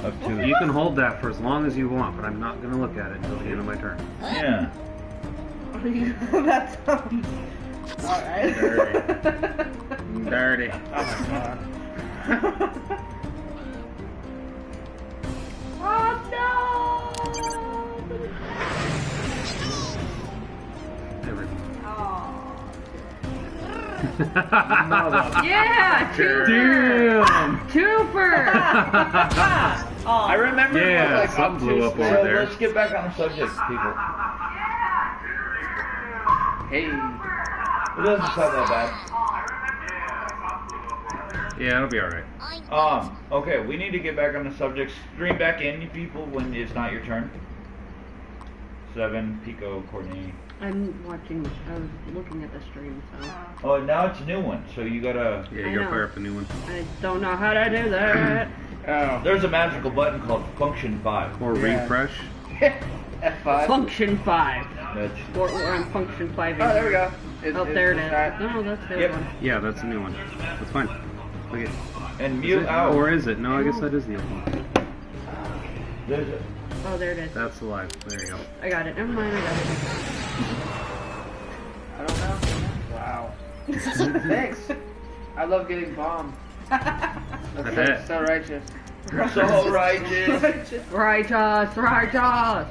Up to. You can hold that for as long as you want, but I'm not going to look at it until the end of my turn. Yeah. That sounds... Alright. Dirty. Oh my god. Oh no! Everything. Yeah! Damn! Twofer! I remember it Yeah, was like something blew up So over there. let's get back on the subject, people. Hey. It doesn't sound that bad. Yeah, it'll be alright. Okay, we need to get back on the subject. Stream back in, you people, when it's not your turn. 7, Pico, Courtney. I'm watching, I was looking at the stream, so. Oh, now it's a new one, so you gotta... Yeah, I you gotta know. fire up a new one. I don't know how to do that. Oh. There's a magical button called Function 5. Or Yeah. refresh. F5. Function 5. That's... We're on function 5. Oh, there we go. Oh, there it is. that- No, that's the Yep. other one. Yeah, that's a new one. That's fine. Okay. And Is mute it? out. Or is it? No, I guess that is the old one. There's a... Oh, there it is. That's alive. There you go. I got it. Never mind, I got it. I don't know. Wow. Thanks. I love getting bombed. That's bet. so righteous. So righteous. Righteous, righteous.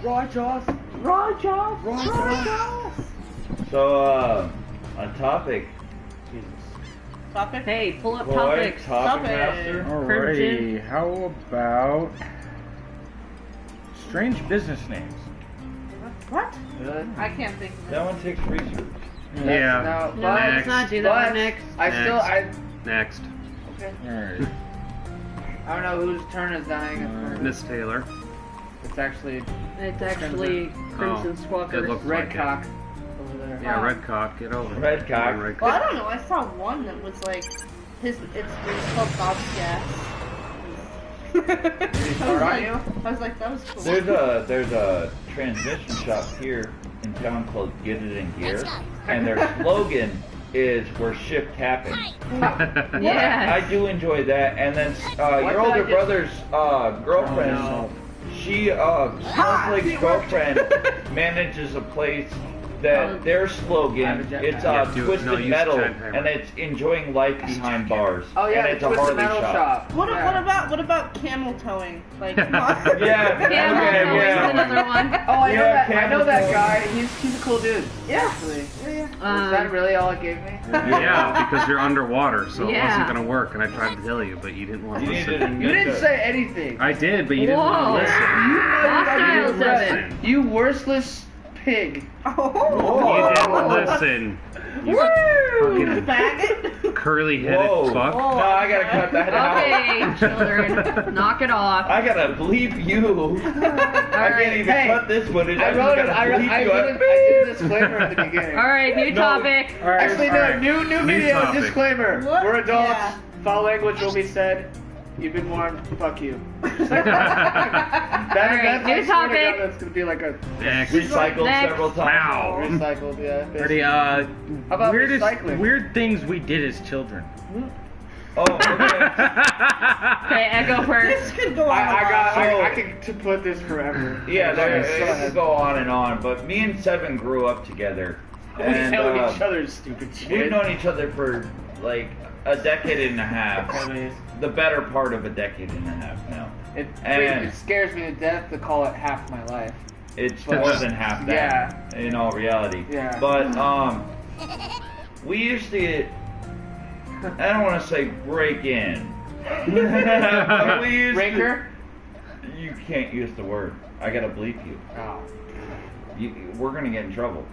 So, a topic. Topic? Hey, pull up Boy, topics. topic master. Alrighty, how about strange business names? What? Really? I can't think of That one takes research. Yeah. No, No, but, let's not do that but one next. I still, Next. okay. Alright. I don't know whose turn is dying at first. Miss Taylor. It's actually It's actually Crimson Oh, Squawker. it looks Red like Cock over there. Yeah, red cock. Get over it. Red cock. Red Well, I cock. don't know. I saw one that was like it was called Bob's Gas. Did he I was start on like, you? I was like, that was cool. There's a transmission shop here in town called Get It in Gear, and their slogan is "Where shift happens." Yes. I do enjoy that. And then What your did older I just- brother's girlfriend, Oh, she Snowflake's girlfriend manages a place that their slogan it's Yeah, do it. Twisted No, use Metal, jackhammer. and it's enjoying life behind bars. Oh yeah, and it's a Twisted Harley Metal shop. What, Yeah. what about camel towing? Like, Yeah, Camel okay, Toe is yeah. another one. Oh, I know Yeah, that. I know that Camel guy. He's a cool dude. Yeah. Actually. yeah. Was that really all it gave me? Yeah, because you're underwater, so it Yeah. wasn't gonna work. And I tried to tell you, but you didn't want to You listen. needed You didn't say anything. I did, but you didn't want Whoa. to listen. Hostile didn't says it. listen. You worthless pig. Oh. You didn't listen. You fucking Faggot. curly-headed Whoa. fuck. No, I gotta cut that out. Okay, children, knock it off. I gotta bleep you. I can't even Hey, cut this footage. I just wrote it. gotta I bleep you. did a disclaimer at the beginning. All right, new No. topic. Alright, Actually, no. alright. New video topic. disclaimer. What? We're adults. Yeah. Foul language will be said. You've been warned. Fuck you. Alright, That's new I swear to God, topic. that's gonna be like a Next. Recycled Next. several times. Wow. recycled. Yeah. Alrighty, How about weirdest, recycling? weird things we did as children. Oh, okay. Okay, Echo first. This could go on. I got. So- I can to put this forever. Yeah, there, Go it ahead. could go on and on, but me and Seven grew up together. We And tell each other stupid we've shit. known each other for like a decade and a half. The better part of a decade and a half now. It And- scares me to death to call it half my life. It's But- more than half that in all reality. Yeah. But we used to I don't want to say break in. But we used Raker? to, you can't use the word. I gotta bleep you. Oh. We're gonna get in trouble.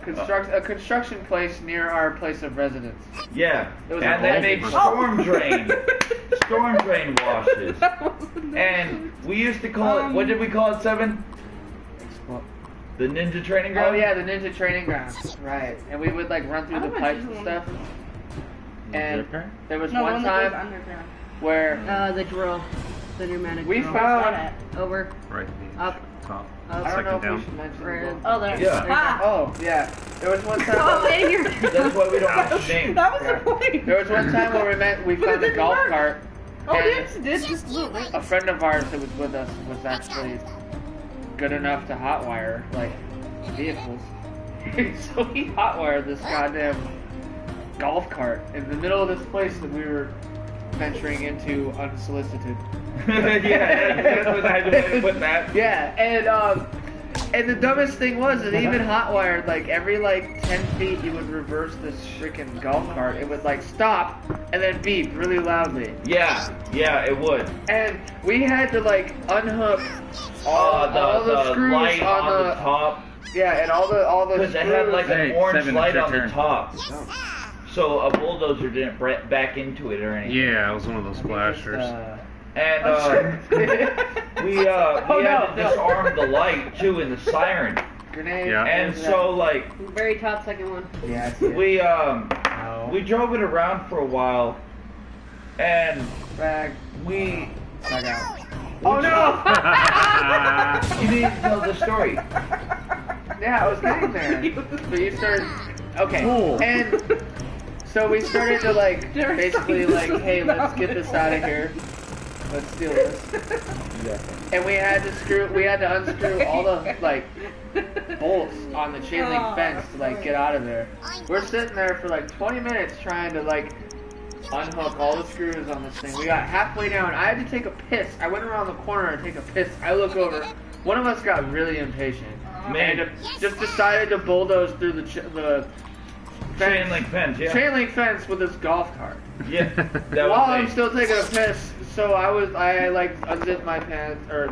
A construction place near our place of residence. Yeah, It was and a they vault. made storm drain washes. And we used to call it, what did we call it, Seven? The ninja training Oh ground? yeah, the ninja training grounds. Right. And we would like run through the pipes and stuff. And there was No, one one that goes time underground. where The drill, the pneumatic we drill. found. Over, Right. up, Top. I up. don't know Second if we down. should mention Right. it. Oh, there. Yeah. Ah, Oh yeah. There was one time. Oh, and you're. That's why we don't mention names. that was Yeah. the point. There was one time where we found a didn't golf work. cart Oh, And yes, it did. Just look. a friend of ours that was with us was actually good enough to hotwire like vehicles. So he hotwired this goddamn golf cart in the middle of this place that we were venturing into unsolicited. Yeah, that's what I had to put that. Yeah, and the dumbest thing was it even hotwired like every like 10 feet you would reverse this freaking golf cart. It would like stop and then beep really loudly. Yeah, it would. And we had to like unhook all the the screws light on the top. Yeah, and all the Because it had like Hey, an orange Seven, light it's your on the turn. top. So a bulldozer didn't back into it or anything. Yeah, it was one of those flashers. And we had to disarm the light too in the siren. Grenade. Yeah. And so like Very top second one. Yeah, I see it. we drove it around for a while, and Bag. we Out. Oh no! you need to tell the story. Yeah, I was getting there. But you started. Okay. Cool. And so we started to like Never basically seen like, this hey, movie. let's get this out of here. Let's steal this. And we had to unscrew all the like bolts on the chain link Oh. fence to like get out of there. We're sitting there for like 20 minutes trying to like unhook all the screws on this thing. We got halfway down. I had to take a piss. I went around the corner to take a piss. I look over. One of us got really impatient. Man. And just decided to bulldoze through the Chain link fence, yeah. chain link fence with this golf cart. Yeah. That While I'm was still taking a piss, so I like unzipped my pants or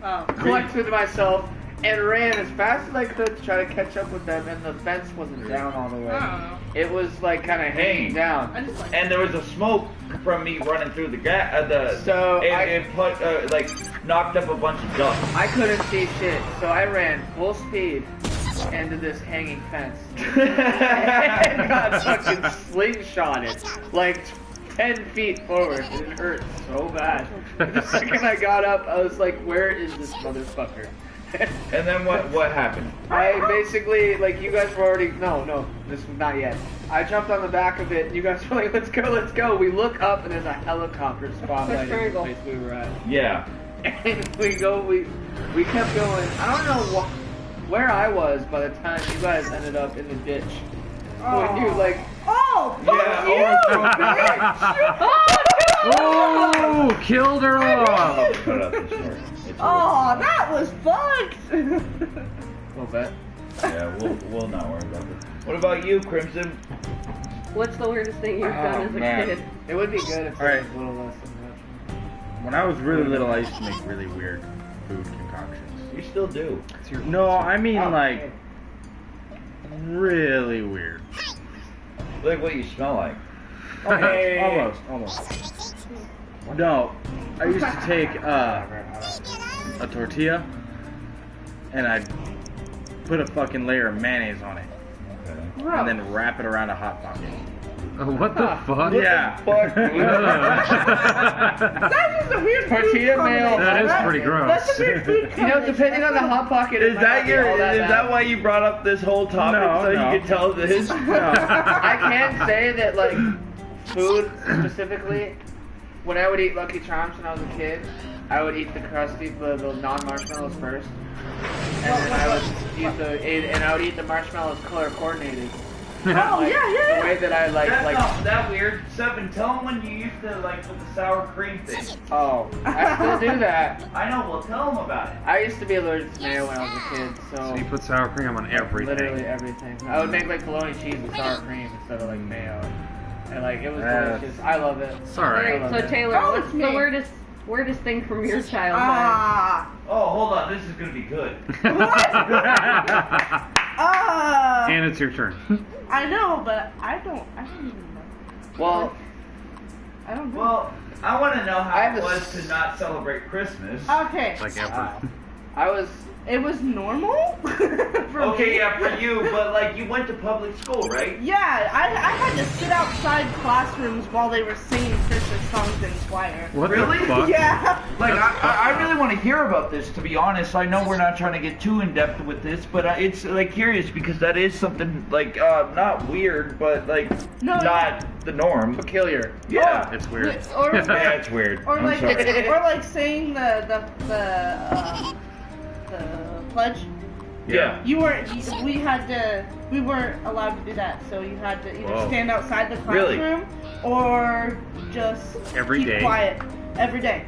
Oh. collected myself and ran as fast as I could to try to catch up with them, and the fence wasn't down all the way. Oh. It was like kind of hanging down. I just like. and there was a smoke from me running through the So it put like knocked up a bunch of dust. I couldn't see shit, so I ran full speed into this hanging fence and got fucking slingshotted like 10 feet forward, and it hurt so bad. The second I got up, I was like, where is this motherfucker? And then what happened? I basically, like, you guys were already, no, this was not yet. I jumped on the back of it, and you guys were like, let's go. We look up, and there's a helicopter spotlight in the triangle. place we were at. Yeah. And we kept going. I don't know where I was by the time you guys ended up in the ditch. When you, like, Oh, Yeah, Oh, killed her off. Cut out the story. It's Oh, that was fucked. a little bit. yeah, we'll not worry about it. What about you, Crimson? What's the weirdest thing you've done as a man. kid? It would be good if Alright. it was a little less than that. When I was really little, I used to make really weird food concoctions. You still do. No, I mean Oh, like really weird. Like what you smell like. Hey. Almost. No, I used to take a tortilla and I'd put a fucking layer of mayonnaise on it Okay. and then wrap it around a hot pocket. What the fuck? Yeah. Fuck, dude. That's just a weird Tortilla mayo. That is pretty gross. That's a weird food You know, depending on the hot pocket, it Is might that not be your? all Is bad. that why you brought up this whole topic No, so no. you could tell this? No. I can say that, like, food specifically, when I would eat Lucky Charms when I was a kid, I would eat the non-marshmallows first, and then I would eat the marshmallows color coordinated. Oh, Like, yeah. The way that I like. That's not that weird. Seven, tell them when you used to like with the sour cream thing. Oh, I still do that. I know. Well, tell them about it. I used to be allergic to mayo when I was a kid, So so you put sour cream on everything. literally everything. I would make like bologna cheese with sour cream instead of like mayo, and like it was delicious. I love it. It's alright. I love So it. Taylor, Oh, what's it's the me. weirdest thing from your childhood? Ah. Oh, hold on. This is gonna be good. And it's your turn. I know, but I don't even know. Well, I don't know. Well, I want to know I how have it a was s- to not celebrate Christmas. Okay. Like ever. It was normal. For Okay, me. yeah, for you, but like you went to public school, right? Yeah, I had to sit outside classrooms while they were singing Christmas songs in choir. What Really? the fuck? Yeah. Like I really want to hear about this. To be honest, I know we're not trying to get too in depth with this, but it's like curious because that is something like not weird, but like No, not the norm. Peculiar. Yeah, It's weird. Or yeah, it's weird. or I'm like sorry. or like saying the pledge. Yeah. We weren't allowed to do that, so you had to either Whoa. stand outside the Really? classroom or just Every keep day? quiet every day.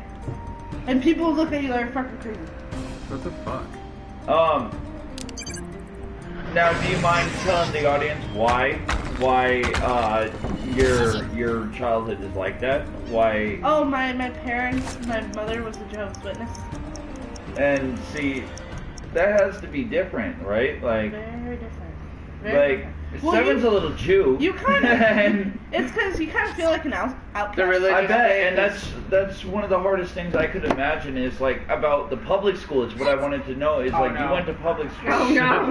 And people would look at you like fucking crazy. What the fuck? Now, do you mind telling the audience why your childhood is like that? Why? Oh, my parents, my mother was a Jehovah's Witness. And see, that has to be different, right? Like, Very different. Very like different. Well, Seven's a little Jew. You kind of. and It's because you kind of feel like an outcast. The religion. I bet, and that's one of the hardest things I could imagine is like about the public school. Is what I wanted to know is Oh, like no. you went to public school. Oh, no.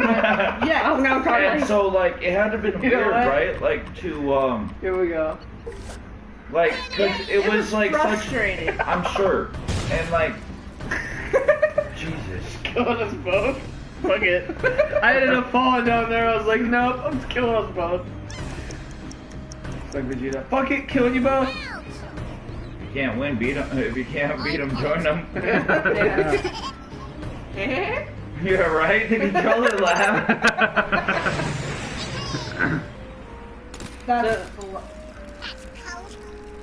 Yes. Oh no, Carly. And so like it had to have been You know weird, what? right? Like to Here we go. like because it was like such. frustrating. I'm sure, and like Jesus. Killing us both. Fuck it. I ended up falling down there. I was like, nope, I'm just killing us both. It's like Vegeta. Fuck it, killing you both. You can't win, beat them. If you can't beat them, join them. Yeah, right. They control it, laugh. That's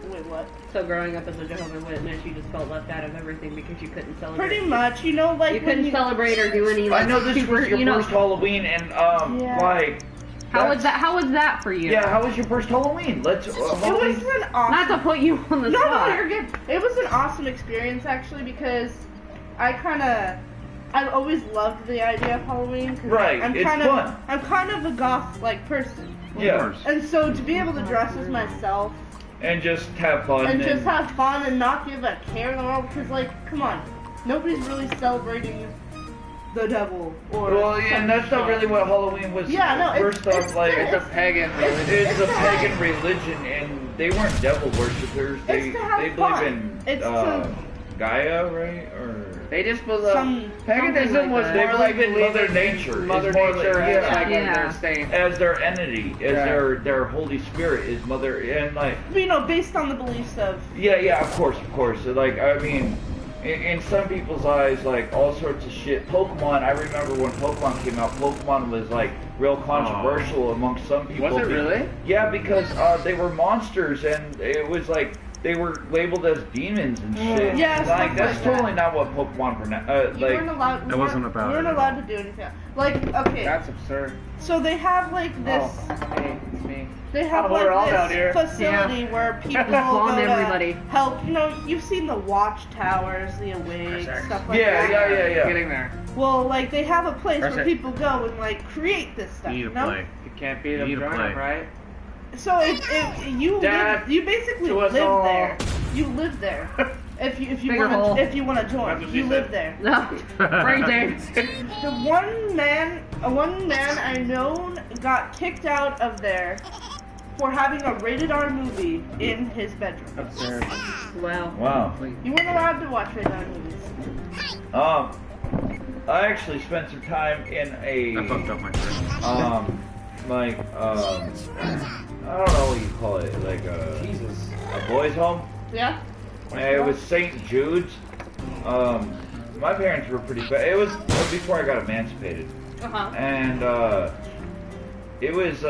wait, what? So growing up as a Jehovah's Witness, you just felt left out of everything because you couldn't celebrate. Pretty much, you know, like You when couldn't celebrate or do any. Like, I know this super, was your you know, first Halloween, and Yeah. like. How was that? How was that for you? Yeah, how was your first Halloween? Let's. It Halloween. was an awesome. Not to put you on the No, spot. no, you're good. It was an awesome experience actually because I've always loved the idea of Halloween. 'Cause Right, I'm it's kind fun. of, I'm kind of a goth like person, Yeah, and so to be able to dress as myself and just have fun. and just have fun and not give a care in the world, because like, come on, nobody's really celebrating the devil or. Well, yeah, and that's not some really shit. what Halloween was. Yeah, no, First off, like It's a pagan religion. it's a pagan religion, and they weren't devil worshippers. They to have they fun. believe in It's to- Gaia, right? Or They just believe Some- paganism something was like that. more like They believe in believing Mother Nature. Mother It's more Nature like- as yeah. like Yeah. their saint. as their entity, as Yeah. their Holy Spirit is Mother, and like You know, based on the beliefs of. yeah, of course. So, like I mean. In some people's eyes, like all sorts of shit. Pokemon, I remember when Pokemon came out, Pokemon was like real controversial amongst some people. Was it really? Yeah, because they were monsters and it was like they were labeled as demons and shit. Yeah, like stuff that's like that. totally not what Pokemon You weren't like. allowed. It wasn't about We weren't it. allowed to do anything. Like, okay, That's absurd. so they have like this. Oh, hey, it's me. They have Oh, we're all like out here. this facility where people Bomb go to everybody. help. You know, you've seen the watchtowers, the awake, stuff like Yeah, that. yeah. Getting there. Well, like they have a place where Perfect. people go and like create this stuff. You You need to know? play. You can't beat You them, need to join play. them, right? So if you Dad, live, you basically to us live all. there. You live there. If you Bigger hole. want to That's join, what she you live said. there. No, right there. The one man I know got kicked out of there for having a rated R movie in his bedroom. Absurd. Wow. Wow. You weren't allowed to watch rated R movies. I actually spent some time in a I fucked up my friend. like I don't know what you call it, like a boys' home. Yeah. And it was St. Jude's. My parents were pretty bad. It was before I got emancipated, Uh-huh. and it was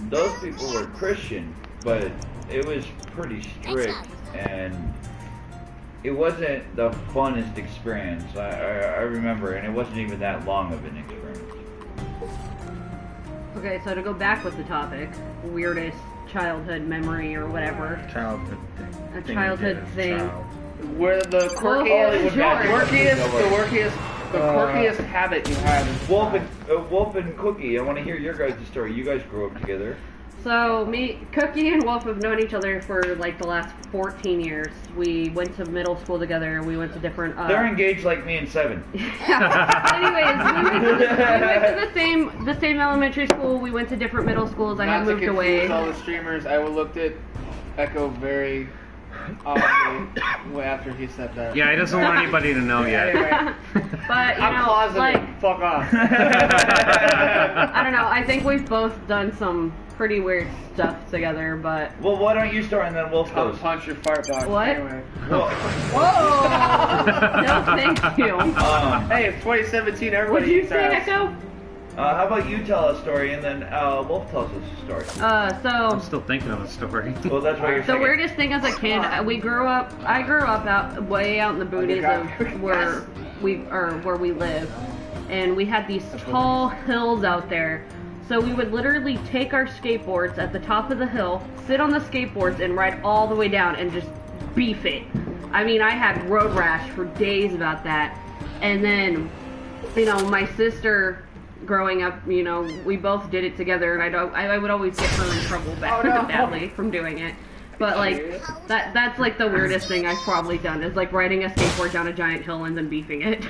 those people were Christian, but it was pretty strict, and it wasn't the funnest experience. I remember, and it wasn't even that long of an experience. Okay, so to go back with the topic, weirdest childhood memory or whatever. Childhood thing. A Thing you childhood did as a thing. child. Where the Hollywood quirkiest habit you had is Wolf and Cookie, I want to hear your guys' story. You guys grew up together. So Cookie and Wolf have known each other for like the last 14 years. We went to middle school together. We went to different. They're engaged like me and Seven. Anyways, we went to the same elementary school. We went to different middle schools. I had Not to moved confuse away. all the streamers, I looked at Echo very oddly after he said that. Yeah, he doesn't want anybody to know yet. Anyway, But you I'm know, closeted. like Fuck off. I don't know. I think we've both done some pretty weird stuff together. But Well, why don't you start and then Wolf I'll goes? punch your fart box. What? Anyway. Well, whoa, no, thank you. Hey, it's 2017. Everybody What'd you eats say, ass. Echo? how about you tell a story and then Wolf tells us a story? I'm So still thinking of the story. Well, that's why you're the saying. weirdest thing as a kid, I grew up out way out in the boonies of where we live, and we had these tall hills out there. So we would literally take our skateboards at the top of the hill, sit on the skateboards, and ride all the way down and just beef it. I mean, I had road rash for days about that. And then, you know, my sister, growing up, you know, we both did it together, and I would always get her in trouble badly from doing it. But like that's like the weirdest thing I've probably done is like riding a skateboard down a giant hill and then beefing it.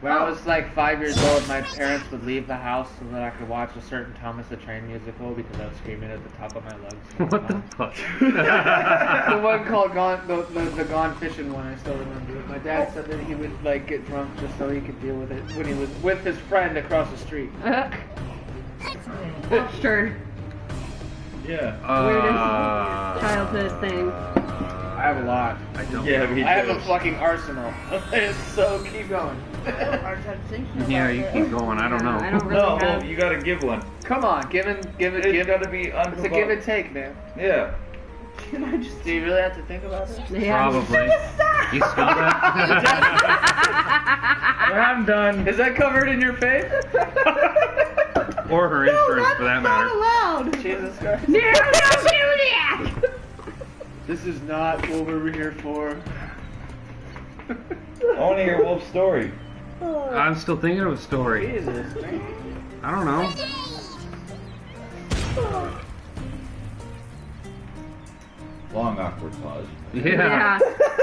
When I was like 5 years old, my parents would leave the house so that I could watch a certain Thomas the Train musical because I was screaming at the top of my lungs. What the fuck? The one called Gone, the Gone Fishing one, I still remember it. My dad said that he would like get drunk just so he could deal with it when he was with his friend across the street. Wolf's turn. Yeah. Weirdest childhood thing. I have a lot. I don't. Yeah, me too. I have a fucking arsenal. So keep going. Yeah, you keep going. I don't know. I don't really No, have. Wolf, you gotta give one. Come on, give it. It's gotta be It's a unprovoked. give and take, man. Yeah. Can I just Do you really have to think about it? Yeah. Probably. You smell that? I'm done. Is that covered in your face? Or her insurance, for that not matter. allowed. Jesus Christ. No, don't do that! This is not what we were here for. I wanna hear Wolf's story. I'm still thinking of a story. Jesus, man. I don't know. Long awkward pause. Yeah.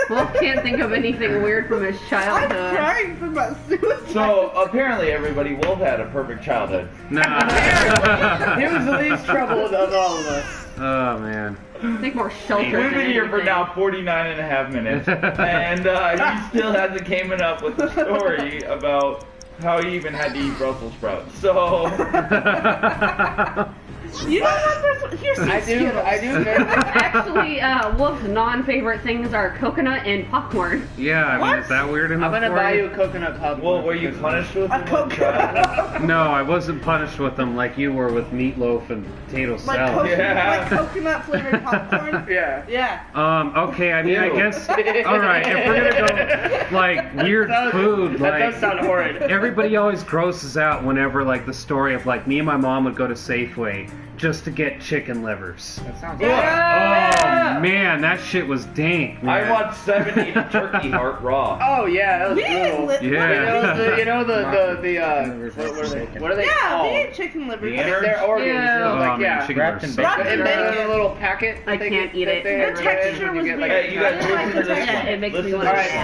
Wolf can't think of anything weird from his I'm childhood. trying to think about suicide. So apparently, everybody, Wolf had a perfect childhood. Nah. He was the least troubled of all of us. Oh man. I think more shelter. We've than been here for anything. now 49 and a half minutes, and he still hasn't came up with a story about how he even had to eat Brussels sprouts. So, You don't have this. Here's some I do. Actually, Wolf's non-favorite things are coconut and popcorn. Yeah, I mean, is that weird enough I'm gonna for buy you? you a coconut popcorn. well, were you punished with A it as a child? No, I wasn't punished with them like you were with meatloaf and potato like, salad. Yeah. coconut flavored popcorn. Yeah. Yeah. Okay, I mean, I Ew. guess, alright, if we're gonna go, like, weird food, That like, does sound horrid. everybody always grosses out whenever, like, the story of, like, me and my mom would go to Safeway just to get chicken livers. That sounds Oh, man, that shit was dank, man. I watched 7 eat a turkey heart raw. Oh yeah, that was We ate brutal. li- Yeah. You know what are they Yeah, called? they ate chicken livers. The I think they're organs. Yeah. You know, Oh, like, man, yeah. chicken Wrapped in livers. bacon. Wrapped in In bacon. a little packet. I can't eat it. That The they texture when you was get, weird. like, Hey, you guys I listen to this like one. it. It makes me Listen want to to this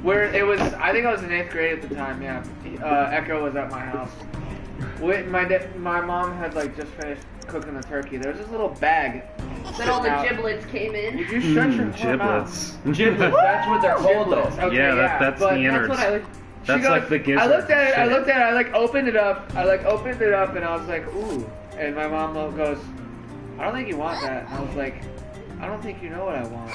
Alright, one. so I think I was in 8th grade at the time. Yeah, Echo was at my house. My mom had like just finished cooking the turkey. There was this little bag. Then all the Now- giblets came in. Would you shut your whore mouth? Giblets. Giblets, that's what they're called Giblets, though. okay, Yeah, that's but the innards. That's what I would. That's She like goes- the gizzard. I looked at it. I shit. looked at it. I like opened it up. And I was like, ooh. And my mom goes, I don't think you want that. And I was like, I don't think you know what I want.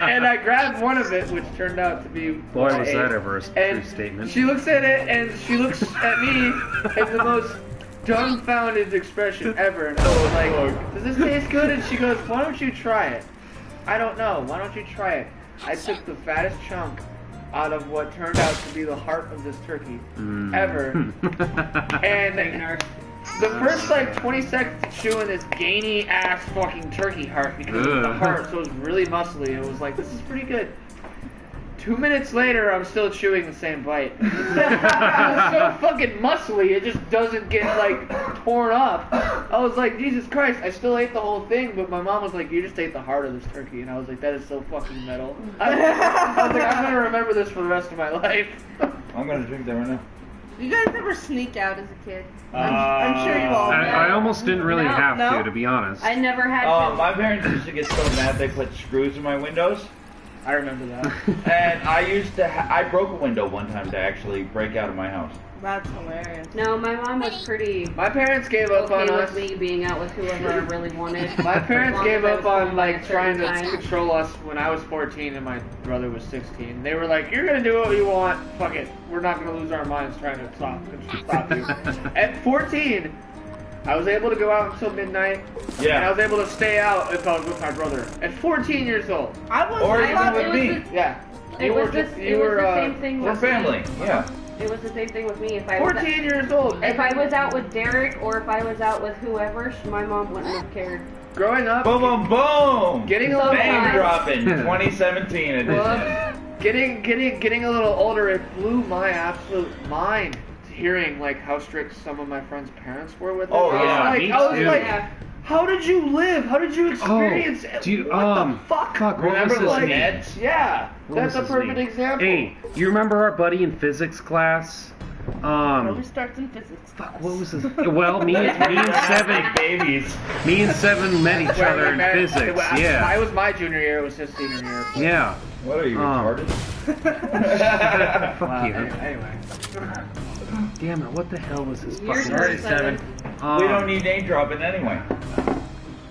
And I grabbed one of it, which turned out to be. Boy, what I was ate. that ever a true And statement. she looks at it, and she looks at me in the most dumbfounded expression ever. And I was like, does this taste good? And she goes, why don't you try it? I don't know. Why don't you try it? I took the fattest chunk out of what turned out to be the heart of this turkey Mm. ever. And the first like 20 seconds of chewing this gainy ass fucking turkey heart because it was the Ugh. heart, so it was really muscly. It was like, this is pretty good. 2 minutes later, I'm still chewing the same bite. It's so fucking muscly, it just doesn't get, like, torn up. I was like, Jesus Christ, I still ate the whole thing, but my mom was like, you just ate the heart of this turkey. And I was like, that is so fucking metal. I was like, I'm gonna remember this for the rest of my life. I'm gonna drink that right now. You guys ever sneak out as a kid? I'm sure you all did. I almost didn't really No. have No? to be honest. I never had to. My parents used to get so mad they put screws in my windows. I remember that. And I used to, I broke a window one time to actually break out of my house. That's hilarious. No, my mom was pretty My parents gave up okay on us. with me being out with whoever I really wanted. My parents As long gave as I up was home on by a like trying to certain time. control us when I was 14 and my brother was 16. They were like, "You're gonna do what you want. Fuck it. We're not gonna lose our minds trying to stop you." At 14, I was able to go out until midnight. Yeah. And I was able to stay out if I was with my brother. At 14 years old. I was. Or I even thought with it was me. the- Yeah. It was the same thing We're with family, me. yeah. It was the same thing with me. If I was 14 years old. if I was out with Derek or if I was out with whoever, my mom wouldn't have cared. Growing up, Boom, boom, boom! getting a little Name Sometimes. dropping, 2017 edition. Whoops. Getting a little older, it blew my absolute mind hearing like how strict some of my friends' parents were with it. Oh, I was yeah, like, me I was too. like, Yeah. how did you live? How did you experience it? do you, what the fuck? what Remember was his the name? Neds? Yeah, What that's a was his perfect name? example. Hey, you remember our buddy in physics class? Always starts in physics. Fuck, what was his? Well, me and seven Babies. met each Wait, other in man, physics. I Yeah, was my junior year. It was his senior year. yeah. What are you, retarded? Fuck Wow, you. Anyway, Damn it! What the hell was his You're fucking? already just seven. We don't need name dropping anyway.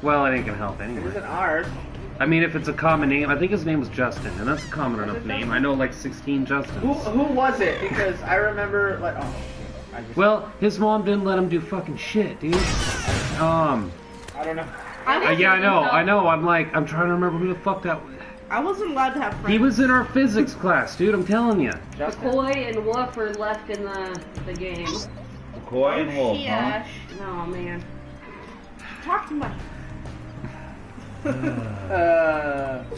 Well, it ain't gonna help it anyway. isn't ours. I mean, if it's a common name, I think his name was Justin, and that's a common enough name. I know like 16 Justins. Who was it? Because I remember like oh shit. I just Well, his mom didn't let him do fucking shit, dude. I don't know. Yeah, I know. I'm trying to remember who the fuck that was. I wasn't allowed to have friends. He was in our physics class, dude. I'm telling you. Justin. McCoy and Wolf are left in the game. McCoy and Wolf, huh? Yeah. Oh man. Talk to my.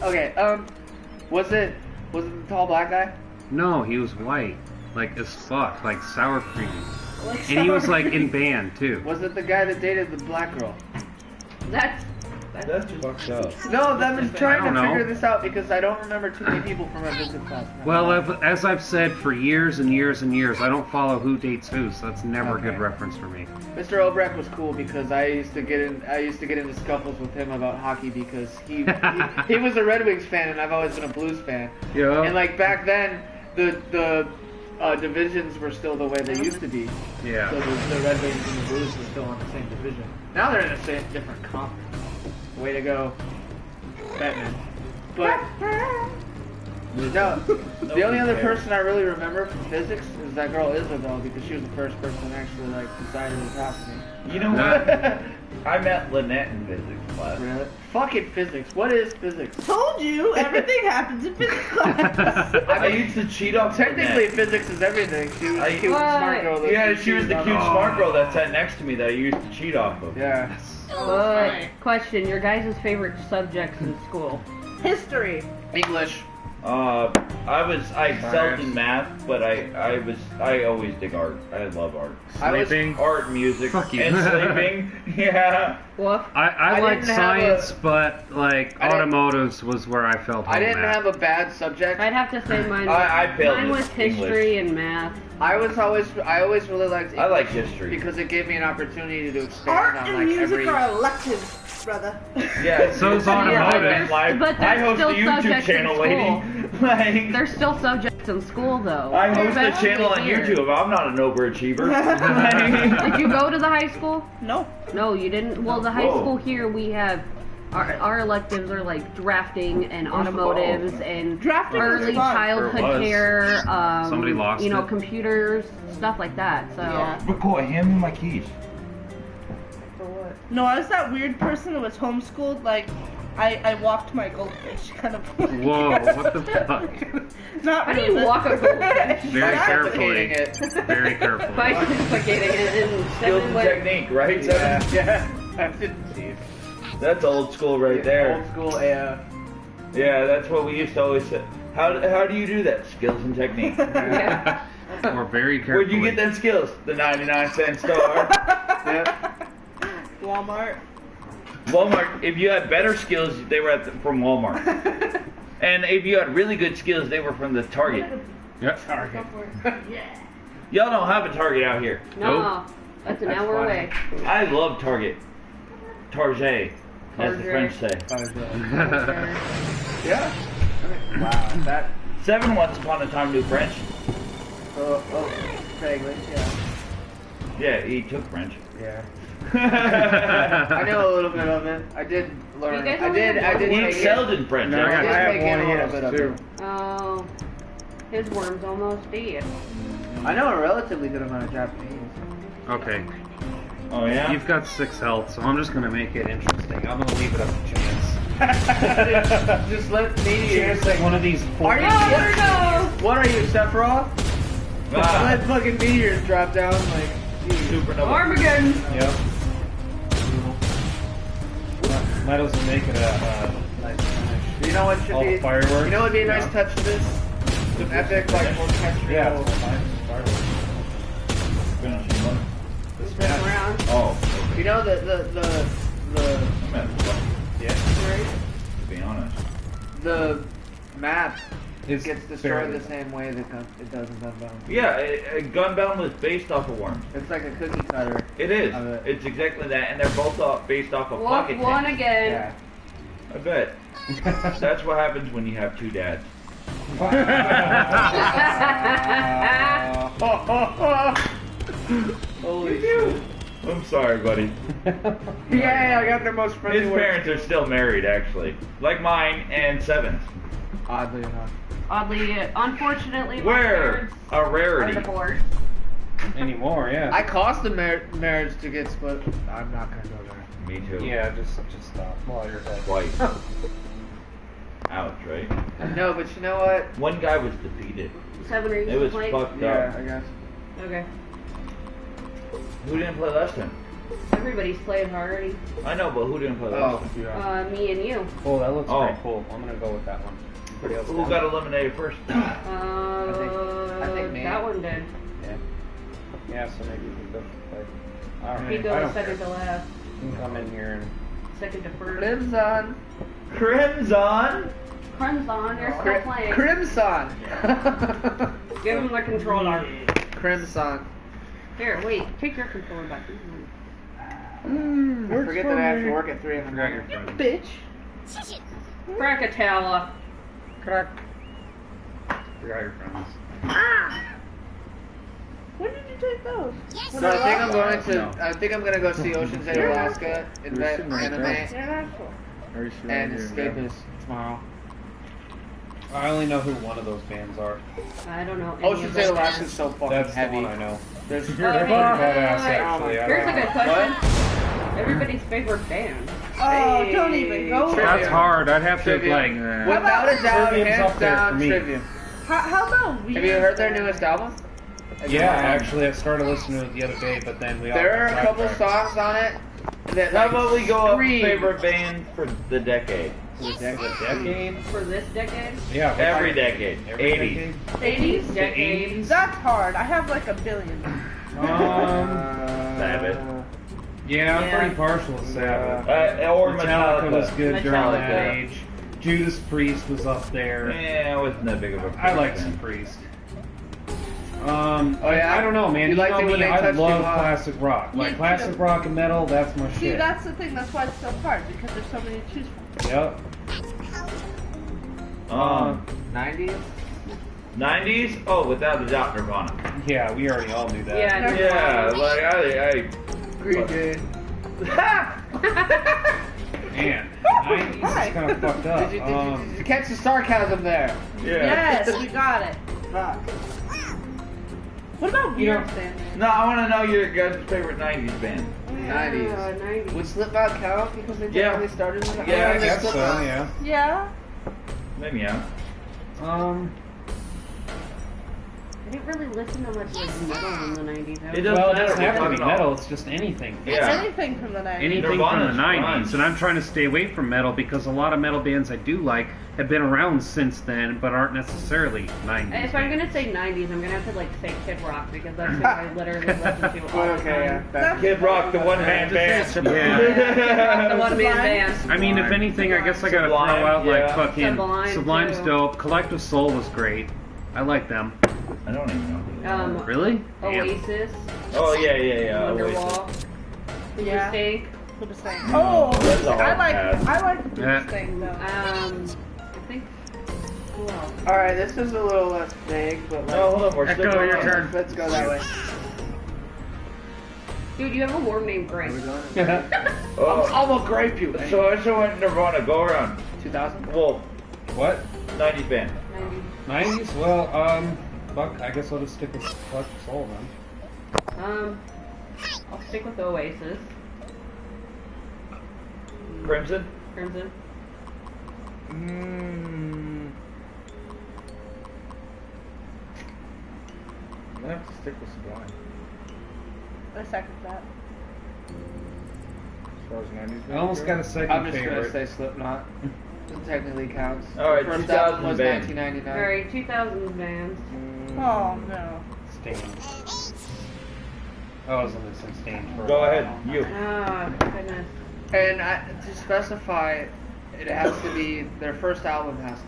Okay. Was it the tall black guy? No, he was white, like as fuck, like sour cream, and he was like in band too. Was it the guy that dated the black girl? That's That's fucked up. No, I'm just trying I to don't know. figure this out because I don't remember too many people from our physics class. Well, as I've said for years and years and years, I don't follow who dates who, so that's never a good Okay. reference for me. Mr. Obrecht was cool because I used to get into scuffles with him about hockey because he was a Red Wings fan and I've always been a Blues fan. Yeah. And like back then, the divisions were still the way they used to be. Yeah. So the Red Wings and the Blues were still on the same division. Now they're in a different conference. Way to go, Batman. But no, the only other person I really remember from physics is that girl Isabel because she was the first person that actually like decided to talk to me. You know what? I met Lynette in physics class. Really? Fucking physics. What is physics? Told you everything happens in physics class. I used to cheat off Technically, Lynette. physics is everything. She was the I- cute smart girl. that Yeah, she was the cute Oh. smart girl that sat next to me that I used to cheat off of. Yeah. question. Your guys' favorite subjects in school? History. English. I excelled in math, but I always dig art. I love art. Sleeping. Art, music, Fuck you. and sleeping. Yeah. Wolf? I I like didn't have science, but like I didn't- automotives was where I felt home I didn't at. have a bad subject. I'd have to say mine. I failed Mine was history and math. I always really liked English I like history. because it gave me an opportunity to expand Art on and like music every. are electives, brother. Yeah. So's Yeah, automotive. I But they're host still a YouTube subjects in channel, school. lady. Like, They're still subjects in school, though. I host a Especially channel on here. YouTube. I'm not an overachiever. Like, Did you go to the high school? No. No, you didn't. Well, the high Whoa. school here, we have our electives are like drafting and automotives and Drafting is early fun. childhood Sure was. care. Somebody lost you know, it. computers, stuff like that. So. Yeah. McCoy, hand me my keys. No, I was that weird person that was homeschooled. Like, I walked my goldfish, kind of. Whoa, what the fuck? Not How do you really. walk a goldfish? Very By carefully. complicating it. Very carefully. By duplicating it in Skills 7 and ways. technique, right? Yeah, Seven? yeah. I didn't see it. That's old school right there. Old school AF. Yeah, that's what we used to always say. How do you do that? Skills and technique. Yeah. We're very careful. Where'd you get them skills? The 99-cent store. Yep. Walmart. Walmart. If you had better skills, they were from Walmart. And if you had really good skills, they were from the Target. Yep. Target. Y'all don't have a Target out here. No, that's an hour away. I love Target. Target, as the French say. Yeah. Wow. That. 7 once upon a time knew French. Vaguely. Yeah. Yeah, he took French. Yeah. I know a little bit of it. I did learn. You guys I did He take excelled it. in French. No, right? I have take in one a little yes bit of too. it. Oh, his worm's almost dead. I know a relatively good amount of Japanese. Okay. Oh yeah. You've got 6 health, so I'm just gonna make it interesting. I'm gonna leave it up to chance. Just let me. Chance like one of these. Are you? Oh, there What are you, Sephiroth? Ah, Let fucking meteors drop down like. we go. supernova. Armageddon. Yep. Metals will make it a nice finish. You know what should All be? the fireworks. You know what would be a nice touch to this? Some epic like orchestral. Yeah, it's fine. Fireworks. Finishing one. Spin around. Oh. You know the Yeah. To be honest. the map It's gets destroyed fairly- the same way that it does in Gunbound. Yeah, Gunbound was based off of worms. It's like a cookie cutter. It is. Of it. It's exactly that, and they're both based off of Walk pocket one tanks. again. Yeah. I bet. That's what happens when you have 2 dads. Holy shit. I'm sorry, buddy. Yeah, I got their most friendly His words. parents are still married, actually. Like mine and Seven's. Oddly enough. Oddly, unfortunately, my Where? parents A are rarity. divorced. Anymore, yeah. I caused the marriage to get split. I'm not gonna go there. Me too. Yeah, just stop while you're dead. Twice. Ouch, right? No, but you know what? One guy was defeated. 7 or 8 It was played. fucked Yeah, up. I guess. Okay. Who didn't play last time? Everybody's played already. I know, but who didn't play last Oh, time? yeah. Me and you. Oh, that looks Oh. pretty cool. I'm gonna go with that one. Pretty else Who got eliminated first? I think me. That one did. Yeah, so maybe we go play. Alright. He I goes don't second care. to last, You can come in here and second to first. Crimson. Crimson! Crimson, you're still playing. Crimson. Give him the controller. Crimson. Here, wait, take your controller back. I forget that I have to work at 3 in the forgot your morning. friends. Bitch. Krakatala. Crack. Forgot your friends. When did you take those? So I think I'm going to. No. I think I'm gonna go see Ocean's 8 Alaska, invent sitting right anime, there. You're not cool. Are you sure? and Escapist tomorrow. I only know who one of those bands are. I don't know. Any Ocean's of 8 those Alaska bands. is so fucking That's heavy. the one I know. There's They're pretty badass, actually. I Here's a like good them. question. Everybody's favorite band. Oh, don't even go Trivia. there. That's hard. I'd have to Trivia. like. Without a doubt, Trivia's hands up there down, for me. Trivium. How about we? Have you heard their newest album? Yeah, actually, I started listening to it the other day, but then we all. There are got a couple sidetracked. songs on it that How about we go up scream. favorite band for the decade? The decade? For this decade? Yeah. Every decade. Every 80s. 80s The decade. 80s? That's hard. I have like a billion. Sabbath. Yeah, I'm Yeah. pretty partial to Sabbath. Or Metallica was good during that Metallica. age. Judas Priest was up there. Yeah, I wasn't that big of a I like fan. some Priest. Oh, yeah? I don't know, man. You You liked know it when me, they I touched you love up? classic rock. Like Me classic too. rock and metal, that's my See, shit. that's the thing. That's why it's so hard because there's so many to choose from. Yep. 90s? 90s? Oh, without a doubt, Nirvana. Yeah, we already all knew that. Yeah. Yeah, like I Green Day. Man, 90s is kind of fucked up. Did you catch the sarcasm there? yeah. Yes, you got it. Fuck. What about You know- Weird Sandman? No, I want to know your guys' favorite 90s band. 90s. 90s. Would Slipknot count because they Yeah. generally started in the Yeah, I guess so, yeah. Yeah. Maybe, yeah. I didn't really listen to much like metal in the 90s. It doesn't Well, it matter doesn't have to what be metal. metal. It's just anything. Yeah. Anything from the 90s. Anything Nirvana's from the 90s, grunge. and I'm trying to stay away from metal because a lot of metal bands I do like have been around since then, but aren't necessarily 90s. If I'm gonna say 90s, I'm gonna have to like say Kid Rock because that's who I literally listen to all the Okay, time. yeah. Kid Rock, the one-man band. Yeah. The one man band. I mean, if anything, I guess I gotta throw Sublime, out like yeah. fucking Sublime, Sublime's too. dope. Collective Soul was great. I like them. I don't even know. Really? Damn. Oasis, Oh, yeah. Oasis. Wonderwall, The Yeah. Mistake. Who to say? Oh, that's a hard I pass. like the Yeah. thing though. I think. Who else? Alright, this is a little less vague, but like. No, hold on, we're still Echo, going your on. turn. Let's go that way. Dude, you have a war named Grace. Oh, I'm gonna grape you. so I just went Nirvana. Go around. 2000? Wolf, What? 90s band. 90s? Well, fuck, I guess I'll just stick with Collective Soul then. I'll stick with Oasis. Crimson. Crimson. I'm gonna have to stick with Sublime. I second that. As far as 90s. I almost got a second I'm just favorite. gonna say Slipknot. It technically counts. Alright, The first 2000 album was band. 1999. Alright, 2000s bands. Oh no. Stain. I was listening to Stain for a Go while. ahead. You. Oh, goodness. And to specify, it has to be their first album has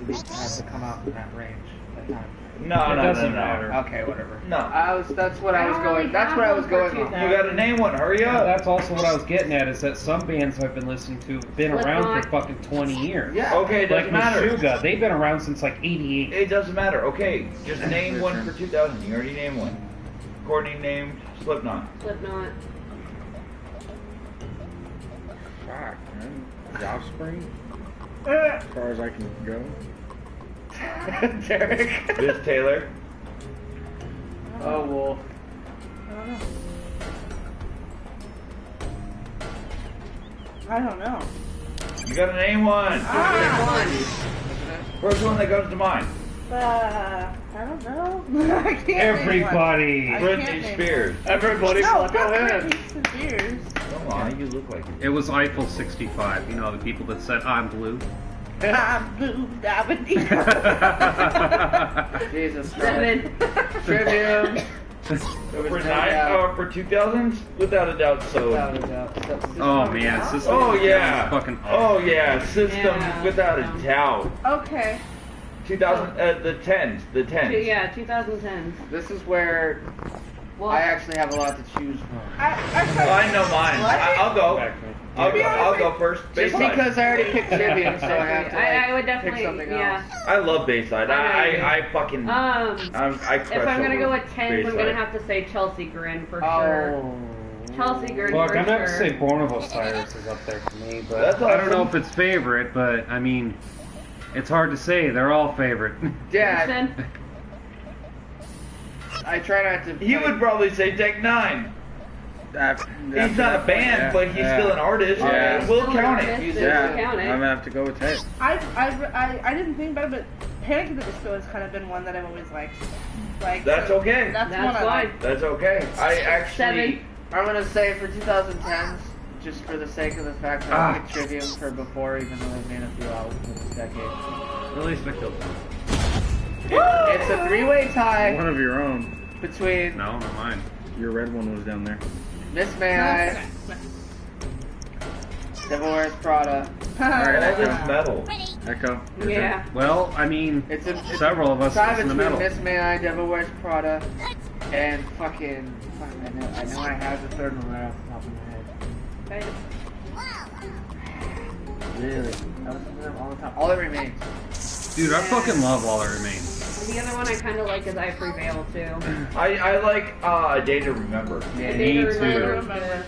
to come out in that range. That time. No, It no, doesn't no, no. matter. Okay, whatever. No. That's what I was I don't going. really That's have what I one was for going on. 2000. You gotta name one. Hurry Yeah, up. that's also what I was getting at, is that some bands I've been listening to have been around for Slipknot. fucking 20 years. Yeah. Okay, it Like doesn't matter. Meshuggah, they've been around since like 88. It doesn't matter. Okay, just name Your one turn. for 2000. You already named one. Courtney named Slipknot. Slipknot. Fuck, man. The Offspring? Uh, As far as I can go. Derek. Liz Taylor. Oh, Wolf. I don't know. You gotta name one. Ah, First one that comes to mind. I don't know. I can't name one. Everybody. I Britney can't name Spears. Everybody No, clap not your hands. Britney Spears. Come on, you look like it. It was Eiffel 65, you know, the people that said, I'm blue. I'm blue, diamond. Jesus Christ. 7. Trivium. For 2000s, without a doubt. So. Oh man, System Oh of a Down yeah. is fucking Oh yeah. System Yeah. without a doubt. Okay. 2000. The 10s. The 10s. Yeah, 2010s. This is where Well, I actually have a lot to choose from. I know mine. I'll go. I'll go first. Just Bayside. because I already picked Trivium, so I have to I would definitely, pick something yeah. else. I love Bayside. I fucking. I crush If I'm gonna over go with 10s, I'm Bayside. gonna have to say Chelsea Grin for sure. Oh. Chelsea Grin Look, for I'm gonna have sure. to say Born of Osiris is up there for me, but That's I don't know awesome. if it's favorite, but I mean, it's hard to say. They're all favorite. Yeah, Listen, I try not to. He would probably say Tech 9. He's not a band, but he's still an artist. Yeah. And we'll Still an count it. artist. He's Yeah. a, Count it. I'm gonna have to go with Ted. I didn't think about it, but Panic at the Disco has kind of been one that I've always liked. Like That's okay. That's That's one I fine. like. That's okay. I actually. 7. I'm gonna say for 2010s, just for the sake of the fact that I picked Trivium for before, even though they've made a few albums in this decade. At least I killed them. It's a three-way tie One of your own. between No, not mine. Your red one was down there. Miss May I, Devil Wears Prada. Alright, that is metal. Echo. your yeah. Well, I mean, It's several of us tie listen to between metal. Miss May I, Devil Wears Prada, and fucking. Fuck, I know I have the third one right off the top of my head. Really? I was in them all the time. All that remains. Dude, I fucking love While It Remains. The other one I kind of like is I Prevail too. I like A Day to Remember. Yeah, The me Day to too. Remember. Remember.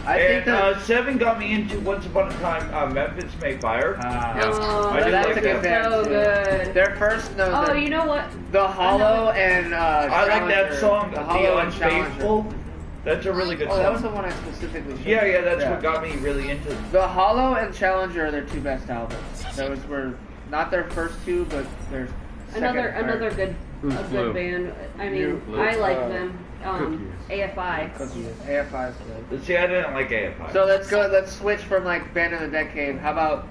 I think And that. 7 got me into Once Upon a Time Memphis May Fire. Oh, I do that's like a good that. band. so too. good. Their first, no, Oh, their- you know what? The Hollow and I like that Challenger. song, The The Hollow and Unfaithful. Challenger. That's a really good Oh, that was the song. one I specifically chose. Yeah, that's what got me really into it. The Hollow and Challenger are their two best albums. Those were not their first two, but their Another good Who's a Blue? good band. I mean, You- I like uh, them. Cookies. AFI. AFI is good. See, I didn't like AFI. So let's switch from like band of the decade. How about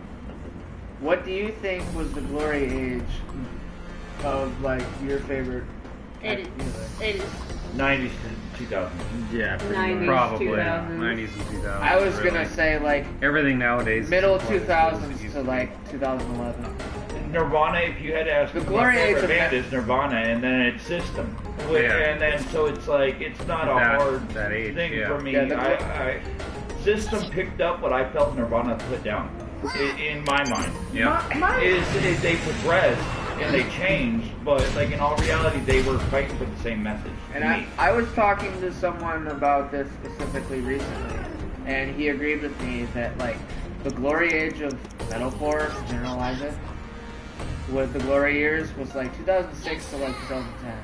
what do you think was the glory age of like your favorite? It is. It is 90s to 2000s. Yeah, pretty 90s. much. Probably 2000s. 90s and 2000s. I was really. gonna say like Everything nowadays. is middle quite 2000s to like 2011. Nirvana, if you had to ask The me glory my age favorite of band that- is Nirvana, and then it's System. Yeah. And then, so it's like, it's not a That- hard that age, thing yeah. for me. Yeah, the- I System picked up what I felt Nirvana put down, in my mind. Yeah. Is they progressed and they changed, but like in all reality, they were fighting for the same message. And to me. I was talking to someone about this specifically recently, and he agreed with me that like the glory age of metalcore, to generalize it, with the glory years was like 2006 to like 2010.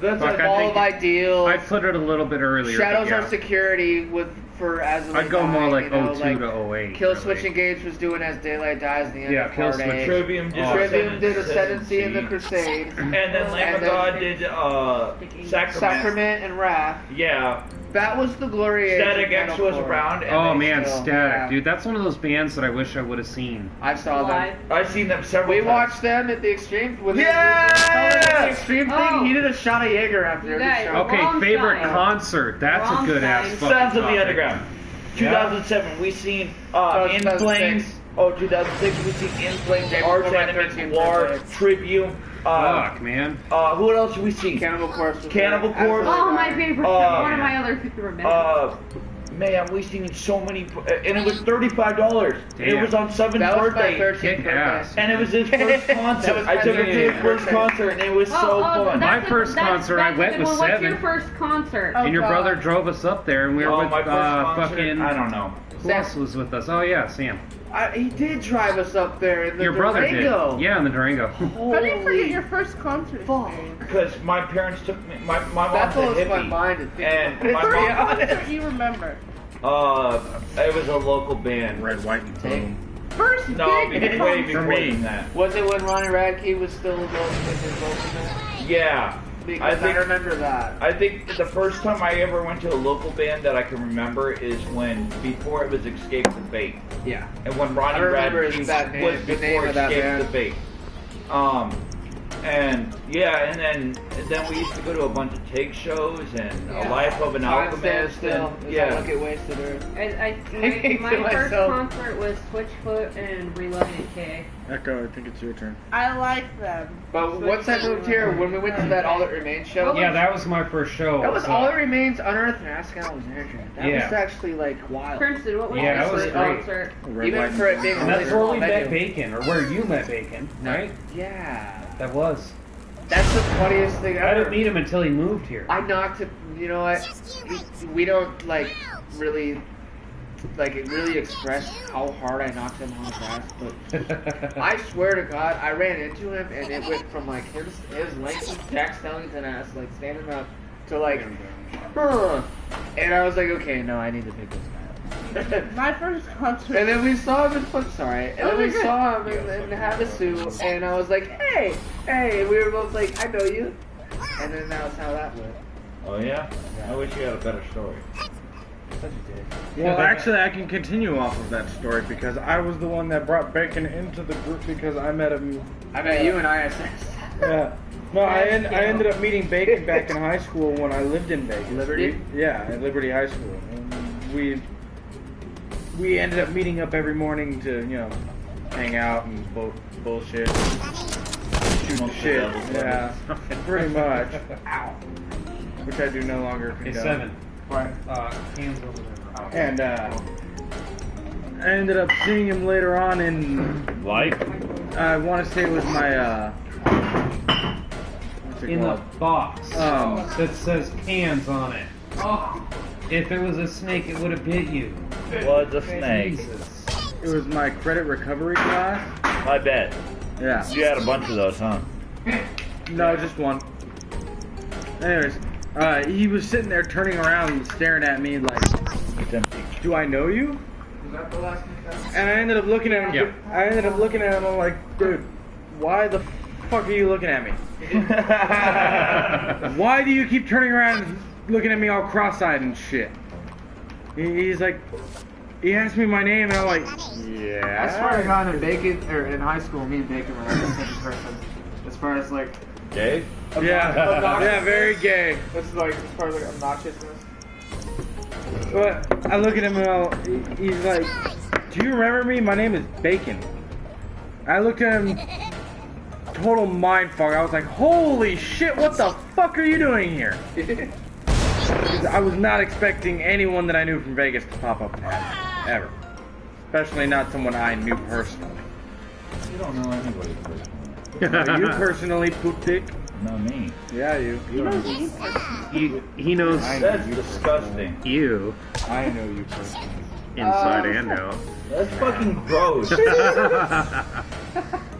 That's Fuck, a I All think of Ideal, I put it a little bit earlier. Shadows but on yeah. Security with for As the I'd go more like 02 like, to 08. Kill really. Switch Engage was doing As Daylight Dies, the end Yeah, of Kill Part Switch. A. Trivium did, Trivium did Ascendancy and the Crusade. and then Lamb of And then- God did Sacrament. Sacrament and Wrath. Yeah, That was the glory age. Static of X was metalcore. around. And Oh they man, still- Static, yeah. dude. That's one of those bands that I wish I would have seen. I saw Live. them. I've seen them several We times. watched them at the Extreme. When Yes! the Extreme thing, Oh. he did a shot of Jaeger after You every guys- show. Okay, Rammstein. favorite concert. That's a good ass Rammstein. fucking Sons of the topic. Underground. 2007, we seen Oh, In 2006. Flames. Oh, 2006, we seen In Flames, Day Arch Before My Enemy, 13th War, birthday. Trivium. Fuck, man. Who else did we see? Cannibal Corpse. was Cannibal there. Corpse. Oh, Absolutely my not. favorite. One of my other favorite bands. Man, we seen so many, and it was $35. It Damn. was on Seven's That was my birthday. 13th Kick birthday. ass. And it was his first concert. was I my took him to 13th his first birthday. concert, and it was so fun. My that's a- first that's- concert, I that's a went good with one. What's Seven. your first concert? Oh, And your God. brother drove us up there, and we were with my first concert, fucking. I don't know. Who else was with us? Oh yeah, Sam. He did drive us up there in the Your brother Durango. did. Yeah, in the Durango. How do you forget your first concert experience? Because my parents took me, my mom's That a blows my hippie. mind to think And about. my To be mom- honest. Concert you remember? It was a local band. Red, white, and blue. First No, big way concert. before me. than that. Was it when Ronnie Radke was still with his vocal? Yeah. Because I remember that. I think the first time I ever went to a local band that I can remember is when, before it was Escape the Fate. Yeah. And when Ronnie I remember Radke that name- was the name before of that Escape band. the Fate. And yeah, and then we used to go to a bunch of take shows and A Life of an Time Alchemist. Still. And, Is yeah. that Look at Wasted Earth? My To first myself. concert was Switchfoot and Reloaded K. Echo, I think it's your turn. I like them. But once I moved here, when we went to that All That Remains show, Yeah, that was my first show. that was so- All That Remains, Unearthed, and Ask Alexandria. That Yeah. was actually like wild. Princeton, what was Yeah, your that was first great. concert? Red, Even white, for it being And a that's where small we met venue. Bacon, or where you met Bacon, right? Yeah. That was. That's the funniest thing I ever. didn't meet him until he moved here. I knocked it. You know what? We don't like really, like it really expressed how hard I knocked him on his ass. But I swear to God, I ran into him and it went from like his lengthy Jack Skellington ass, like standing up, to like, and I was like, okay, no, I need to pick this guy up. My first concert. And then we saw him in sorry. And then we Okay. saw him in Havasu, and I was like, hey, and we were both like, I know you. And then that was how that went. Oh yeah? I wish you had a better story. Well, actually, I can continue off of that story because I was the one that brought Bacon into the group because I met him. I met you in ISS. Yeah. No, I ended up meeting Bacon back in high school when I lived in Vegas. Liberty? Yeah, at Liberty High School. And we ended up meeting up every morning to, hang out and bullshit. Shoot the shit. Yeah, pretty much. Which I do no longer condone. Hey, Seven. Right. Hands over there. And I ended up seeing him later on in, Like? I want to say it was my, what's it In the called? box that says cans on it. Oh, If it was a snake, it would have bit you. Was a snake. Jesus. It was my credit recovery class. I bet. Yeah. You had a bunch of those, huh? No, just one. Anyways, he was sitting there turning around and staring at me like, It's empty. do I know you? Was that the last one? And I ended up looking at him. Yeah. I ended up looking at him. I'm like, dude, why the fuck are you looking at me? Why do you keep turning around and looking at me all cross-eyed and shit? He's like, he asked me my name, and I'm like, yeah. I swear to God, in Bacon, or in high school, me and Bacon were like the same person. As far as like, Gay? Yeah, very gay. as far as like obnoxiousness. But I look at him and he's like, do you remember me? My name is Bacon. I looked at him, total mindfuck. I was like, holy shit, what the fuck are you doing here? Because I was not expecting anyone that I knew from Vegas to pop up ever. Especially not someone I knew personally. You don't know anybody personally. You personally, poop dick? Not me. Yeah, you. You know me. He knows That's disgusting. you I know you personally. inside and out. That's fucking gross. I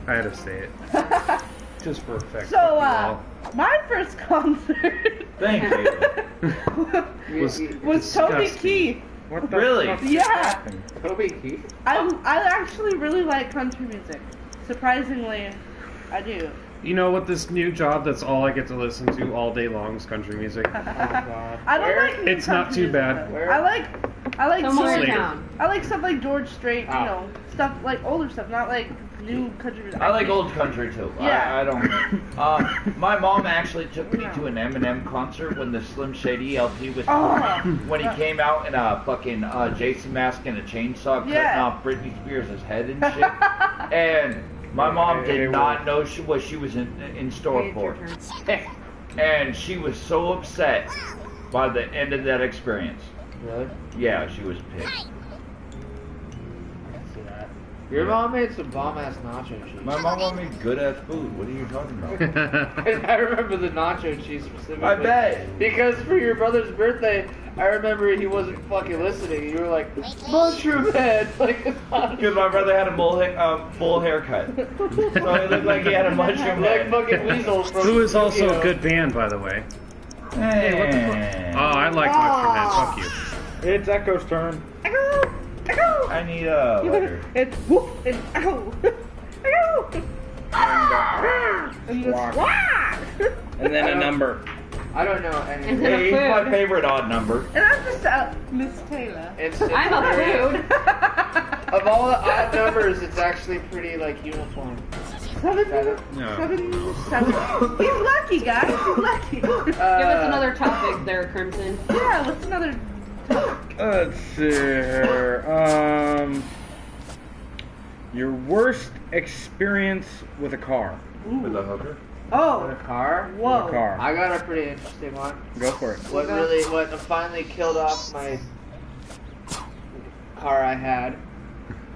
had to say it. Just for effect. So, my first concert Thank you. was Toby disgusting. Keith. What the Really? fuck Yeah. happened? Toby Keith? I actually really like country music. Surprisingly, I do. You know what? This new job that's all I get to listen to all day long is country music. I don't Where? like new It's not country too bad. music, though. Where? I like Somewhere George, in town. I like stuff like George Strait, Oh. you know, stuff like older stuff, not like new country music. I like old country too. Yeah. I don't. My mom actually took me to an Eminem concert when the Slim Shady LP was when he came out in a fucking Jason mask and a chainsaw cutting Yeah. off Britney Spears' head and shit. And my mom did not know what she was in store Okay, it's for. your turn. And she was so upset by the end of that experience. Really? Yeah, she was pissed. See that. Your mom made some bomb ass nacho cheese. My mom wanted me good ass food. What are you talking about? I remember the nacho cheese specifically. I bet. Because for your brother's birthday, I remember he wasn't fucking listening. You were like, mushroom head. Like, Because my brother had a bull haircut. So it looked like he had a mushroom like head. fucking weasels from Who is also Yu-Gi-Oh. a good band, by the way. Hey, what the fuck? Oh, I like Mushroom Head. Fuck you. It's Echo's turn. Echo, echo. I need a letter. It's woof and echo, echo. And this Squawk. squawk. And then a number. I don't know any. And Hey, then he's my food. favorite odd number. And I'm just Miss Taylor. It's I'm a food. Of all the odd numbers, it's actually pretty like uniform. 7, No. 7, 7. He's lucky, guys. He's lucky. Give us another topic there, Crimson. Yeah, what's another topic? Let's see here. Your worst experience with a car. With a hooker? Oh, car? whoa. With a car. I got a pretty interesting one. Go for it. What finally killed off my car I had.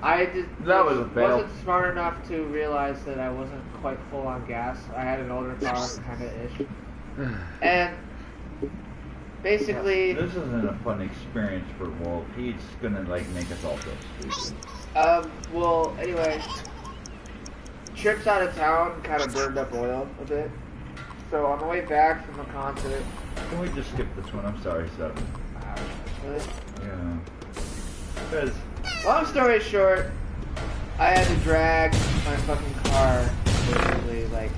That was a fail. Wasn't smart enough to realize that I wasn't quite full on gas. I had an older car, kind of ish, and basically, This isn't a fun experience for Wolf. He's gonna like make us all feel stupid. well, anyway, trips out of town kind of burned up oil a bit. So on the way back from the concert, Can we just skip this one? I'm sorry, Seth. really, Yeah. Because long story short, I had to drag my fucking car basically like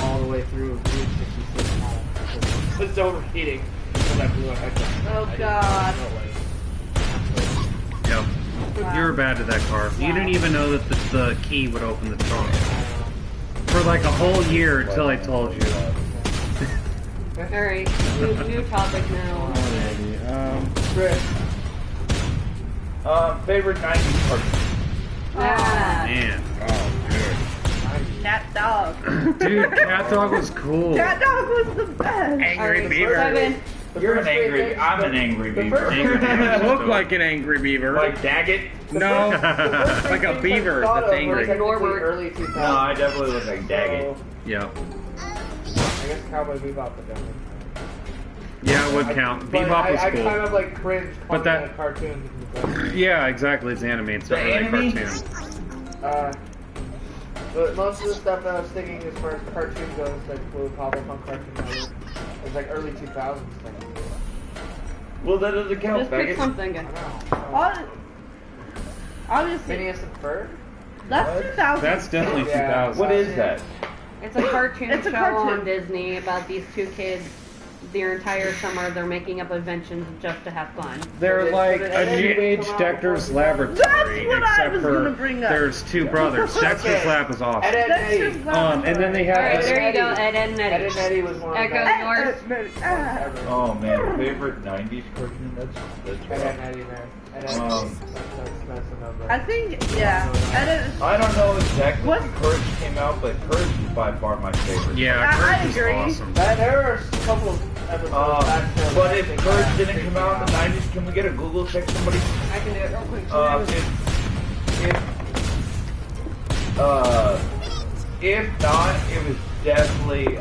all the way through Route 66 home. It was overheating because I blew it. Oh, God. Yep. You were bad to that car. You didn't even know that the key would open the trunk. For like a whole year until I told you. Alright, new topic now. Chris, favorite 90s cartoon. Ah, Man. Oh, Cat dog. Dude, Cat Dog was cool. Cat dog was the best. alright, 7. You're an angry. I'm an angry beaver. Angry dude. Beaver. You look like an angry beaver. Like Daggett? No, like a beaver that's angry. Norbert. Early 2000s. No, I definitely look like Daggett. Yep. I guess Cowboy Bebop would definitely. Yeah, it would count. But Bebop was I kind cool. of like cringe But calling that- it a cartoon. Because, Yeah, exactly. It's anime. It's not The really a anime? cartoon. but most of the stuff that I was thinking as far as cartoon goes, like Blue Pop Up on Cartoon Network, is like early 2000s thing. Well, that doesn't count, Just pick Daggett. something. I know. Obviously, Phineas and Ferb? that's 2000. That's definitely Yeah. 2000. What is that? It's a cartoon It's a show cartoon. on Disney about these two kids. Their entire summer, they're making up inventions just to have fun. They're like did a Ed new Wood age come out Dexter's before Laboratory, That's what I except was for gonna bring up. there's two brothers. Dexter's Okay. Lab is awesome. Ed, Ed, That's Eddie. just And then they Alright, have there you go, Eddie. Ed, Ed, and Ed Eddie. and Eddie was one of the Echo best yours. ever. Oh man, favorite '90s cartoon. That's Ed rough. and Eddie, man. Ed and Um, Eddie. That's another. I think, yeah. I don't know exactly What? when Courage came out, but Courage is by far my favorite. yeah, I Courage is agree. awesome. There are a couple of episodes back there. But if Courage didn't come out in the '90s, can we get a Google check? Somebody. I can do it real quick. If not, it was definitely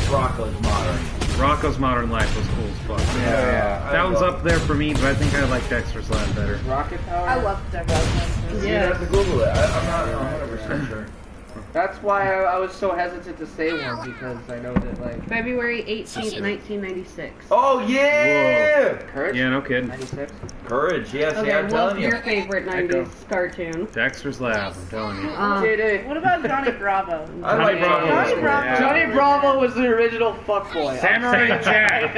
Rocco's Modern. Rocco's Modern Life was cool as fuck. Yeah, That one's up there for me, but I think I like Dexter's Lab better. Rocket Power. I love Dexter. You have to Google it. I'm not 100% sure. That's why I was so hesitant to say one because I know that like February 18th, 1996. Oh yeah! Courage. Yeah, no kidding. 96. Courage, yes, Okay, yeah, I'm what's telling you. your favorite 90s cartoon? Dexter's Lab, I'm telling you. JD. What about Johnny Bravo? I like Johnny Bravo. Johnny Bravo. Yeah. Johnny Bravo was the original fuckboy. Samurai I Jack.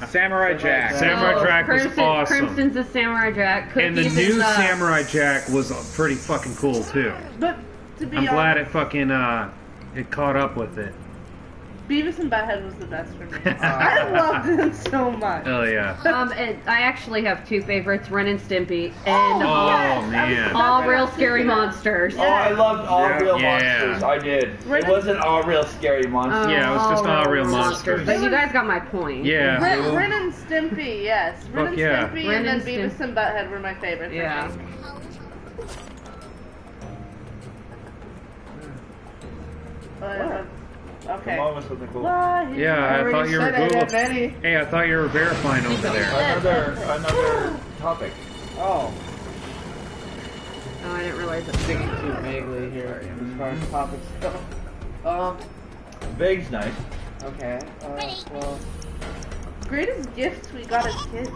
know. Samurai Jack. Samurai Jack was Crimson, awesome. Crimson's a Samurai Jack. And the Cookies new is, Samurai Jack was pretty fucking cool too. But to be I'm honest, glad it fucking it caught up with it. Beavis and Butthead was the best for me. I loved him so much. Oh yeah. I actually have two favorites, Ren and Stimpy, and Oh, yes, man. All Real Scary Monsters. Oh, I loved All Yeah. Real Yeah. Monsters. I did. Right. It wasn't All Real Scary Monsters. Yeah, it was just All Real Monsters. But you guys got my point. Yeah. Ren and Stimpy, yes. Ren Fuck and yeah. Stimpy Ren and and then Beavis and Butthead were my favorite. for Yeah. me. Okay. Come on with something cool. Why? Yeah, I thought you were said Ed, Google. Ed, Eddie. Hey, I thought you were verifying over there. Another topic. Oh, Oh, I didn't realize it. thinking too vaguely here as far as topics go. Vague's nice. Okay. Well, Greatest gifts we got as kids.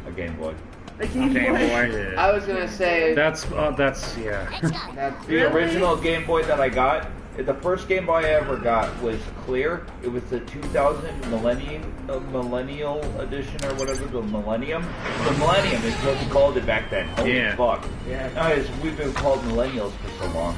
A Game Boy. The Game Game Boy. Boy. I was gonna say That's yeah. that's The original Game Boy that I got, the first Game Boy I ever got was clear. It was the 2000 Millennial Edition or whatever, the Millennium. The Millennium is what we called it back then. Holy Yeah. fuck. Yeah. Guys, we've been called Millennials for so long.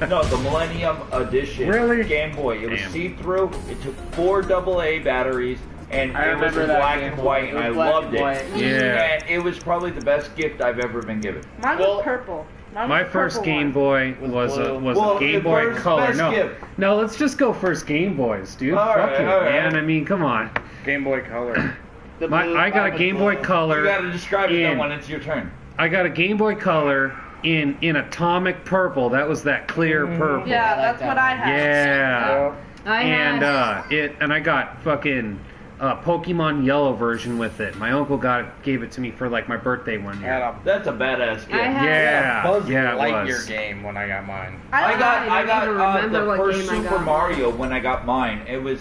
No, the Millennium Edition Really? Game Boy. It was Damn. see-through. It took 4 AA batteries. And I it was remember in that black Game and Boy. white, It and was I black loved and it. white. Yeah. And it was probably the best gift I've ever been given. Mine Well, was purple. Mine My was first purple Game one. Boy was blue. a Game the Boy first Color. best No, gift. no, let's just go first Game Boys, dude. All Fuck right, it, all right. man. I mean, come on. Game Boy Color. the blue, I got mine a was Game Boy blue. Color. You gotta describe it in- then when it's your turn. I got a Game Boy Color in atomic purple. That was that clear purple. Yeah, I like that's that what one. I had. Yeah. I And had I got fucking Pokemon Yellow version with it. My uncle gave it to me for like my birthday one I had year. a That's a badass gift. I had- Yeah, Buzz yeah, it Lightyear was. game when I got mine. I got don't even remember the what first game I Super got. Mario when I got mine. It was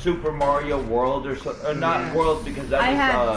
Super Mario World or so, not World because that I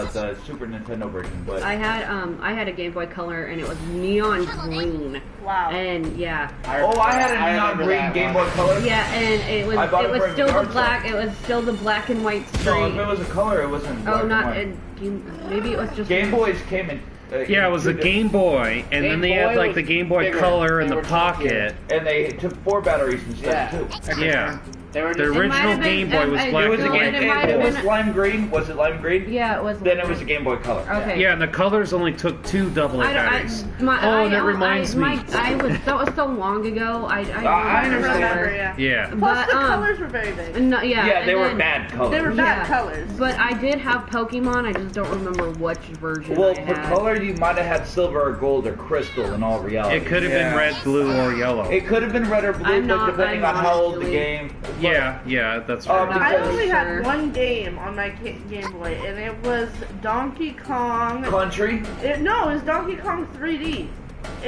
was had- the Super Nintendo version. But I had a Game Boy Color and it was neon green. Wow. And yeah. I had a neon remember green that Game one. Boy Color. Yeah, and it was I bought it for a still the yard black sale. it was still the black and white No, screen. if it was a color, it wasn't. black Oh, and not white. maybe it was just Game Boys came in. Yeah, it was a Game Boy, and then Game they had Boy like was the Game Boy bigger. Color in They the were pocket. and they took 4 batteries instead Yeah. too. Yeah. They were The just, original might have been- Game Boy was I- black It was a and Well, game. white. it might It have was been- lime green. Was it lime green? Yeah, it was. Then it was a Game Boy Color. Okay. Yeah, and the colors only took 2 AA batteries. That reminds me. That was so long ago. I I don't understand. Remember, yeah. Yeah. Plus But, the colors were very big. No, yeah. Yeah, they and were then- bad colors. They were bad colors. But I did have Pokemon. I just don't remember which version. Well, I for had. color, you might have had silver or gold or crystal in all reality. It could have been Yeah. red, blue, or yellow. It could have been red or blue, I'm but not- depending I'm on how old the actually- game. Yeah, that's Oh, right. I because- only Sure. had one game on my Game Boy, and it was Donkey Kong. Country. No, it was Donkey Kong 3D.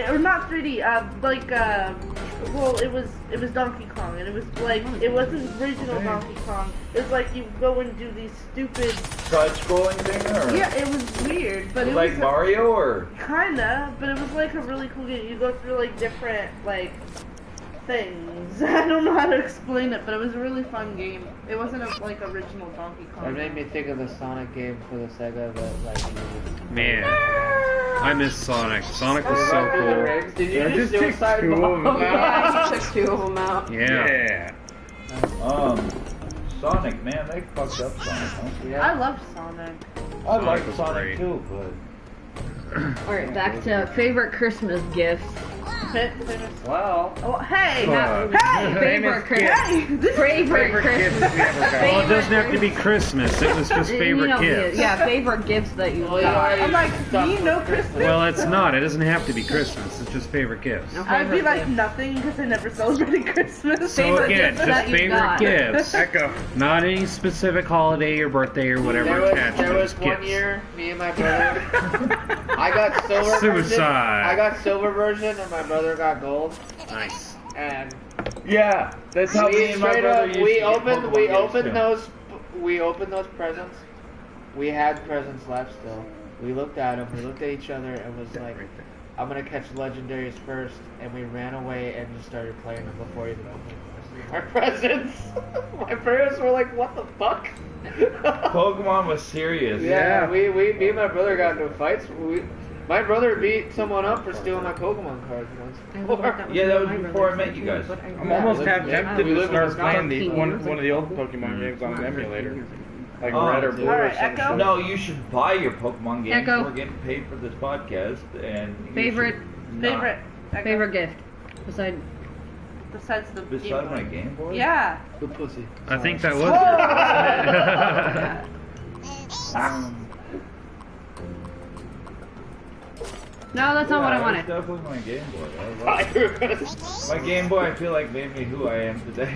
Or not 3D. Well, it was Donkey Kong, and it was like it wasn't original Donkey Kong. It was like you go and do these stupid. Side-scrolling thing, or Yeah, it was weird, but it like was Mario, or kinda. But it was like a really cool game. You go through like different like things. I don't know how to explain it, but it was a really fun game. It wasn't like original Donkey Kong. It made me think of the Sonic game for the Sega that like. Man, I miss Sonic. Sonic was so cool. Did you I just just took suicide 2 of them bomb? Yeah, I took 2 of them out. Yeah. Sonic, man, they fucked up Sonic, huh? I Yeah. love Sonic. I like was Sonic great. too, but Alright, back to favorite Christmas gifts. Well. Oh, hey! Fuck. Hey! Favorite Christmas. Hey! This Favorite Favorite gifts Christmas. we ever got. Well, it doesn't have to be Christmas. It was just favorite You know, gifts. Yeah, favorite gifts that you Well, you got. already I'm like, stuck me, no with Christmas? Well, it's not. It doesn't have to be Christmas. It's just favorite gifts. No I'd be favorite like gift. nothing because I never celebrated Christmas. So Favorite again, gifts that just you favorite got. gifts. Echo. Not any specific holiday or birthday or whatever There was, attached. there It was was one gifts. year, me and my brother. I got silver version. Suicide. I got silver version, and my brother got gold. Nice. And yeah, that's how me we and my straight brother up, used we to get opened, Pokemon we games, opened too. those, we opened those presents. We had presents left still. We looked at them. We looked at each other and was like, "I'm gonna catch legendaries first." And we ran away and just started playing them before even opening our presents. My parents were like, "What the fuck?" Pokemon was serious. Yeah, me and my brother got into fights. My brother beat someone up for stealing my Pokemon cards once. Yeah, that was before I met you guys. I'm almost Yeah, half yeah. tempted We to live in start Wisconsin. playing one of the old Pokemon games on an emulator. Like Oh, Red or dude. Blue or Alright, some Echo? shit. No, you should buy your Pokemon games. Echo. We're getting paid for this podcast, and you Favorite- should not. Favorite. Favorite gift. Besides, Besides the Game Besides Boy. my Game Boy. Yeah. The pussy. I think that was. no, that's not what I It's wanted. definitely my Game Boy. I love it. My Game Boy, I feel like made me who I am today.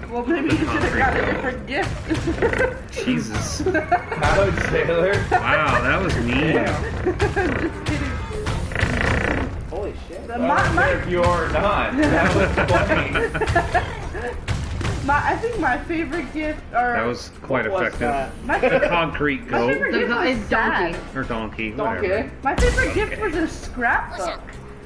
Well, maybe you should have got a different gift. Jesus. Hello, Sailor. Wow, that was mean. Just kidding. Holy shit. I don't care if you are or not. That was funny. I think my favorite gift are. That was quite What was effective. that? My The favorite, concrete my goat favorite The gift guy was is donkey. sad. or donkey, whatever. Okay. My favorite gift was a scrapbook.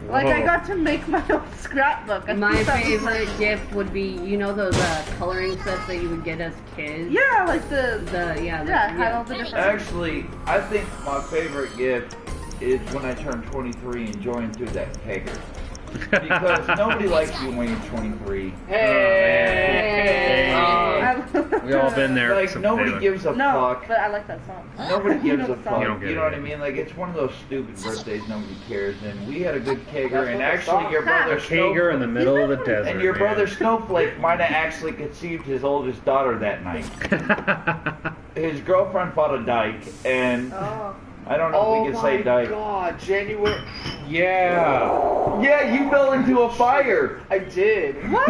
Like I Whoa. got to make my own scrapbook. I My think that was, favorite like- gift would be, you know, those coloring sets that you would get as kids. Yeah, like the. Yeah, Yeah, had all the different. Actually, I think my favorite gift is when I turned 23 and joined through that kegger. Because nobody likes you when you're 23. Hey. We all been there. Like, except nobody Taylor. gives a No, fuck. but I like that song. Nobody You gives know a the fuck. song. You don't get You know what it. I mean? Like, it's one of those stupid birthdays nobody cares. And we had a good kegger, That's and what the actually song your brother Kager in the middle of the desert. and your man. brother Snowflake might have actually conceived his oldest daughter that night. His girlfriend fought a dyke, and Oh. I don't know Oh if we can my say dyke. god, January. Yeah. Yeah, you fell into a fire. I did. What?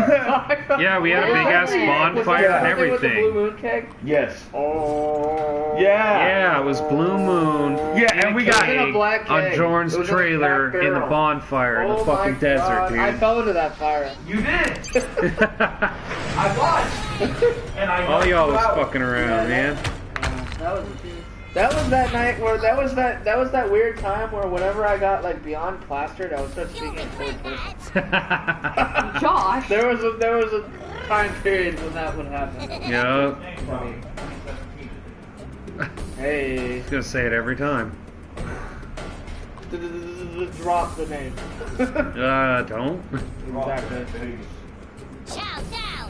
Yeah, we had a big ass bonfire and With the blue everything. moon keg? Yes. Oh. Yeah. Yeah, it was Blue Moon. Yeah, and we got- in a black on keg. Jorn's It was in a trailer black in the barrel. bonfire in the Oh fucking my desert, God, dude. I fell into that fire. You did. I watched. And I All y'all was knocked you out. fucking around, man. That was that night where that was that weird time where whenever I got like beyond plastered, I would start speaking in third person. Josh. There was a time period when that would happen. Yeah, Hey, he's gonna say it every time. drop the name. Don't. Exactly.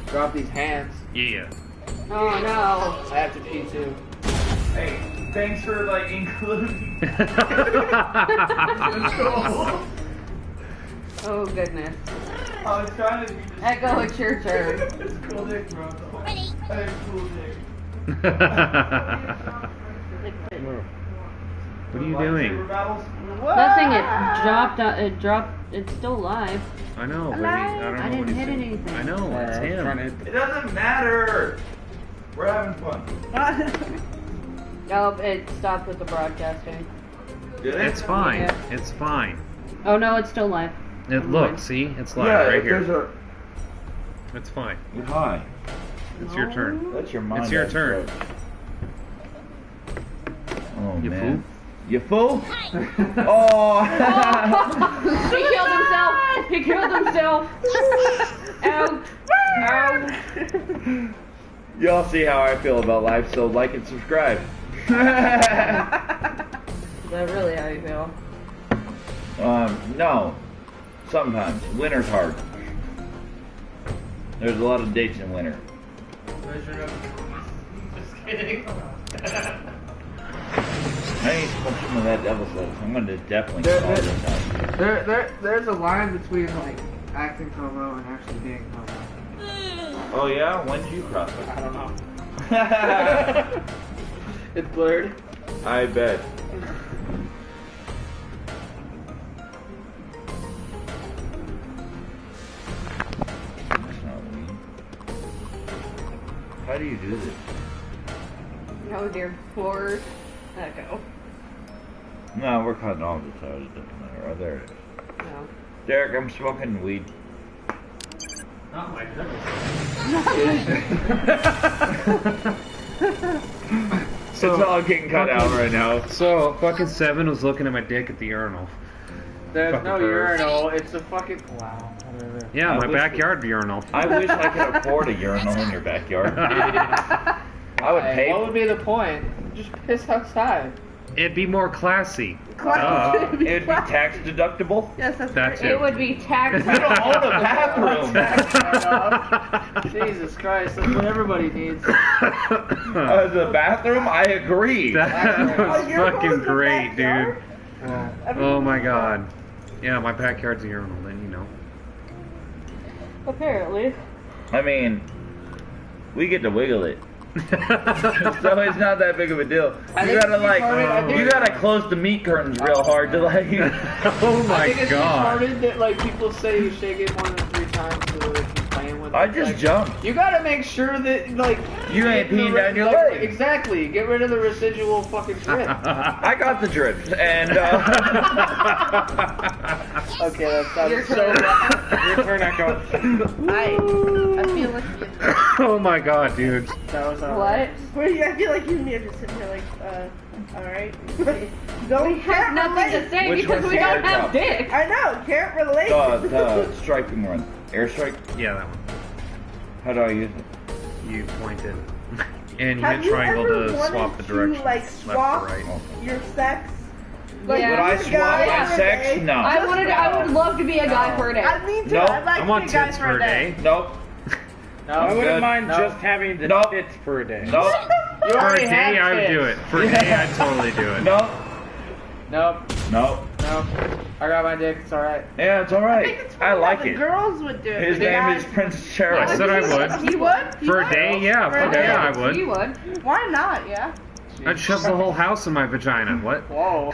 Drop these hands. Yeah. Oh no. I have to pee too. Hey, thanks for like including. Oh goodness. I was trying to be just. Echo, it's your turn. It's cool dick, bro. Hey, cool dick. What are you doing? Lightsaber battles? Nothing. It dropped. It dropped. It's still live. I know, but I don't know I didn't what he's hit doing. anything. I know, it's him. It doesn't matter. We're having fun. Oh, it stopped with the broadcasting. Did it? It's fine. Yeah. It's fine. Oh no, it's still live. Look, see? It's live Yeah, right there's here. a. It's fine. You're high. It's your turn. That's your mind. It's your turn. Oh You man. You fool! Oh! He killed himself! He killed himself! Ow! Ow! Y'all see how I feel about life, so like and subscribe. Is that really how you feel? No. Sometimes. Winter's hard. There's a lot of dates in winter. Just kidding. I need to smoke some of that devil's lettuce. I'm gonna definitely call this out. There's a line between like acting homo and actually being homo. Oh yeah? When did you cross it? I don't know. It's blurred. I bet. That's not weed. How do you do this? How with your floors? Echo. No, we're cutting all this out. It doesn't matter. Oh, there it is. No. Derek, I'm smoking weed. Not my goodness. It's all getting cut out right now. So, fucking Seven was looking at my dick at the urinal. There's Fucking no bird. urinal. It's a fucking wow. Whatever. Yeah, I my wish backyard urinal. I wish I could afford a urinal in your backyard. I would Hey, pay. what would be the point? Just piss outside. It'd be more classy. It'd be tax deductible. Yes, that's That's right. It would be tax. We don't own a bathroom. Jesus Christ, that's what everybody needs. The bathroom? I agree. That was Oh, your fucking house is great, dude. backyard? Oh my god. Yeah, my backyard's a urinal, then you know. Apparently. I mean, we get to wiggle it. So it's not that big of a deal. I You think gotta it's like, retarded. I think- you gotta close the meat curtains real hard to like. Oh I my think it's god. retarded that like people say you shake it more than 3 times so that they keep playing with it. I just Like, jumped. You gotta make sure that like You ain't get peeing rid- down your like, leg. Exactly. Get rid of the residual fucking drip. I got the drip, and Okay, that Your sounds so turn. bad. Your turn, Echo. I feel like you. Oh my god, dude. That was What? Where you, I feel like you and me are just sitting here like, alright. Don't We have nothing to say Which because one's we the don't have airdrop? dicks. I know, can't relate. the striking one, airstrike. Yeah, that one. How do I use it? You pointed. And you Have hit you triangle ever to wanted swap the to, direction. like, left swap to right. your sex? Like, Yeah. Would I you're a swap guy my for a sex? day. No. I would love to be a guy for a day. I mean, too. Nope. I'd like I to want be a guy tits for for a day. Nope. No, I wouldn't good. mind No. just having the Nope. tits for a day. Nope. You For a already day, have I would do kids. it. For a day, I'd totally do it. Nope. Nope. Nope. Nope. I got my dick. It's alright. Yeah, it's I think alright. it's I funny like how the it. girls would do it. His but the name guys- is Princess I Cheryl. said I would. You would? You For a would? day, yeah. For a day, I would. You would. Why not, yeah? I'd shove the whole house in my vagina. What? Whoa.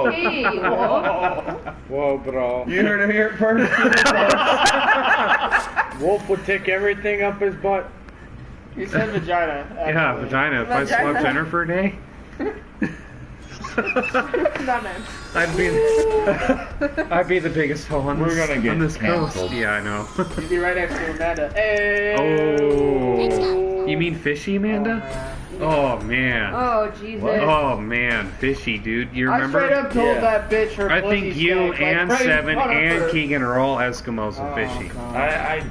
Okay. Whoa. Whoa, bro. You heard him here first. Wolf would take everything up his butt. You said vagina. Yeah, actually. vagina. If I Vagina. smoked dinner for a day, No, man. I'd be the biggest hoe on We're this, gonna get on this canceled. coast. Yeah, I know. You'd be right next to Amanda. Hey. Oh. You mean fishy, Amanda? Oh man. Oh Jesus. What? Oh man, fishy, dude. You I straight remember? up told Yeah. that bitch her I pussy think you stank, like, and right in Seven front of and her. Keegan are all Eskimos of fishy. God. I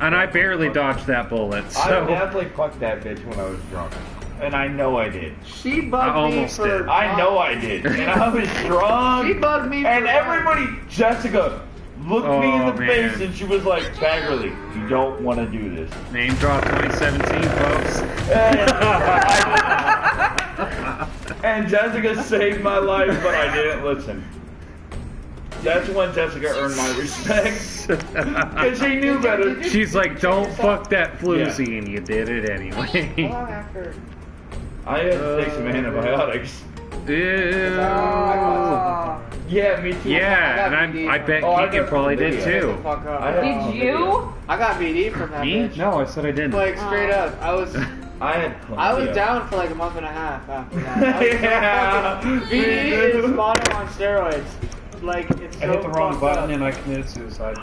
And I barely dodged that bullet, I so definitely fucked that bitch when I was drunk. And I know I did. She I bugged me almost for. did. I know I did. And I was drunk. She bugged me And for. everybody, Jessica, looked me in the Oh, man. face and she was like, Baggerly, you don't want to do this. name drop 2017, folks. And Jessica saved my life, but I didn't listen. That's when Jessica earned my respect. Because she knew better. She's like, don't fuck that floozy, and you did it anyway. Long after. I had to take some antibiotics. Ew. Oh. Yeah, me too. Yeah, and I bet Oh, I Keegan got probably the did video. too. Fuck up. I had Did some you? video. I got VD from that Me? bitch. No, I said I didn't. Like straight up, I was I had down for like a month and a half after that. I was Yeah. so fucking- VD is mono on steroids. Like it's so I hit the wrong fucked button up. and I committed suicide.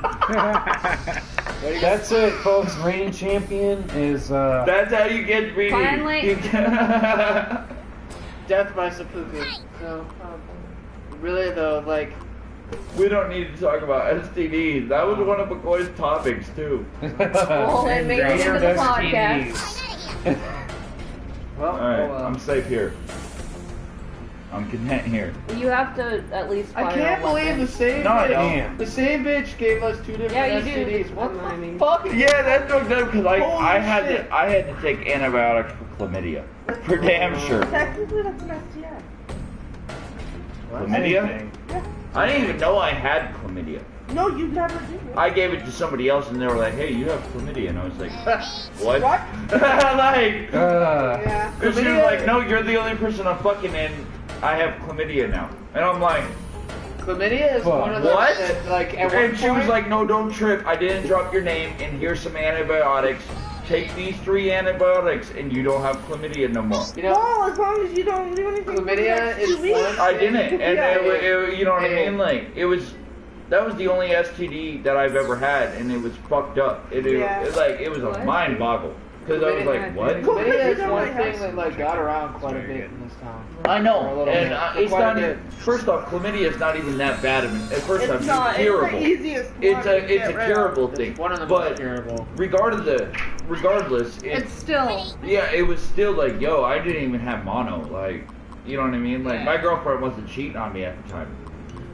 That's it, folks. Reigning champion is That's how you get reading. Finally. Death by seppuku. So, really though, like, We don't need to talk about STDs. That was one of McCoy's topics too. Well, it made it into the podcast. well, Alright, I'm safe here. I'm content here. You have to at least. I fire can't a believe weapon. the same No, I bitch. don't. The same bitch gave us 2 different Yeah, you do. STDs. What I the mean- fuck? Yeah, that's fucked up because Holy I had shit. to take antibiotics for chlamydia. For damn sure. Technically, that's an STI. Chlamydia? Yeah. I didn't even know I had chlamydia. No, you never did. I gave it to somebody else and they were like, hey, you have chlamydia. And I was like, what? What? Like, Yeah. because she was like, no, you're the only person I'm fucking and I have chlamydia now. And I'm like, Chlamydia is one of those what? that, like, at one And she was point- like, no, don't trip. I didn't drop your name and here's some antibiotics. Take these 3 antibiotics and you don't have chlamydia no more. you know, Well, as long as you don't do anything. for the Chlamydia next is 2 weeks. one- I didn't, and Yeah. you know what I Hey. mean? Like, that was the only STD that I've ever had, and it was fucked up. It was a What? mind boggle. Because I was like, what? Chlamydia is You one don't thing have that, like, got around quite a bit in this town. I For a know, little and bit. it's Quite a not bit. even, first off, chlamydia is not even that bad of an, at first It's off, not. it's curable. It's the easiest one It's to a get rid of. curable thing. It's one of the but most curable. regardless, It's still. yeah, it was still like, yo, I didn't even have mono. Like, you know what I mean? Like, Yeah. my girlfriend wasn't cheating on me at the time.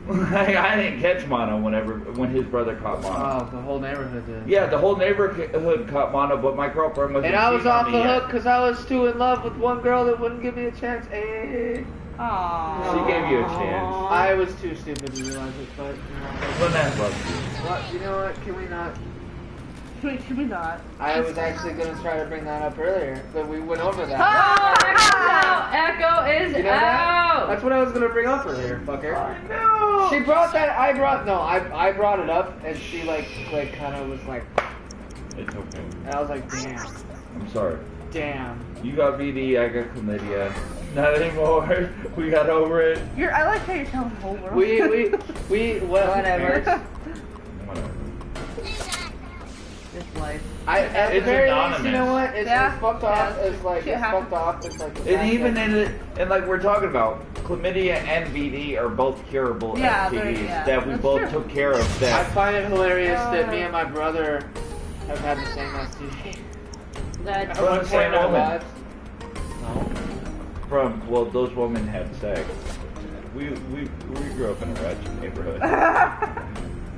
Like, I didn't catch mono when his brother caught mono. Oh, the whole neighborhood did. Yeah, the whole neighborhood caught mono, but my girlfriend wasn't And I was cheating on off me the yet. hook because I was too in love with one girl that wouldn't give me a chance. Hey. Aww. She gave you a chance. I was too stupid to realize it, but, you know. Lynette loves you. What? You know what? Can we not? Should we not? I was actually going to try to bring that up earlier, but we went over that. Oh, Echo's out. Echo is You know that? out. That's what I was going to bring up earlier, fucker. No. She brought that, I brought it up, and she, like kind of was like, It's okay. and I was like, damn. I'm sorry. Damn. You got BD, I got chlamydia. Not anymore. We got over it. I like how you're telling the whole world. Whatever. Whatever. It's life. At the It's very least, you anonymous. know what? It's Yeah. as fucked off Yeah. as like Shit it's happens. fucked off as like the And fact even that- in it, and like we're talking about, chlamydia and BD are both curable Yeah, STDs yeah. that we That's both true. took care of. I That find it hilarious that me and my brother have had the same STD. That's From the same in our woman. lives. No. those women had sex. We grew up in a ratchet neighborhood.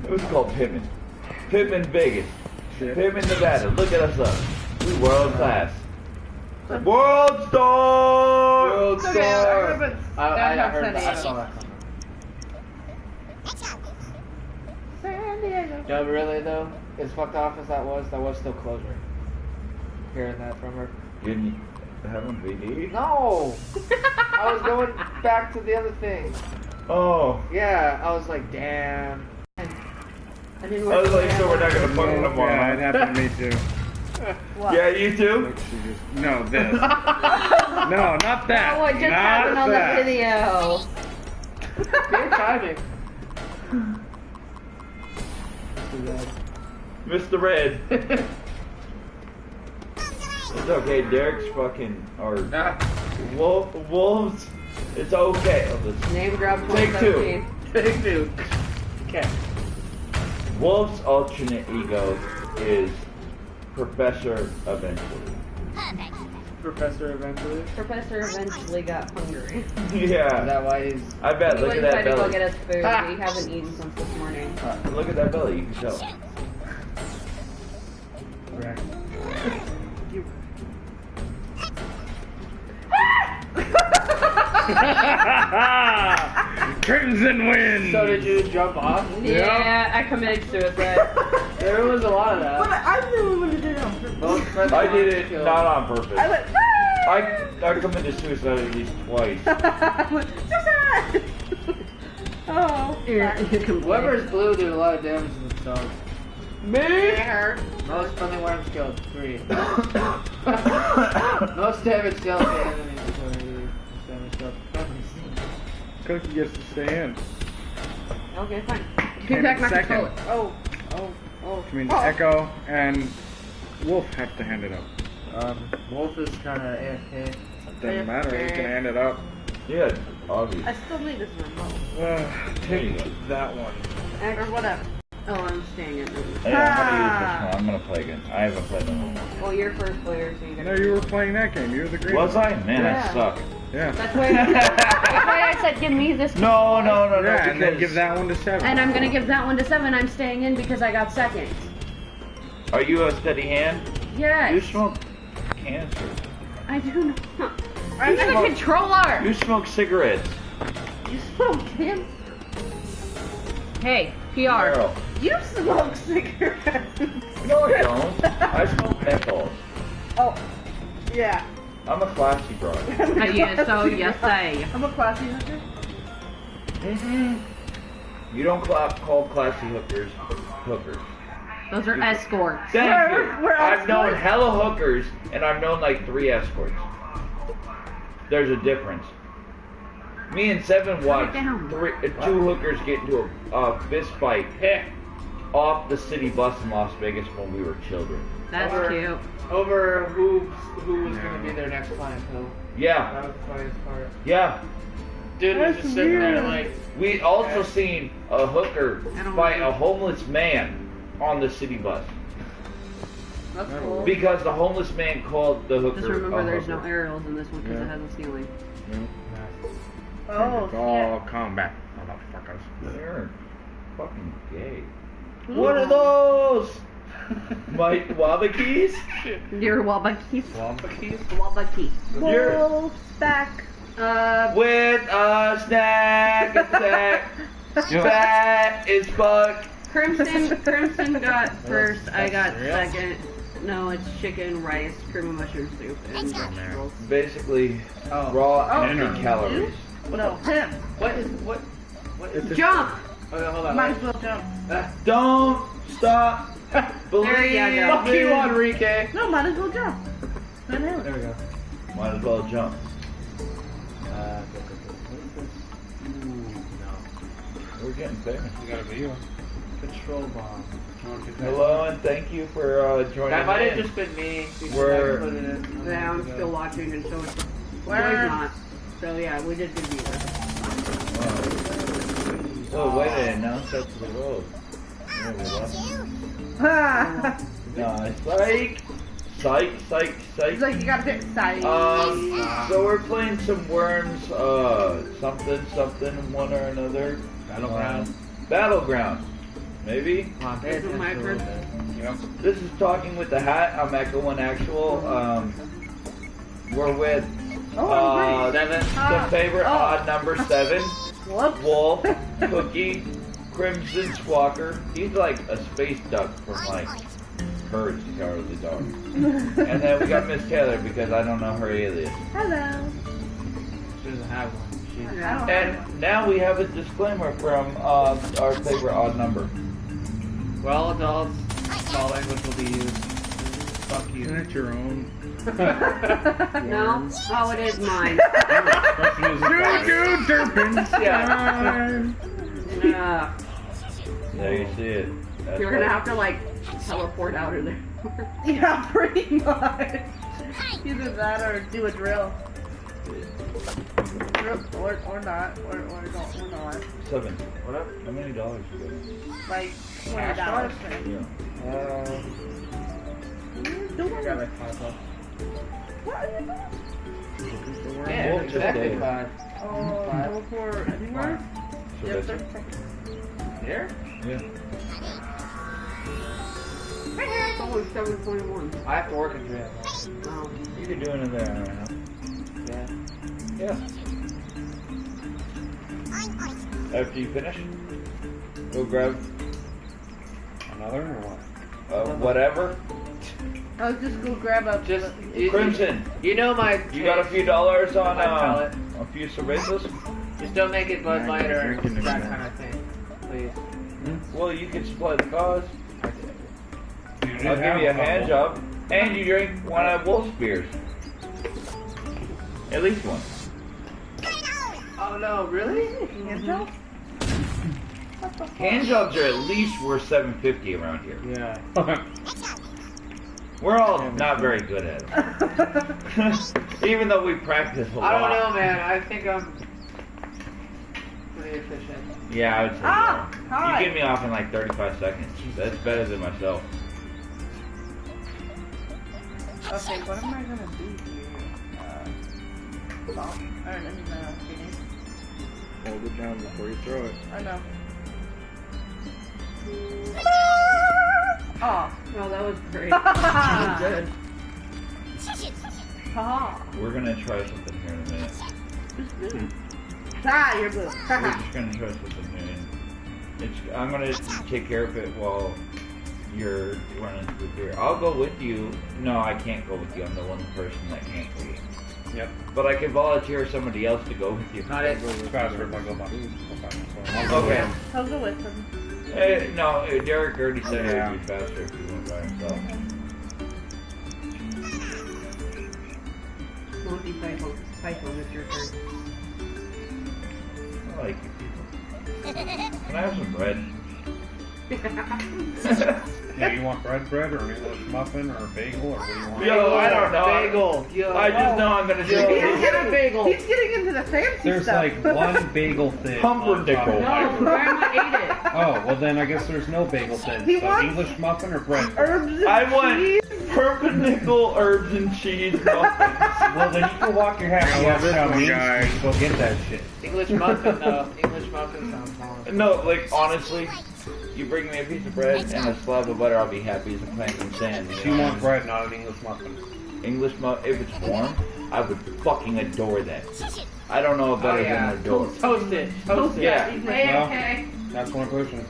It was called Pittman. Pittman, Vegas. Pittman, Nevada. Look at us up. We world class. World star. World Okay, star. I remember I Downtown heard San that. I Diego. saw that. San Diego. No, but really though, as fucked off as that was still closure. Hearing that from her. Didn't you have a BD? No! I was going back to the other thing. Oh. Yeah, I was like, damn. I mean, I was like, so we're not gonna fuck no more. Yeah, it huh? happened to me too. What? Yeah, you too? Like she just, no, this. No, not that. Oh, what just not happened on that. the video? Good timing. Mr. Red. It's okay, Derek's fucking, or wolves. It's okay. Oh, this- Name drop Take 2017. Take two. Okay. Wolf's alternate ego is Professor Eventually. Professor eventually. Is Professor eventually got hungry. Yeah. that why he's... I bet. He Look went at and tried that to go belly. get us food. Ah. We haven't eaten since this morning. Look at that belly. You can tell. Correct. Crimson wins. So did you jump off? Yeah, I committed suicide. There was a lot of But that. I'm the only one who did it on purpose. Both friends I wanted did to it kill. not on purpose. I went, I committed suicide at least twice. I went, suicide! Oh. You can Whoever's blue did a lot of damage to themselves. It hurt. Most friendly worms killed. 3. Most damage dealt to enemies. 3. Most damage dealt to enemies. Cookie gets to stay in. Okay, fine. And Give back my second. controller. Oh. Which means Echo and Wolf have to hand it up. Wolf is kind of AFK. Doesn't matter. He's gonna hand it up. Yeah, obviously. I still need this remote. There you go. Take that one. Or whatever. Oh, I'm staying in. Hey, I'm gonna use this one. I'm gonna play again. I haven't played in a while. Well, you're first player, so you No, gotta. you were playing that game. You were the green. Was I? Man, Yeah. I suck. Yeah. That's why I said give me this. No, no, no, no. Yeah, and then because- give that one to 7. And I'm gonna give that one to 7. I'm staying in because I got second. Are you a steady hand? Yes. You smoke cancer. I do not. I Use the smoke- controller. You smoke cigarettes. You smoke cancer. Hey, PR. Meryl. You smoke cigarettes. No, I don't. I smoke menthols. Oh, yeah. I'm a classy broad. Yes, I. I'm a classy hooker. You don't call classy hookers hookers. Those are escorts. Thank We're- you. we're I've known escorts? hella hookers, and I've known like 3 escorts. There's a difference. Me and Seven watched down. 2 hookers get into a fist fight off the city bus in Las Vegas when we were children. That's Over- cute. Over who was gonna be their next client, who? Yeah, That was the funniest part. yeah. Dude was That's just sitting there weird. like, We also seen a hooker I don't fight know. a homeless man on the city bus That's cool. because the homeless man called the hooker. Just remember a there's no hooker. aerials in this one because Yeah. it has a ceiling. Oh, It's all combat, motherfuckers. They're fucking gay. yeah. What are those? My Wabakis? Your Wabakis. Wabakis? Wabakis. Wolf stack. With a snack attack. Fat as fuck. Crimson got first. I got cereal? second. No, it's chicken, rice, cream and mushroom soup, and vegetables. Basically, Oh. raw Oh, empty calories. No, him. What is It's a- Jump! Okay, hold on. Might wait. as well jump. Don't stop There you go. Fuck you, believing. Enrique. No, might as well jump. Let him. There we go. Might as well jump. We're getting famous. You got a video? Control bomb. Hello and thank you for joining That might have in. just been me. because We're- I put it in. Yeah, I'm still watching, and so it's Where? not. So yeah, we did good viewers. Oh wait, I announced that to the world. Yeah, we lost. Ha! Nice. Psych. It's like you gotta pick side. So we're playing some Worms, something, one or another. Battleground. Battleground. Maybe? Come on, pay This is attention my a little turn. bit. Yep. This is Talking with the Hat. I'm Echo and Actual. We're with Oh, I'm great. Seven. the favorite Oh. odd number 7, Whoops. Wolf, Cookie, Crimson Squawker. He's like a space duck from like Courage the Cowardly Dog. And then we got Miss Taylor because I don't know her alias. Hello. She doesn't have one. She's I don't have And now we have a disclaimer from our favorite odd number. For all adults, all language will be used. Fuck Isn't you. that your own? No? Oh, it is mine. Derpins. Yeah. Yeah. There you see it. That's You're gonna right. have to like teleport out of there. Yeah, pretty much. Either that or do a drill. Or not. Or don't. Or not. 7. What up? How many dollars you got? Like $20. Yeah. Got like $5. What are you doing? Yeah, Wolf just exactly did. 5. Go for anywhere? So Yep, that's 30 seconds. Here? yeah. It's only 7:21. I have to work in jail. Oh. You can do another hour and a half. Yeah. Yeah. After you finish, go grab Another or what? whatever. I'll just go grab up. Just Crimson, You know my. you got a few dollars on My palate. a few cervezas? Just don't make it Bud Yeah, Light or drinking that anymore. kind of thing, please. Well, you can supply the cause. You did I'll give have you a couple. hand job, and you drink one of Wolf's beers. At least one. Oh no, really? Hand job? Hand jobs are at least worth $7.50 around here. Yeah. We're all not very good at it. Even though we practice a lot. I don't know, man. I think I'm pretty efficient. Yeah, I would say Ah, you hi. are. You get me off in like 35 seconds. That's better than myself. Okay, what am I gonna do here? Stop. Alright, let me know. Hold it down before you throw it. I know. Oh. Oh, that was great. Ha Good. ha. We're gonna try something here in a minute. Ah, you're blue. We're just gonna try something here. I'm gonna take care of it while you're running through here. I'll go with you. No, I can't go with you. I'm the one person that can't go with you. Yep. But I can volunteer somebody else to go with you. Not it. It's faster if I go by. Okay. I'll go with him. No, Derek already said it would be faster if you went by himself. Monty Python, it's your turn. I like you people. Can I have some bread? Yeah, you want bread, or an English muffin, or a bagel, or what do you want? Yo, I don't know. Bagel. Yo. I just know I'm gonna He's take Get a bagel. getting into the fancy There's stuff. like one bagel thin. Pumpernickel. on top of No, it. Grandma ate it. Oh, well then I guess there's no bagel thin. He So wants- English muffin or bread? Herbs and I want cheese. pumpernickel herbs and cheese muffins. Well then you can walk your half I love this down one, Main guys. Street, go get that shit. English muffin, though. English muffin sounds awesome. No, like honestly, you bring me a piece of bread and a slab of butter, I'll be happy as a plank in sand. She wants bread, not an English muffin. English muffin, if it's warm, I would fucking adore that. I don't know a better than adore. Toast it. Toast it. Yeah. Hey, Well, okay. That's what I'm pushing.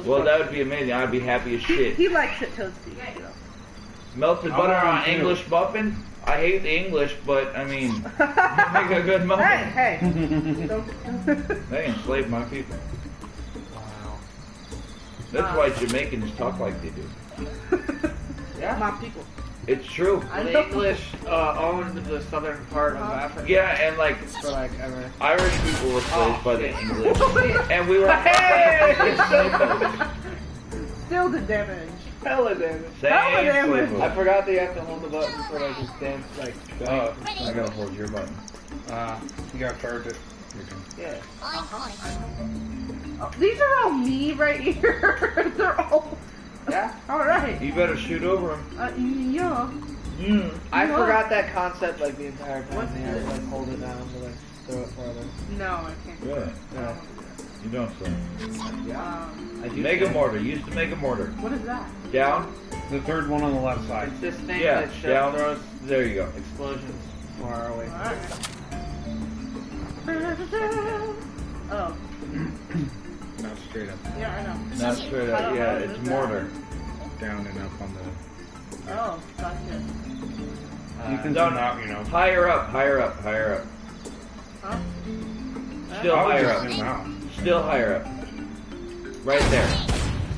Well, that would be amazing. I'd be happy as shit. He likes it toasty. You know. Melted I butter want on to. English muffin? I hate the English, but I mean, make a good muffin. Hey, hey. Don't- They enslaved my people. Wow. That's why Jamaicans talk like they do. Yeah. My people. It's true. I The know. English owned the southern part of Africa Yeah, and like for like ever. Irish people were enslaved by the shit. English, and we were Still the damage. Hella damage. Same Hella damage. flavor. I forgot that you have to hold the button so I just dance like. Oh, I gotta hold your button. you gotta charge it. Yeah. Oh, these are all me right here. They're all. Yeah. Alright. You better shoot over him. Yeah. I No. forgot that concept like the entire time. What's They had to this? like hold it down to like throw it farther. No, I can't. Really? Yeah. You don't say. I do Mega say- mortar. Use the mega mortar. What is that? Down. The third one on the left side. It's this thing Yeah. that Down. throws There you go. explosions far away. Alright. Oh, Not straight up, yeah, I know. Not straight up. Yeah, it's mortar. down and up on the. Oh, gotcha. You can Don't- zoom out, you know. Higher up. Higher up. Higher up. Huh? Still I would higher just up. zoom out. Still higher up. Right there.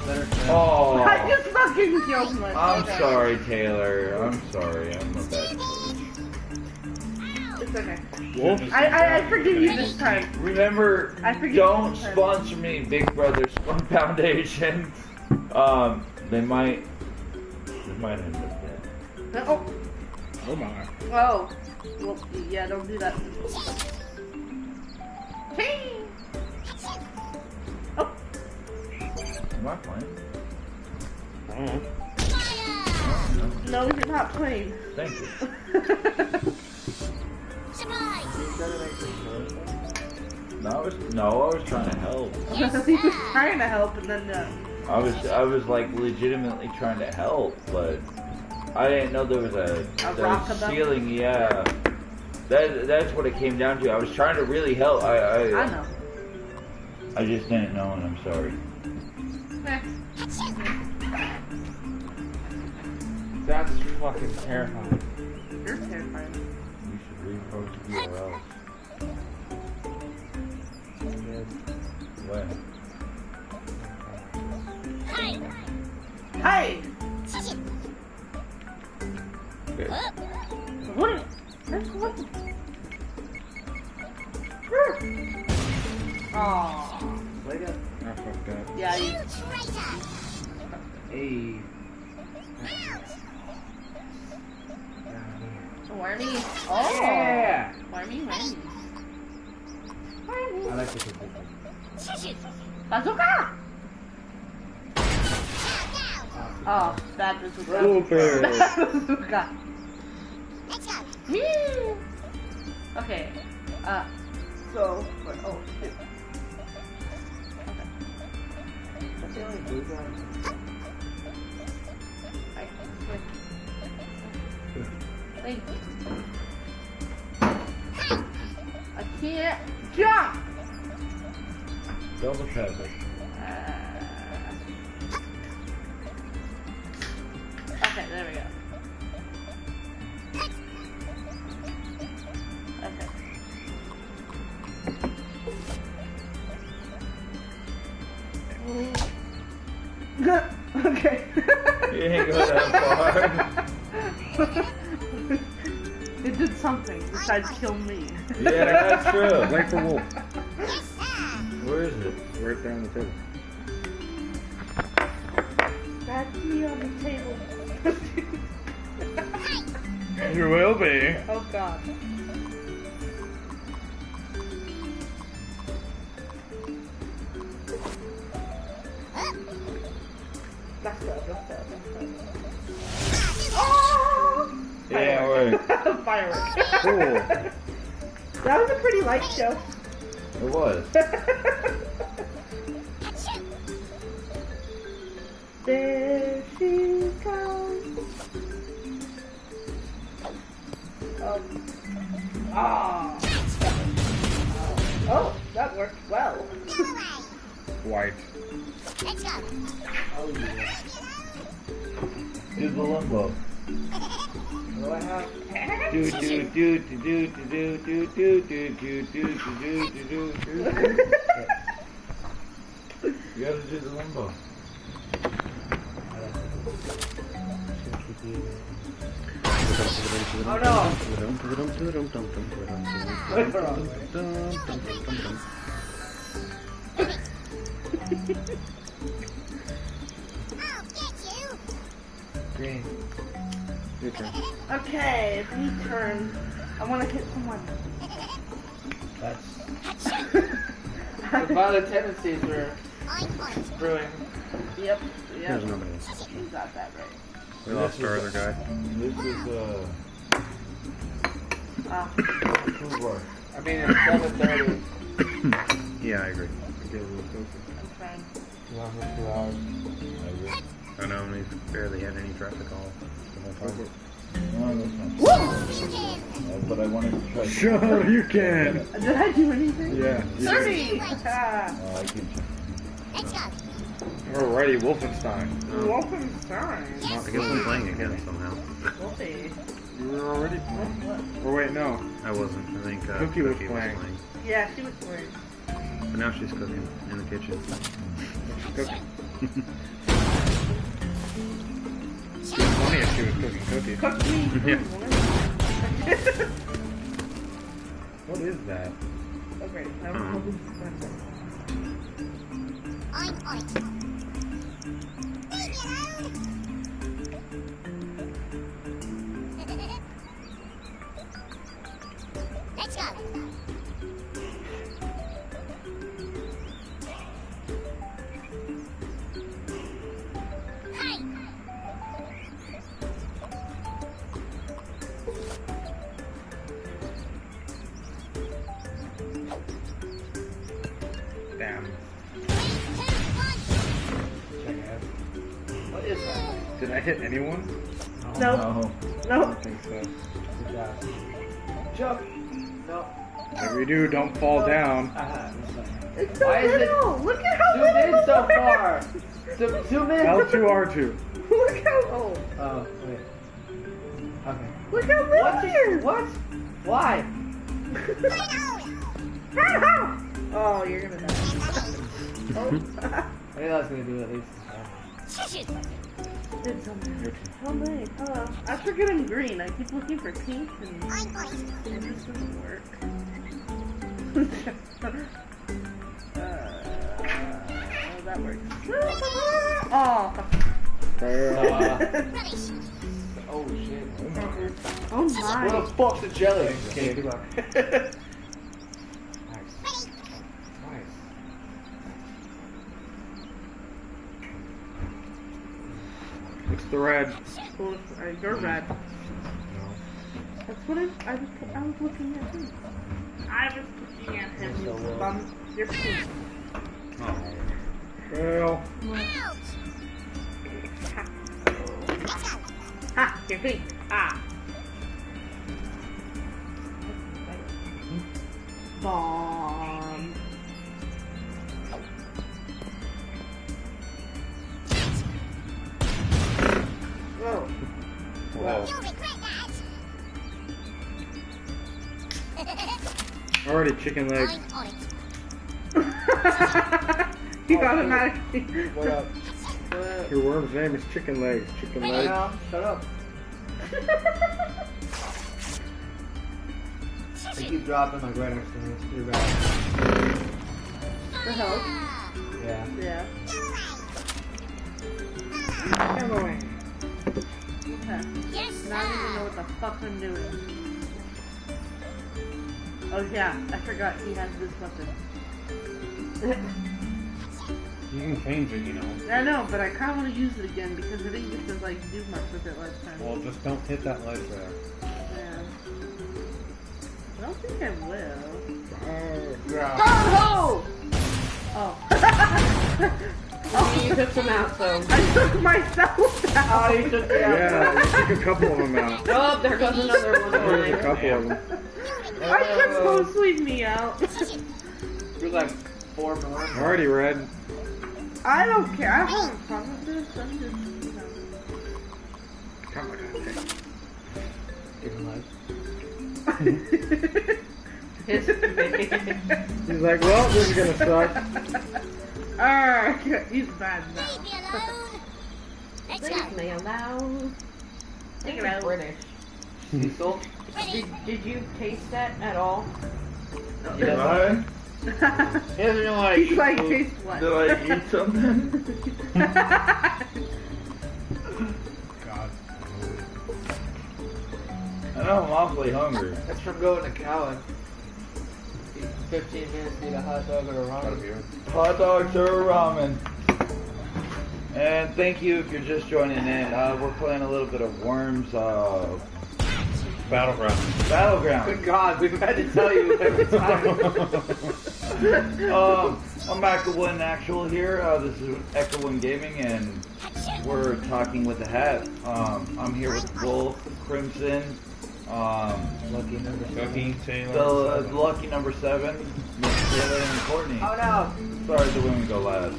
Let her I Oh. just fucking killed myself. I'm Okay. sorry, Taylor. I'm sorry. I'm a bad coach. It's okay. Wolf? I forgive you this time. Remember, I forgive don't you this time. sponsor me, Big Brother Spawn Foundation. They might end up dead. Oh, Oh my. oh. Well, yeah, don't do that. Hey. Oh, Am I playing? I don't know. no, you're not playing. Thank you. No, I was trying to help. He was trying to help, and then I was like legitimately trying to help, but I didn't know there was a rock above ceiling. Yeah, that's what it came down to. I was trying to really help. I know. I just didn't know, and I'm sorry. Eh. That's fucking terrifying. You're terrifying. You should repost URLs. When? Hey! Okay. What? That's what? Oh. Wake up. I fucked up. Yeah, you. Hey. Wormy. Oh. Yeah. Wormy. I like the cookie. Bazooka! Oh, bad bazooka. Super. Bad bazooka. Meow. Okay. So, oh, shit. Okay. That's the only blue one. Thank you. I can't jump! Double tap it. Okay, there we go. Okay. Okay. You ain't go that far. It did something besides kill me. Yeah, that's true. Wait for Wolf. Where is it? Right there on the table. That's me on the table. You will be. Oh god. Let's go. Oh! Yeah, work. Firework. Cool. That was a pretty light show. It was. There she comes. Oh, that worked well. White. Oh yeah. Do the limbo. What do I have? Do do do do do do do do do do do do do. You gotta do the limbo. Oh no! Green. Your turn. Okay, it's me turn. I want to hit someone. That's The violent tendencies were brewing. Yep. There's nobody. You got that right. We lost our other guy. This is Kubar. I mean, it's 7:30. Yeah, I agree. I'm trying. 2 hours. I know he's barely had any traffic all the whole time. No, that's not. But I wanted to try. Sure, you can. Did I do anything? Yeah. 30! I can. Alrighty, Wolfenstein. Wolfenstein. I guess I'm playing again somehow. Wolfie. You were already playing. Or wait, no. I wasn't. I think Cookie was playing. Yeah, she was playing. But now she's cooking in the kitchen. Cooking. Funny if she was cooking cookies. Cook me. Yeah. What is that? Okay, I'm Let's go. Damn. What is that? Did I hit anyone? Nope. No. I Nope. don't think so. Good job. Jump. No. Whatever you do, don't fall down. It's so Why is it- little. Look at how Zoom little in so the far. Zoom in. L2R2. Look how oh. Oh, wait. Okay. Look how little What? it is. What? Why? Oh, you're gonna die. Oh. I think that's gonna do at least. Did something. Oh, nice. I forget I'm green. I keep looking for pink and it just doesn't work. That works. Oh. Oh shit. Oh no. Why? What the fuck's a jelly? Okay, good luck. Nice. Nice. It's the red. Well, you're red. No. That's what I was looking at him. I was looking at him, you bum. You're pink. Well, Ha! You're pink. Ah! Bomb. Whoa. wow. Already chicken legs. He automatically. What up? Your worm's name is chicken legs. Chicken legs. No, shut up. I keep dropping my right next to me. It's pretty bad. The hell? Yeah. Yeah. Come away. Okay. Now I don't even know what the fuck I'm doing. Oh yeah, I forgot he has this weapon. You can change it, you know. I know, but I kind of want to use it again because I didn't get to like do much with it last time. Well, just don't hit that ledge there. Yeah. I don't think I will. Yeah. Oh! Oh. You took some out, so. I took myself out. Oh, you took me out. Yeah, you took a couple of them out. Oh, there goes another one. There's a couple of them. I took most leave me out. You're like 4 for 1. Already red. I don't care. I don't have a problem with this. I'm just, Come on, Chicken legs. His he's like, well, this is gonna suck. Alright, he's bad now. Leave me alone. Take it out. British. Cecil? Did you taste that at all? Did I? He doesn't like. He's like, taste what? Did I eat something? God. I know I'm awfully hungry. That's from going to Cowan. 15 minutes to eat a hot dog or a ramen. Hot dogs or ramen. And thank you if you're just joining in. We're playing a little bit of Worms Battleground. Battleground. Good God, we've had to tell you every time. I'm Echo1 Actual here. This is Echo1 Gaming, and we're talking with the hat. I'm here with Wolf, Crimson, Lucky number Cookie, the Taylor. lucky number 7, Miss Taylor, and Courtney. Oh no. Sorry, the women go last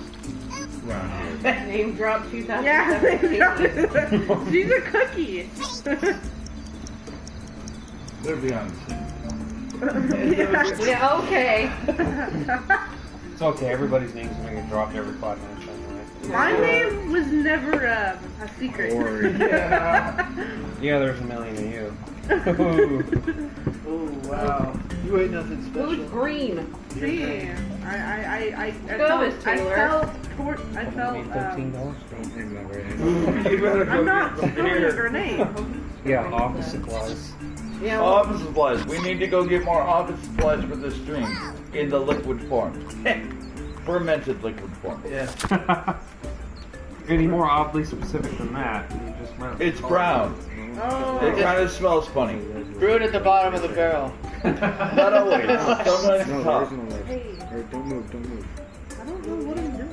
around here. Name drop 2017. Yeah, she's a cookie. They're behind the scenes. Yeah, okay. It's okay, everybody's name's gonna get dropped every 5 minutes anyway. My name was never a secret. Yeah, there's a million of you. Oh wow. You ain't nothing special. Who's green? See, I Go, felt, Miss Taylor. I felt, $15. Don't name that right. You better go I'm not get some throwing beer. a grenade. Yeah, office supplies. Yeah, well, Office supplies. We need to go get more office supplies for this stream in the liquid form. Fermented liquid form. Yeah. Any more oddly specific than that? You just went. It's brown. Oh, It kind of smells funny. Brew it at the bottom of the barrel. Not always. Sometimes No, it's there hot. is no left. hey, Or don't move, don't move. I don't know what I'm doing.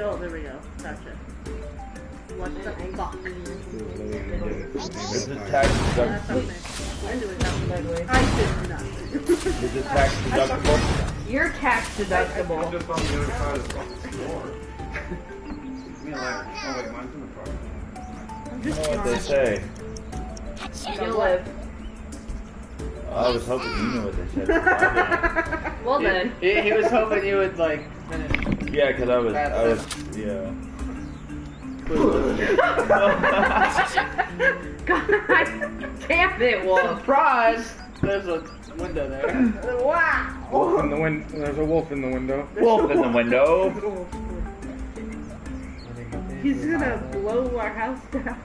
Oh, there we go. Gotcha. What the fuck? Is it tax That's deductible? okay. I do it that way. I did not. Is it tax deductible? you're tax deductible. just on the other side of the floor. Me and Larry. Oh wait, mine's in the car. I'm You just know what they trying. say. You'll live. I was hoping you knew what they said. Well then. He was hoping you would like finish. Yeah, because I was, yeah. God damn it, Wolf. Surprise! There's a window there. Wow. Wolf in the There's a wolf in the window. Wolf in the window. He's gonna blow our house down.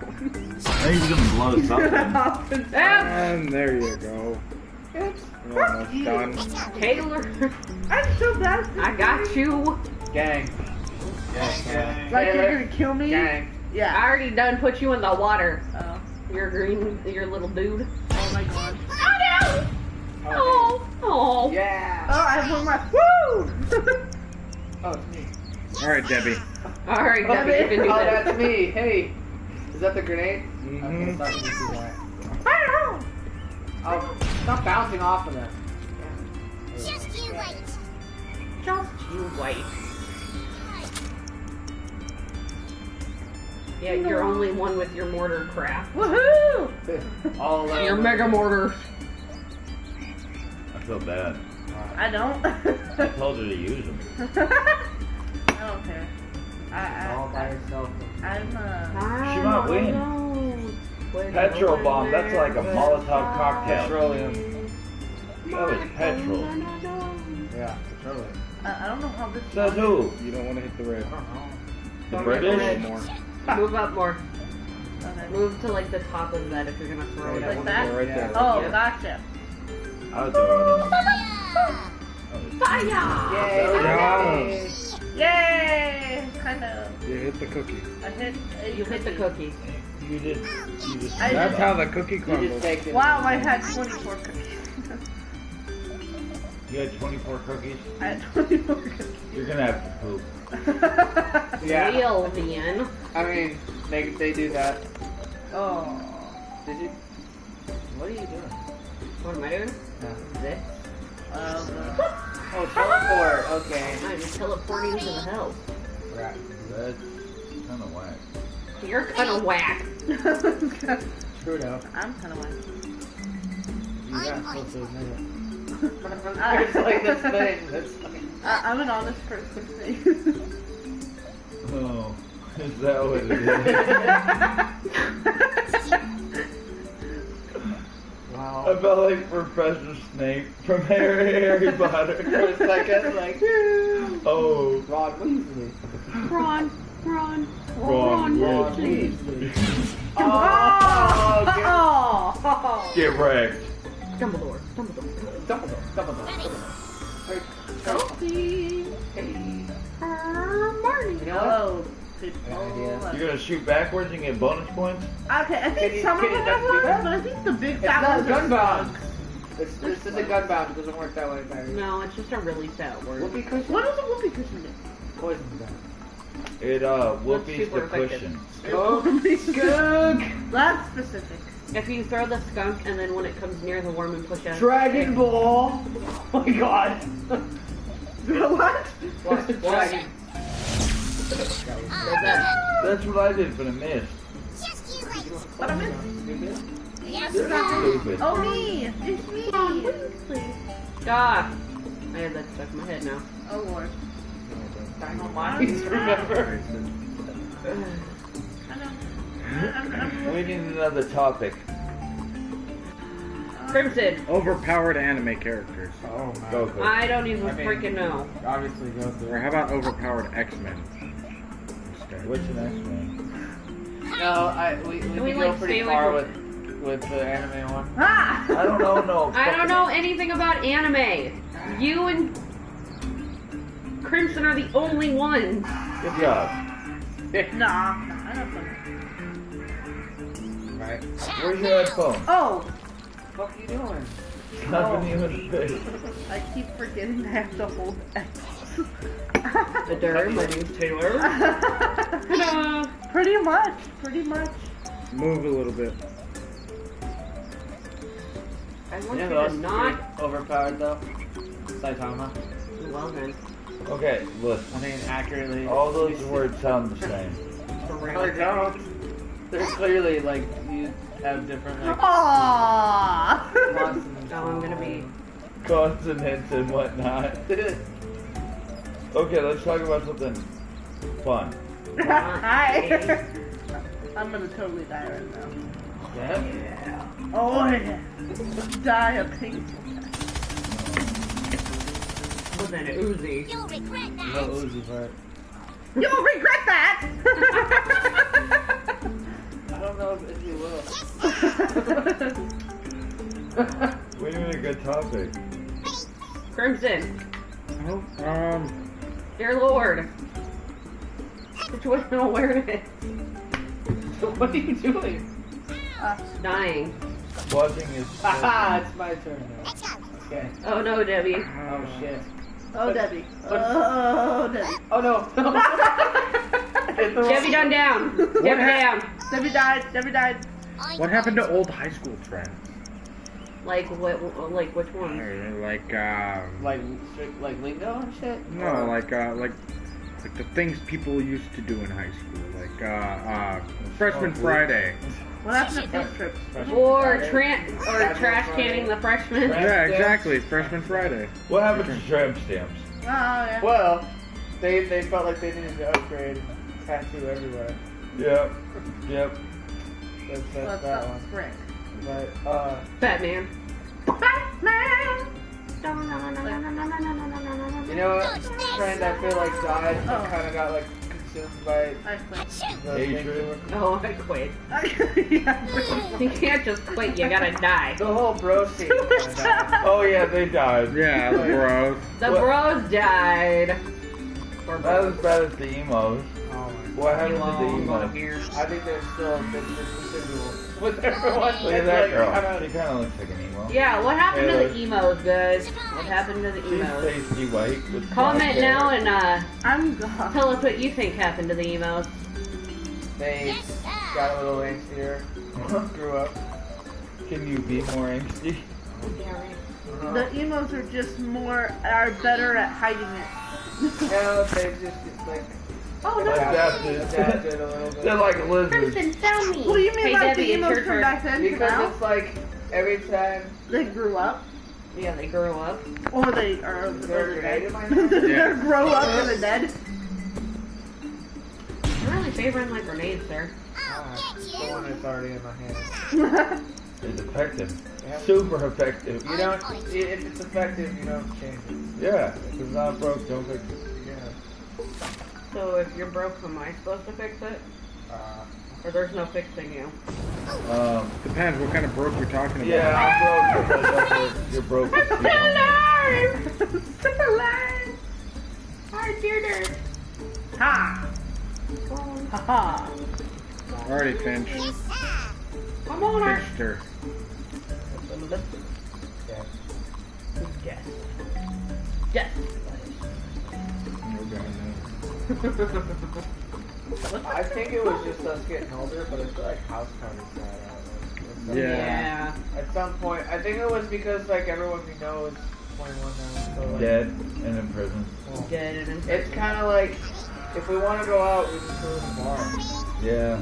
He's gonna blow something. And there you go. We're almost done. Taylor, I'm so bad. I got you. Gang. Like Taylor. you're gonna kill me? Gang. I Yeah. already done put you in the water. Oh. You're green, your little dude. Oh my god. Oh no! Oh, oh. Yeah. Oh, I have one more. Woo! Oh, it's me. Alright, Debbie. All right, Debbie, you can do Oh, this. that's me. Hey. Is that the grenade? Mm-hmm. Oh, stop bouncing off of that. Just you wait. Just you wait. Yeah, you're only one with your mortar crap. Woohoo! All alone. Your mega mortar. I feel bad. I don't. I told her to use them. I don't care. All by yourself. I'm She might win. Petrol bomb, that's like a Molotov cocktail. Petroleum. That was petrol. Yeah, petroleum. I don't know how this. Says who? You don't want to hit the red. I don't know. The Don't British? hit More. Move up more. Okay. Move to like the top of that if you're gonna throw it. Like At that? Go right there. Oh, Yeah. gotcha. I was throwing Fire! Yay! Yay! Kind of. You hit the cookie. I hit. You hit the cookie. You just I- That's how the cookie You just crumbles. baked it. Wow, I had 24 cookies. you had 24 cookies. I had 24 cookies. You're gonna have to poop. Yeah. Real then. I mean, they do that. Oh. Did you? What are you doing? What am I doing? This. Oh, teleport. Okay. I'm teleporting to the house. Right. That's kind of whack. You're kind of whack. True though. I'm kind of like. You got supposed to admit it. It's like this thing. That's I'm an honest person. Oh, is that what it Wow. is? I felt like Professor Snape from Harry Potter. for a second, like, Oh, Ron Weasley. Ron, Ron, Ron Ron, Weasley. Oh, Oh. Get wrecked. Dumbledore, Dumbledore. Dumbledore. Sophie. Marty. You know Hello, idea. people. You're gonna shoot backwards and get bonus points? Okay, I think Can some of you them just have do that? but I think the big It's fat not ones are gunbound. stuck. This isn't gunbound. It doesn't work that way, Barry. No, it's just a really fat word. Whoopee cushion? What does a whoopee cushion do? Poison gun. It whoopies super the effective. cushion. Oh, skunk! That's specific. If you throw the skunk and then when it comes near the worm and push out. Dragon Ball! Oh my god! What? Dragon. Does that. That's what I did, but I missed. Just you wait. What I missed? Yes, You're stupid. Oh, me! It's me! Ah! I have that stuck in my head now. Oh, Lord. Dino Monkeys, remember? We need another topic. Crimson! Overpowered anime characters. Oh my. Go for it. I don't even I mean- freaking know. Obviously go Or through. how about overpowered X-Men? What's the next one? No, we we, go like, pretty stay away far from- with the anime one. Ah! I don't know, no. I don't know anything about anime. You and Crimson are the only ones. Good job. Nah, I don't know. Right. Where's your headphone? Oh! What are you doing? Nothing even big. I keep forgetting I have to hold X. The Durr, my name's Taylor. Ta-da! Pretty much. Move a little bit. I want Yeah, you that's to not. pretty overpowered though. Saitama. Well then. Okay, look. I mean, accurately. All those words sound the same. For No, they real. don't. They're clearly like you have different like Aww! consonants. Oh, I'm gonna be. Consonants and whatnot. Okay, let's talk about something fun. Hi! I'm gonna totally die right now. Yeah. Oh yeah! Die a painful death. Was an Uzi. You'll regret No that. Uzi, but You'll regret that! I don't know if you will. Wait a minute, good topic. Crimson, Oh, dear Lord. Situational awareness. What are you doing? Dying. Watching his. Haha, it's my turn now. Okay. Oh no, Debbie. Oh shit. Oh, Debbie. Oh, Debbie. Oh no. Hit the Debbie done down. Debbie down. Debbie died. Debbie died. what happened to old high school friends? Like what? Like which one? Like, like lingo and shit? no, like the things people used to do in high school, like freshman Friday. What happened to field trips? Or trash canning the freshmen. Yeah, exactly, freshman Friday. What happened to tramp stamps? Oh, yeah. Well, they felt like they needed to upgrade tattoo everywhere. Yep. Yep. That's What's that up, one. Rick? But Batman. Batman! you know what trend I feel like died and Oh. kind of got like consumed by I quit. the Hatred. things that Oh, I quit. Yeah. You can't just quit. You gotta die. the whole bro scene kinda died. Oh yeah, they died. Yeah, the bros. The What? bros died. Or Not as bad as the emos. Oh my What happened to the God. emos? Here. I think there's still been residual with everyone. Look at It's that like, girl. kinda- She kind of looks like an emo. Yeah, what happened to Taylor. the emos, guys? What happened to the She's emos? pasty white with Comment blonde hair. now and I'm gone. tell us what you think happened to the emos. They got a little angstier, grew up. Can you be more angsty? The emos are better at hiding it. Yeah, they just like Oh no! adapted a little bit. They're like lizards. Crimson found me! What do you mean Hey, like Debbie, the it's emos your from turn. back then to Because now? it's like every time They grew up? Yeah, they grew up. Or they are they're dead. creative, I know. They're grow up and they're dead. I'm really favoring my grenades there. The one that's already in my hand. It's effective. Yeah. Super effective. You don't. If it's effective, you don't change it. Yeah. If it's not broke, don't fix it. Yeah. So if you're broke, am I supposed to fix it? Or there's no fixing you? Depends what kind of broke you're talking about. Yeah, I'm broke because you're broke. I'm still alive! I'm still alive! Hi, dear. Ha! Ha ha! Already Finch. Come on, her. Finched her. Yes. Yes. I think it was just us getting older, but I feel like house parties died out. Yeah. At some point, I think it was because like everyone we know is 21 now, so like, Dead and in prison. well, Dead and it's kind of like if we want to go out, we just go to the bar Yeah.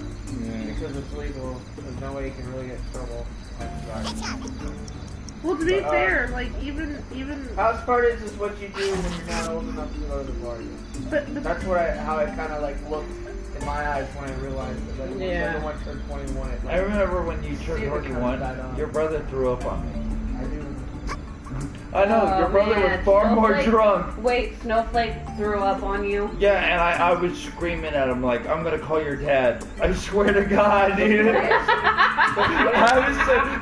because it's legal. There's no way you can really get in trouble. Well, to be But, fair, like, even, House parties is what you do when you're not old enough to go to the party. but That's how it kind of like looked in my eyes when I realized that like, once Yeah. everyone turned 21, it, like, I remember when you turned Steven kinda 21, died on. your brother threw up on me. I do. I know, your brother man. was far more Snowflake- drunk. Wait, Snowflake threw up on you? Yeah, and I was screaming at him like, I'm gonna call your dad. I swear to God, dude.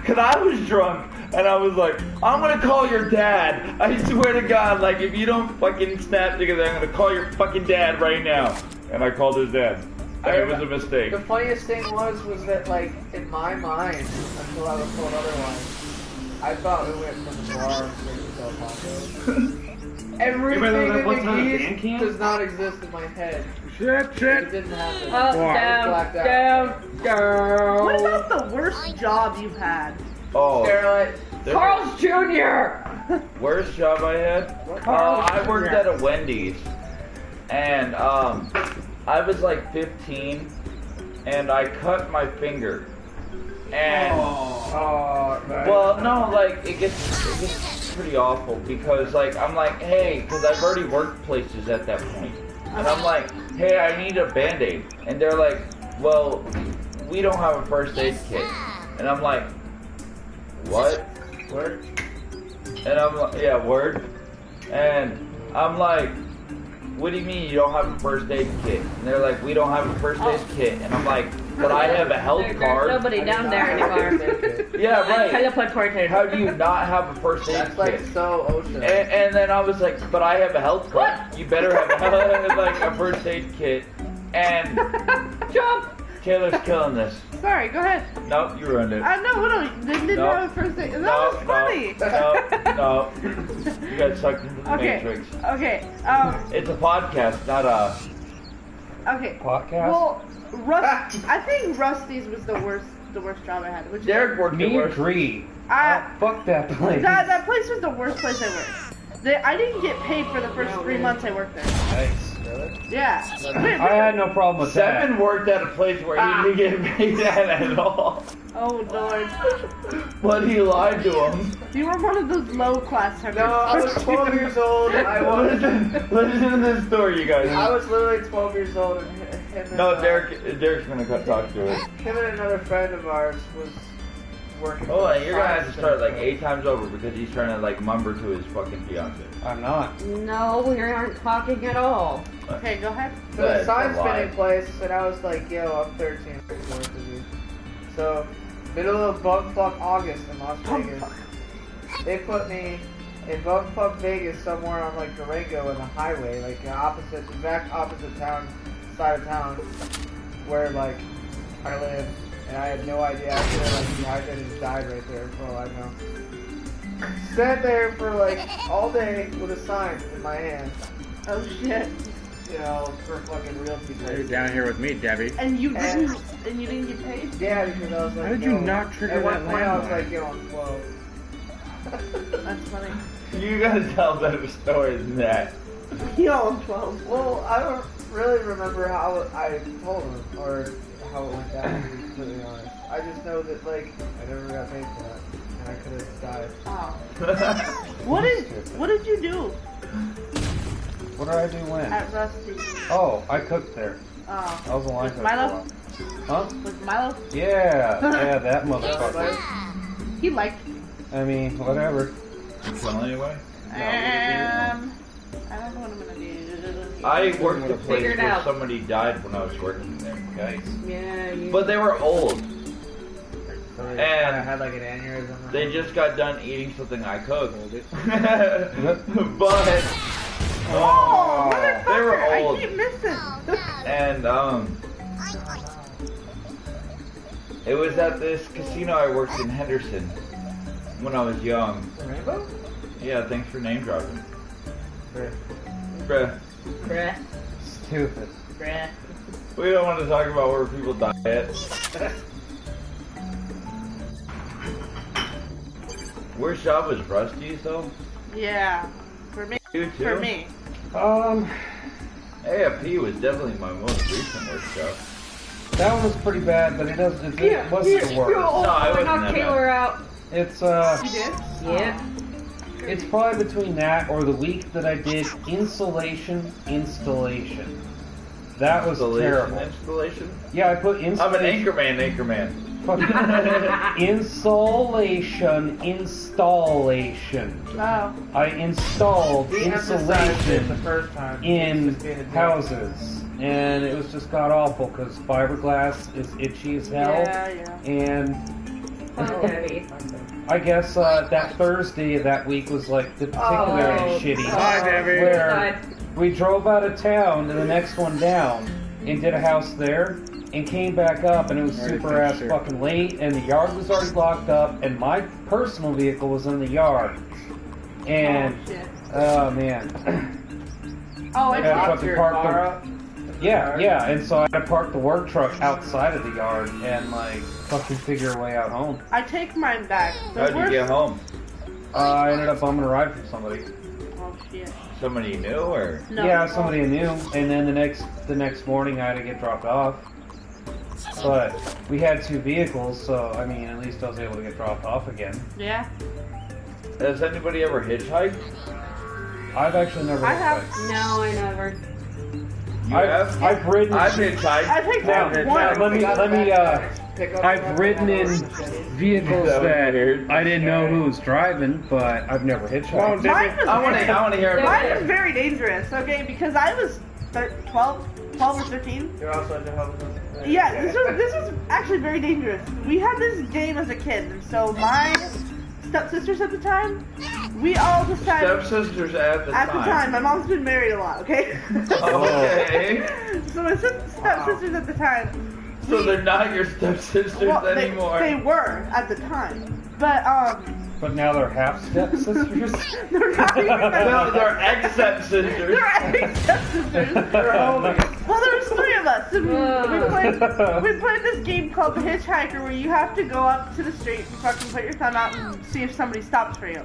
Cause I was drunk, and I was like, I'm gonna call your dad. I swear to God, like, if you don't fucking snap together, I'm gonna call your fucking dad right now. And I called his dad. And it was a mistake. The funniest thing was that like in my mind, until I was told otherwise, I thought we went from the bar straight to Del Taco. Everything that in one time the at band East camp? does not exist in my head. Shit, It shit. didn't happen. Up, Wow. down, Blacked out. down. what about the worst job you've had? Oh, Starlight. Carl's Jr. worst job I had? I worked at a Wendy's, and I was like 15, and I cut my finger, and Oh, man. well, no, like it gets pretty awful because like I'm like, hey, because I've already worked places at that point, and I'm like, hey, I need a Band-Aid, and they're like, well, we don't have a first aid kit, and I'm like, what? Word? And I'm like, yeah, word. And I'm like, what do you mean you don't have a first aid kit? And they're like, we don't have a first aid kit. And I'm like, but I have a health There's card. nobody down there anymore. Yeah, right. Teleported. How do you not have a first aid That's kit? like so OSHA. And then I was like, but I have a health card. You better have like a first aid kit. And Jump! Taylor's killing this. Sorry, go ahead. Nope, you ruined it. No, they didn't No. have a first date. That No, was funny. No. You got sucked into the Okay. Matrix. Okay. It's a podcast, not a. Okay. Podcast? Well, I think Rusty's was the worst job I had. Which is Derek worked at Me worst. agree. I- Fuck that place. that place was the worst place I worked. I didn't get paid for the first 3 months I worked there. Nice. Yeah. I had no problem with that. Seven worked at a place where he didn't get paid at all. Oh Lord. But he lied to him. You were one of those low class No, I was 12 years old. Listen to this story, you guys. I was literally 12 years old, and him and, No, Derek's gonna talk to it. him and another friend of ours was working. Hold for on, you're gonna have to science start like center. 8 times over because he's trying to like mumber to his fucking fiance. I'm not. No, we aren't talking at all. Okay, go ahead. So the That's science a lie. spinning place, and I was like, yo, I'm 13. So, middle of Bumfuck August in Las Vegas, they put me in Bumfuck Vegas somewhere on like Durango in the highway, like the exact opposite side of town, where like I live, and I had no idea. I could have like dehydrated and died right there for all I know. Sat there for like all day with a sign in my hand, Oh shit. you know, for fucking real people. You're down here with me, Debbie. And you didn't get paid? Yeah, because I was like, How did you yo. not trigger At one that point, I was landmine? like, yo, I'm 12. That's funny. You gotta tell a better story than that. Yo, I'm 12. Well, I don't really remember how I told him or how it went down, to be completely honest. I just know that, like, I never got paid for that, and I could have died. Oh. What did you do What did I do when? at Rusty? Oh, I cooked there. Oh. I was a line cook for a Milo? while. Huh? Was Milo? Yeah, that motherfucker. He liked me. I mean, whatever. Well, anyway. I don't know what I'm gonna do. I worked at a place Figure it where out. somebody died when I was working there. Guys. Yeah, you. But they were old. So I And had like an aneurysm. they just got done eating something I cooked. But But Oh, motherfucker! they were old. I keep missing. Oh no. And it was at this casino I worked in Henderson when I was young. Rainbow? Yeah, thanks for name dropping. Bruh. Bruh. Bruh. stupid. Bruh. We don't want to talk about where people die at. Worst job was Rusty's though? Yeah. For me. You too? For me. AFP was definitely my most recent worst job. That one was pretty bad, but it wasn't the worst. No, I I wasn't knocked that Taylor out. It's You did? Yeah. it's probably between that or the week that I did installation. That was terrible. Installation? Yeah, I put I'm installation. an anchorman. Installation. Oh. I installed De-emphasized it the insulation first time. in Just being a dick. houses, and it was just god awful because fiberglass is itchy as hell, Yeah. and Heavy. I guess that Thursday of that week was like the particularly Oh, shitty, Bye, Debbie. where we drove out of town to the next one down and did a house there and came back up, and it was Already super ass finished it. fucking late, and the yard was already locked up, and my personal vehicle was in the yard, and Oh, shit. oh man. Oh, I Yeah, see. fucking parked the, yeah, and so I had to park the work truck outside of the yard and like fucking figure a way out home. I take mine back. The How'd you worst- get home? I ended up bumming a ride from somebody. Oh shit. Somebody you knew or? No. Yeah, somebody I knew, and then the next morning I had to get dropped off. But we had 2 vehicles, so I mean, at least I was able to get dropped off again. Yeah. Has anybody ever hitchhiked? I've actually never. I have. hitchhiked. No, I never. You have? I've ridden. I've hitchhiked. I think Now, that now, one. let me. I've ridden in vehicles That was that weird. I didn't know who was driving, but I've never hitchhiked. Mine was I want to hear about Mine it. was very dangerous, okay, because I was 12 or 13. You're also a Jehovah's Witness. Yeah, this was actually very dangerous. We had this game as a kid, and so my stepsisters at the time, we all decided Stepsisters at the at time. the time. My mom's been married a lot, okay? Okay. So my stepsisters at the time. So they're not your stepsisters Well, anymore. they were at the time, but But now they're half stepsisters. they're not even. No, they're ex-stepsisters. They're ex-stepsisters. Well, there was 3 of us, and we played this game called The Hitchhiker, where you have to go up to the street and fucking put your thumb out and see if somebody stops for you.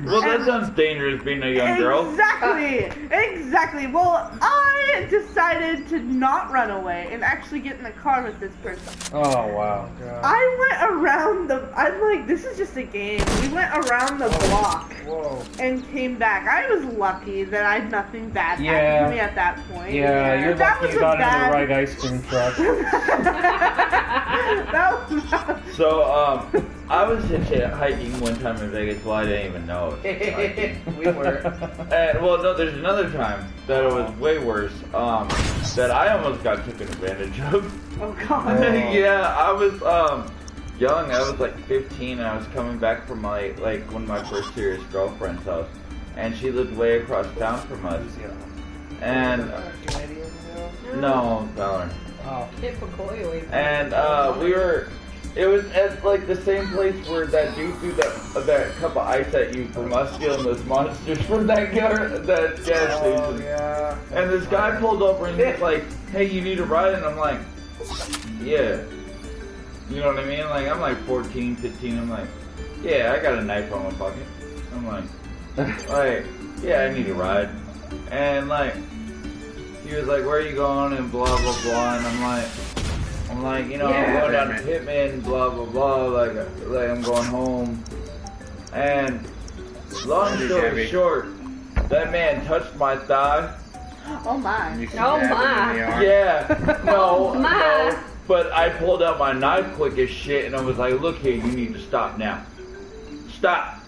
Well, that sounds dangerous being a young girl. Exactly. Well, I decided to not run away and actually get in the car with this person. Oh wow. I went around I'm like, this is just a game. We went around the block and came back. I was lucky that I had nothing bad happen to me at that point. Yeah, you're That lucky was you got a in the right ice cream truck. That was So, I was hitchhiking one time in Vegas. Well, I didn't even know it. We were. And, well, no, there's another time that it was way worse. That I almost got taken advantage of. Oh god. Yeah, I was young. I was like 15, and I was coming back from one of my first serious girlfriend's house, and she lived way across town from us. And no, Valor. Oh. And it was at like the same place where that dude threw that cup of ice at you from us stealing those monsters from that gas station. Yeah. And this guy pulled over and he's like, "Hey, you need a ride?" And I'm like, "Yeah." You know what I mean? Like, I'm like 14, 15. I'm like, "Yeah, I got a knife on my pocket." I'm like, "Yeah, I need a ride." And like, he was like, "Where are you going?" And blah blah blah. And I'm like, you know, I'm going down to Pittman, blah blah blah. Like I'm going home. And long story short, that man touched my thigh. Oh my. Oh my. Yeah, no, my. no. But I pulled out my knife quick as shit, and I was like, "Look here, you need to stop now. Stop."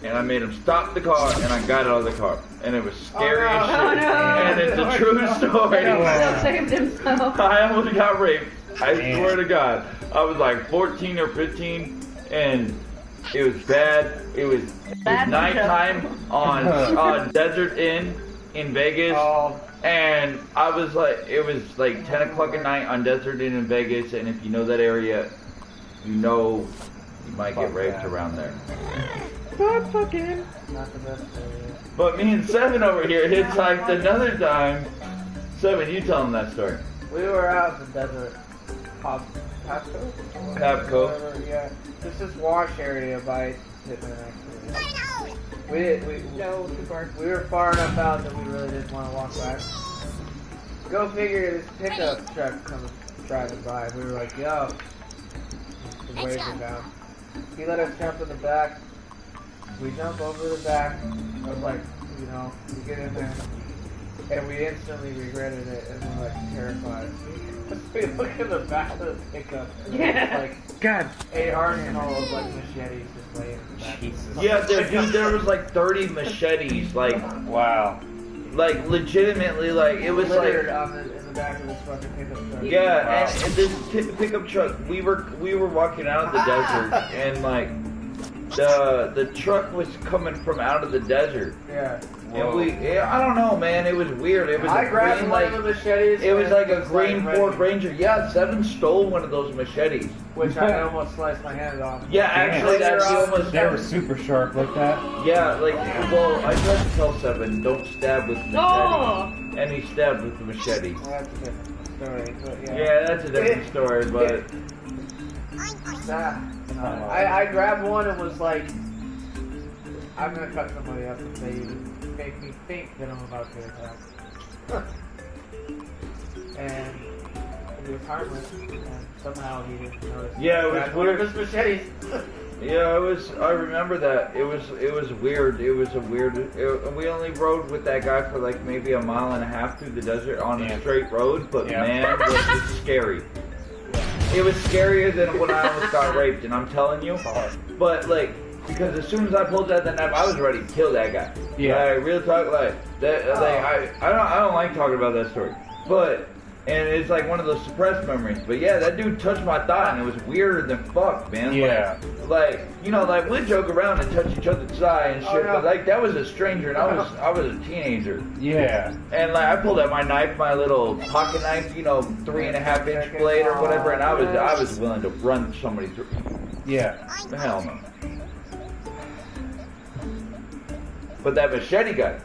And I made him stop the car, and I got out of the car. And it was scary as shit. Oh, no. And it's a true story. Still saved himself. I almost got raped. I swear to God. I was like 14 or 15, and it was bad. It was nighttime on Desert Inn in Vegas. And I was like, it was like 10 o'clock at night on Desert Inn in Vegas, and if you know that area, you know you might get raped around there. Not the best area. But me and Seven over here hitchhiked another time. Seven, you tell them that story. We were out in the desert. Pasco? Pabco. Yeah. This is wash area by Pittman, actually. We were far enough out that we really didn't want to walk back. Go figure, this pickup truck comes driving by. We were like, yo. Just waving down. He let us jump in the back. We jump over the back. I was like, you know, we get in there. And we instantly regretted it and we're like terrified. We look in the back of the pickup. And there's like God. a arsenal of like machetes just laying in the back. Jesus. Yeah, there was like 30 machetes, like Wow. legitimately, like it was littered like. in the back of this fucking pickup truck. Yeah, and this pickup truck, we were walking out of the desert, and like the truck was coming from out of the desert, Yeah. and I don't know, man, it was weird. It was I a grabbed green, one like of the machetes. it was and like a was green like Ford ready, Ranger. Yeah, Seven stole one of those machetes. which I almost sliced my hand off. Yeah, actually, Damn. that's almost. They were super sharp like that. Yeah, like well, I tried to tell Seven, don't stab with machete, Oh. and he stabbed with the machete. Well, that's a different story, but yeah. Yeah, that's a different story, but. I grabbed one and was like, I'm gonna cut somebody up if they make me think that I'm about to attack. And it was harmless, and somehow he didn't notice. Yeah, it was Grabbed one of weird. his machetes. Yeah, it was. I remember that. It was weird. It was a weird. We only rode with that guy for like maybe a mile and a half through the desert on a straight road, but man, was it scary. It was scarier than when I almost got raped, and I'm telling you. But like, because as soon as I pulled out that knife, I was ready to kill that guy. Yeah. Like, real talk, like that. Like I don't like talking about that story, but. And it's like one of those suppressed memories. But yeah, that dude touched my thigh and it was weirder than fuck, man. Yeah. Like you know, like we'd joke around and touch each other's thigh and shit, but like that was a stranger and I was a teenager. Yeah. And like I pulled out my knife, my little pocket knife, you know, 3.5-inch blade or whatever, and I was willing to run somebody through. Yeah. Hell no. But that machete guy.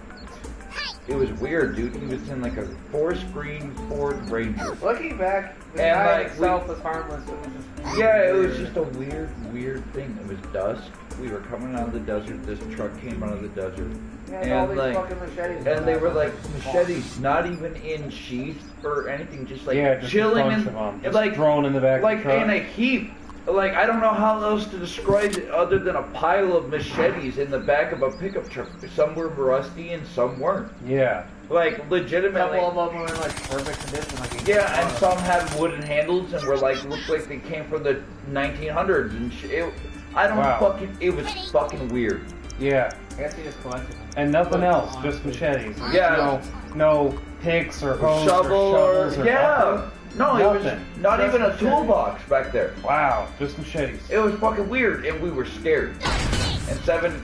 It was weird, dude. He was in like a forest green Ford Ranger. Looking back, the And, guy like, itself was harmless. It was just Yeah, it was just a weird thing. It was dusk. We were coming out of the desert. This truck came out of the desert. had all And these like, fucking machetes. and they were like machetes, not even in sheath or anything, just like Yeah, just chilling a bunch in, of them. Just like thrown in the back like of the truck. in a heap. Like I don't know how else to describe it other than a pile of machetes in the back of a pickup truck. Some were rusty and some weren't. Yeah. Like A legitimately. couple of them were in like perfect condition. Like Yeah, and some had wooden handles and were like looked like they came from the 1900s and shit. I don't Wow. fucking. It was fucking weird. Yeah. I guess he just collected them. And nothing else, just machetes. There's Yeah. no picks or hoes Shovel or shovels or yeah. nothing. No, it was Nothing. not Just even a machete. toolbox back there. Wow, just machetes. It was fucking weird, and we were scared. And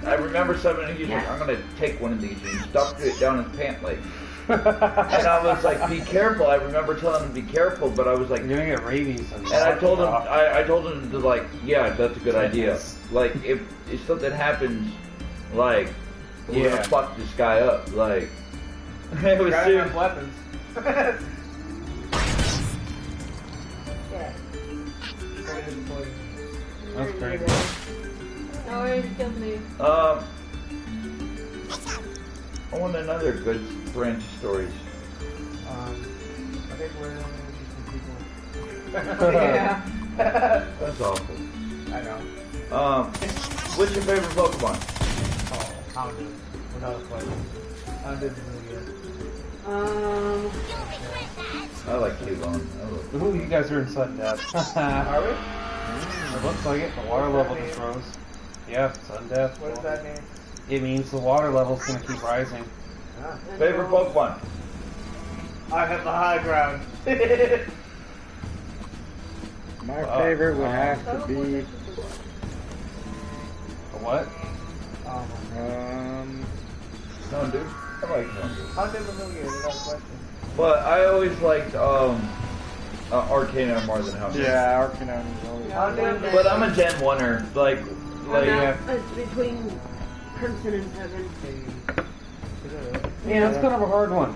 I remember Seven, he was like, I'm gonna take one of these, and he stuffed it down his pant leg. And I was like, be careful. I remember telling him to be careful, but I was like, You're gonna get rabies. and I told him, I told him to like, yeah, that's a good idea. Yes. Like, if something happens, like, we're Yeah. gonna fuck this guy up. Like, it was Guys serious. have weapons. That's great. No, it killed me. I want another good branch of stories. I think we're some people. Yeah. That's awful. I know. What's your favorite Pokemon? Oh, Houndoom. Without a question. Houndoom's really good. I like Cubone. Ooh, you guys are in sudden death. Are we? It looks like it. The water level just rose. Yeah, sudden death. What does that mean? It means the water level's gonna keep rising. Favorite Pokemon? I have the high ground. My favorite would have to be A what? No, dude. I like Houndoom. Houndoom was really good. Without a question. But I always liked Arcanine more than Houndoom. yeah, Arcanine is always. Houndoom. But I'm a Gen 1er. Like yeah. It's between Crimson and Heaven. Yeah, it's kind of a hard one.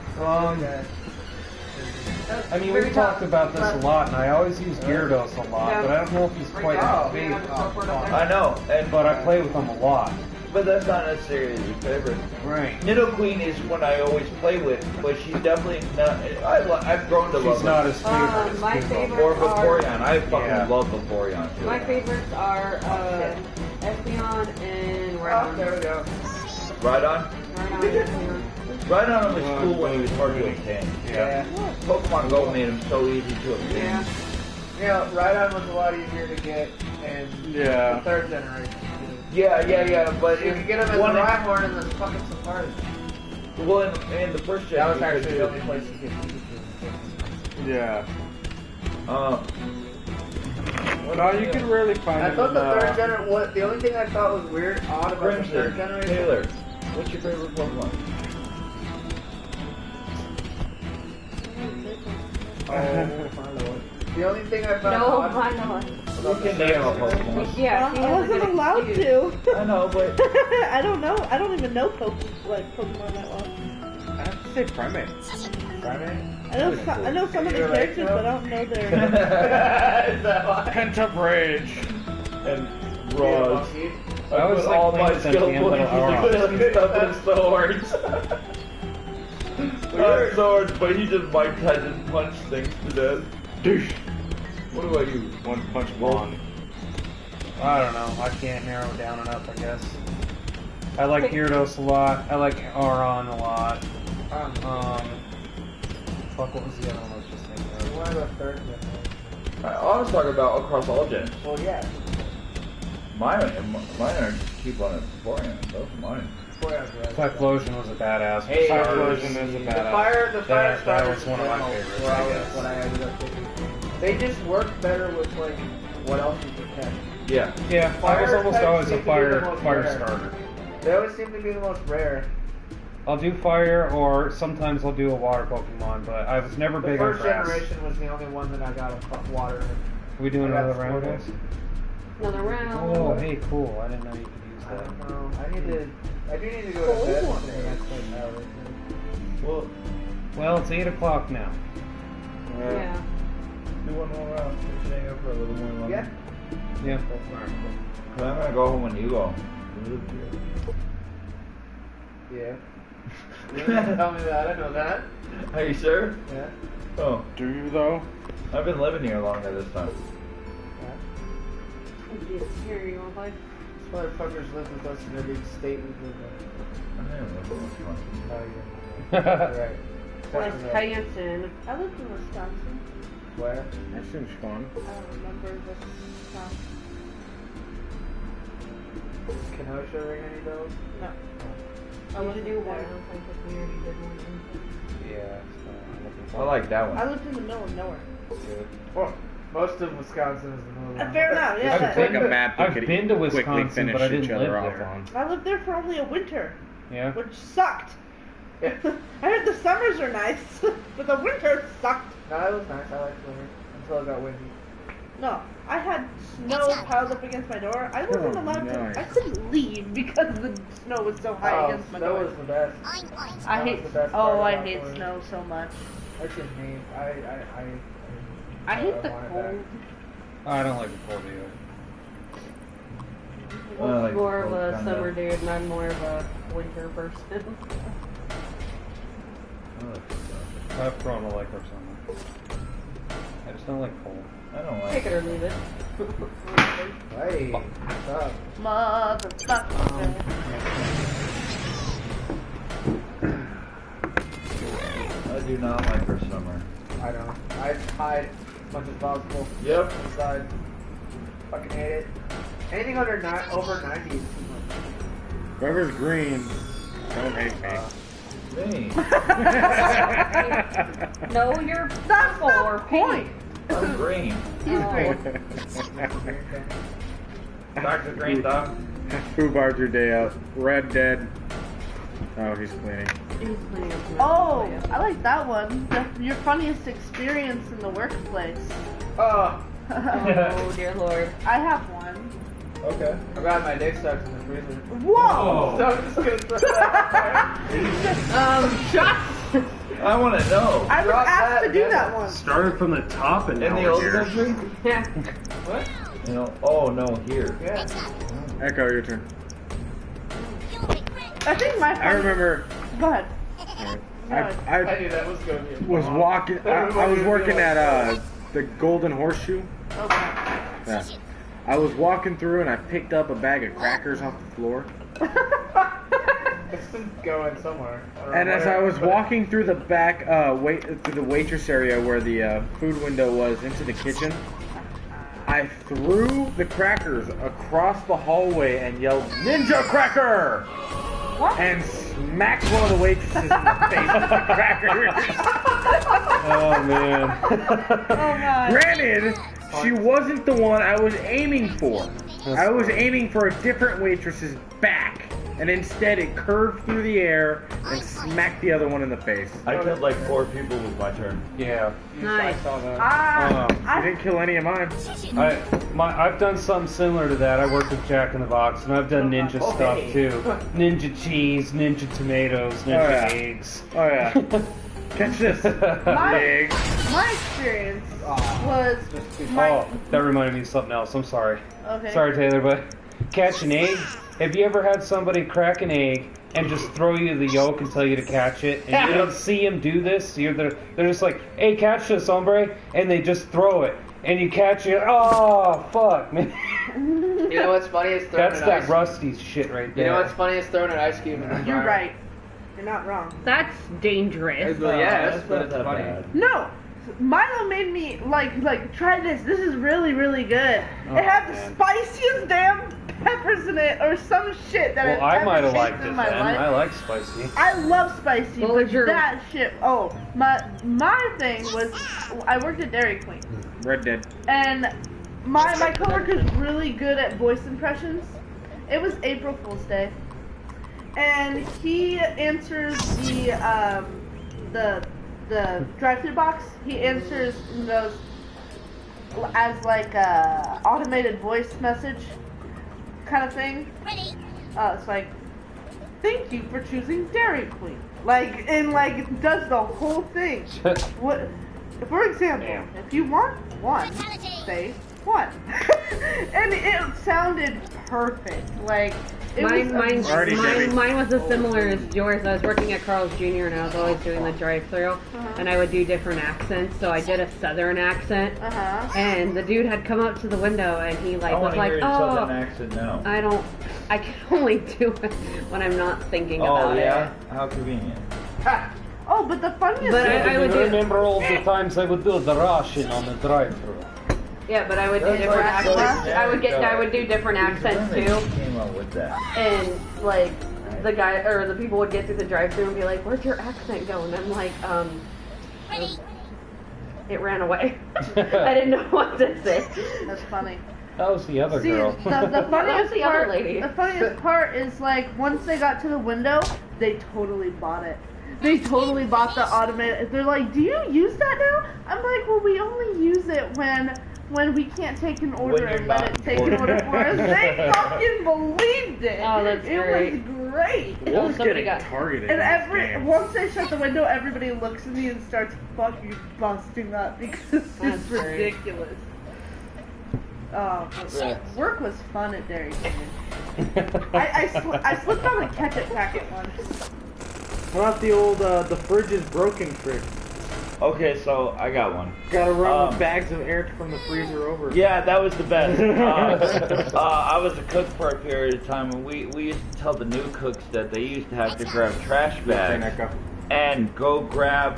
I mean, we've talked about this a lot, and I always use Gyarados a lot, but I don't know if he's quite my favorite. I know, But I play with him a lot. but that's not necessarily your favorite. Right. Nidoqueen is one I always play with, but she's definitely not. I've grown to love She's not her. his favorite. My as Kubo. favorite- Or Vaporeon. I fucking Yeah. love Vaporeon too. My favorites are Espeon and Oh, there we Rhydon. go. Rhydon? Rhydon. Rhydon was cool when he was hard to obtain. Yeah. Pokemon Go made him so easy to obtain. Yeah. You know, Rhydon was a lot easier to get in Yeah. the third generation. Yeah, but You could get him as a one Rhyhorn in the fucking Safari. well, in the first gen, That was you could actually do the it. only place you could Yeah. No, you can rarely find I it thought in, the third generation, the only thing I thought was weird, odd about the third Crimson. generation. Taylor, what's your favorite Pokemon? Oh, my lord. The only thing I found No, odd why not? You can name a Pokemon. Yeah, she I has a wasn't good allowed excuse. to. I know, but I don't know. I don't even know Pokemon that well. I have to say Primate. Primate? I know some of the You're like, characters, no. but I don't know their. Is that why? Pent-up Rage. and Yeah, Roz. monkey. I I was put like all my playing skill Sentient, points but into killing stuff with swords. Not swords, but he just Mike Tyson punch things to death. Douche. What do I use? One punch bond. I don't know. I can't narrow it down enough, I guess. I like Gyarados a lot. I like Auron a lot. Fuck, what was the other one I was just thinking of? One of the third gen. I was talking about across all gens. Well, yeah. Mine are keep on it beforehand. Those are mine. Typhlosion was a badass. Hey, Typhlosion is a The badass. fire That starters was one of my favorites, were I always guess. what I ended up picking. They just work better with like what else you can catch. Yeah. Yeah, I was Fire almost types always seem a to be the most fire rare. starter. They always seem to be the most rare. I'll do fire, or sometimes I'll do a water Pokemon, but I was never The big on first grass. generation was the only one that I got of water. Are we doing I got another round, Squirtle. guys? Another round. Oh, hey, cool. I didn't know you could use I that. don't know. I do need to go to bed for the next like hour. Well, Well, it's 8 o'clock now. Yeah. do one more round. Just hang out for a little more longer. Yeah. Yeah. Cause I'm gonna go home when you go. Yeah. You didn't tell me that. I know that. Are you sure? Yeah. Oh, Do you though? I've been living here longer this time. Here you go, bud. These motherfuckers live with us in every state we live in. I never lived in Wisconsin. Oh yeah. Right. Wisconsin. I lived in Wisconsin. Where? That seems fun. I don't remember the town. Kenosha ring any bells? No. I want to do one. I don't think that we already did one. Yeah. I'm looking I forward like that I one. lived in the middle of nowhere. to it. Well, most of Wisconsin is the middle of Fair enough, yeah. This is like a map we I've could been to quickly Wisconsin, finish but I each didn't other live off there. on. I lived there for only a winter, Yeah. which sucked. I heard the summers are nice, but the winter sucked. No, it was nice. I liked winter until it got windy. No, I had snow piled up against my door. I wasn't Oh, allowed to. nice. I couldn't leave because the snow was so high against my snow door. was the best. Oink, oink. I That hate. was the best part Oh, I about hate winter. snow so much. I can hate. I hate the want it cold. back. I don't like the cold either. I like I'm more of cold a kinda. summer dude, and I'm more of a winter person. I like that. I've grown to like our summer. I just don't like cold. I don't like Take it or leave it. Hey, what's up? Motherfucker. I do not like our summer. I don't. I hide as much as possible. Yep. Inside. Fucking hate it. Anything over 90 is too much. Whoever's green, don't hate me. Me. No, you're That's purple or the pink. point. I'm green. He's green. Back to green, dog. Who barred your day out? Red dead. Oh, he's cleaning. He's cleaning up the Oh, mess. I like that one. Your funniest experience in the workplace. Oh, Oh, dear lord. I have one. Okay. I got my dick sucked in the freezer. Whoa! So I'm just gonna throw that out Shots! I want to know. I was Drop asked that, to do yeah. that one. Started from the top and In now the we're old here. country? Yeah. there. What? You know, oh no, here. Yeah. Echo, your turn. I think my I funny- remember. Go ahead. I I knew that was gonna be a was bomb. walking. I was working at the Golden Horseshoe. Okay. Yeah. I was walking through and I picked up a bag of crackers off the floor. It's been going somewhere. I don't know And as where, I was but- walking through the back, through the waitress area where the food window was into the kitchen, I threw the crackers across the hallway and yelled, "Ninja cracker!" What? and smacked one of the waitresses in the face with the crackers. Oh man. Oh god. Granted, she wasn't the one I was aiming for. I was aiming for a different waitress's back, and instead it curved through the air and smacked the other one in the face. I killed like 4 people with my turn. Yeah. Nice. I saw that. You I didn't kill any of mine. I've done something similar to that. I worked with Jack in the Box, and I've done ninja Oh, stuff hey. too. Ninja cheese, ninja tomatoes, ninja Oh, yeah. eggs. Oh yeah. Catch this. Big. my experience was my Oh, that reminded me of something else. I'm sorry. okay. Sorry, Taylor, but catch an egg. Have you ever had somebody crack an egg and just throw you the yolk and tell you to catch it? And you don't see them do this. They're just like, "Hey, catch this, hombre," and they just throw it, and you catch it. Oh, fuck, man. You know what's funny is throwing That's an that ice. rusty shit right You there. know what's funny is throwing an ice cube in the You're fire. right. You're not wrong. That's dangerous. Well, yeah, that's but not it's that funny. bad. No, Milo made me like try this. This is really really good. Oh, it had the man. spiciest damn peppers in it or some shit that Well, I've I ever might have tasted liked in it my then. life. I like spicy. I love spicy, What but was your- that shit. Oh, my thing was, I worked at Dairy Queen, Red Dead. and my coworker's really good at voice impressions. It was April Fool's Day, and he answers the drive-through box. He answers and goes as like a automated voice message kind of thing. Ready. It's like, thank you for choosing Dairy Queen. Like, and like, does the whole thing. What, for example, if you want one, say one. And it sounded perfect. Like, it was Alrighty, Debbie. Mine was as similar as yours. I was working at Carl's Jr. and I was always doing the drive-through, and I would do different accents. So I did a Southern accent, and the dude had come up to the window and he like I was want to like, hear your southern "Oh, accent now. I can only do it when I'm not thinking Oh about yeah, it." how convenient. Oh, but the funniest But thing I would do. remember all the times I would do the Russian on the drive-thru. Yeah, but I would do That's different like so accents. generic, I would do different accents When too. they came up with that. And like the guy or the people would get through the drive-thru and be like, "Where'd your accent go?" And I'm like, Ready. it ran away. I didn't know what to say. that's funny. That was the other See, girl. the That's funniest the other part. lady. The funniest part is like once they got to the window, they totally bought it. They totally bought the automated. They're like, "Do you use that now?" I'm like, "Well, we only use it when we can't take an order you're and let not it take an order for us." They fucking believed it. Oh, that's it great. was great. Wolf's Somebody getting got- targeted. And in this game. once they shut the window, everybody looks at me and starts fucking busting up because That's it's great. ridiculous. Oh, work was fun at Dairy Queen. I slipped on a ketchup packet once. How about the old the fridge is broken trick? Okay, so I got one. Gotta run with bags of air from the freezer over. Yeah, that was the best. I was a cook for a period of time, and we used to tell the new cooks that they used to have to grab trash bags and go grab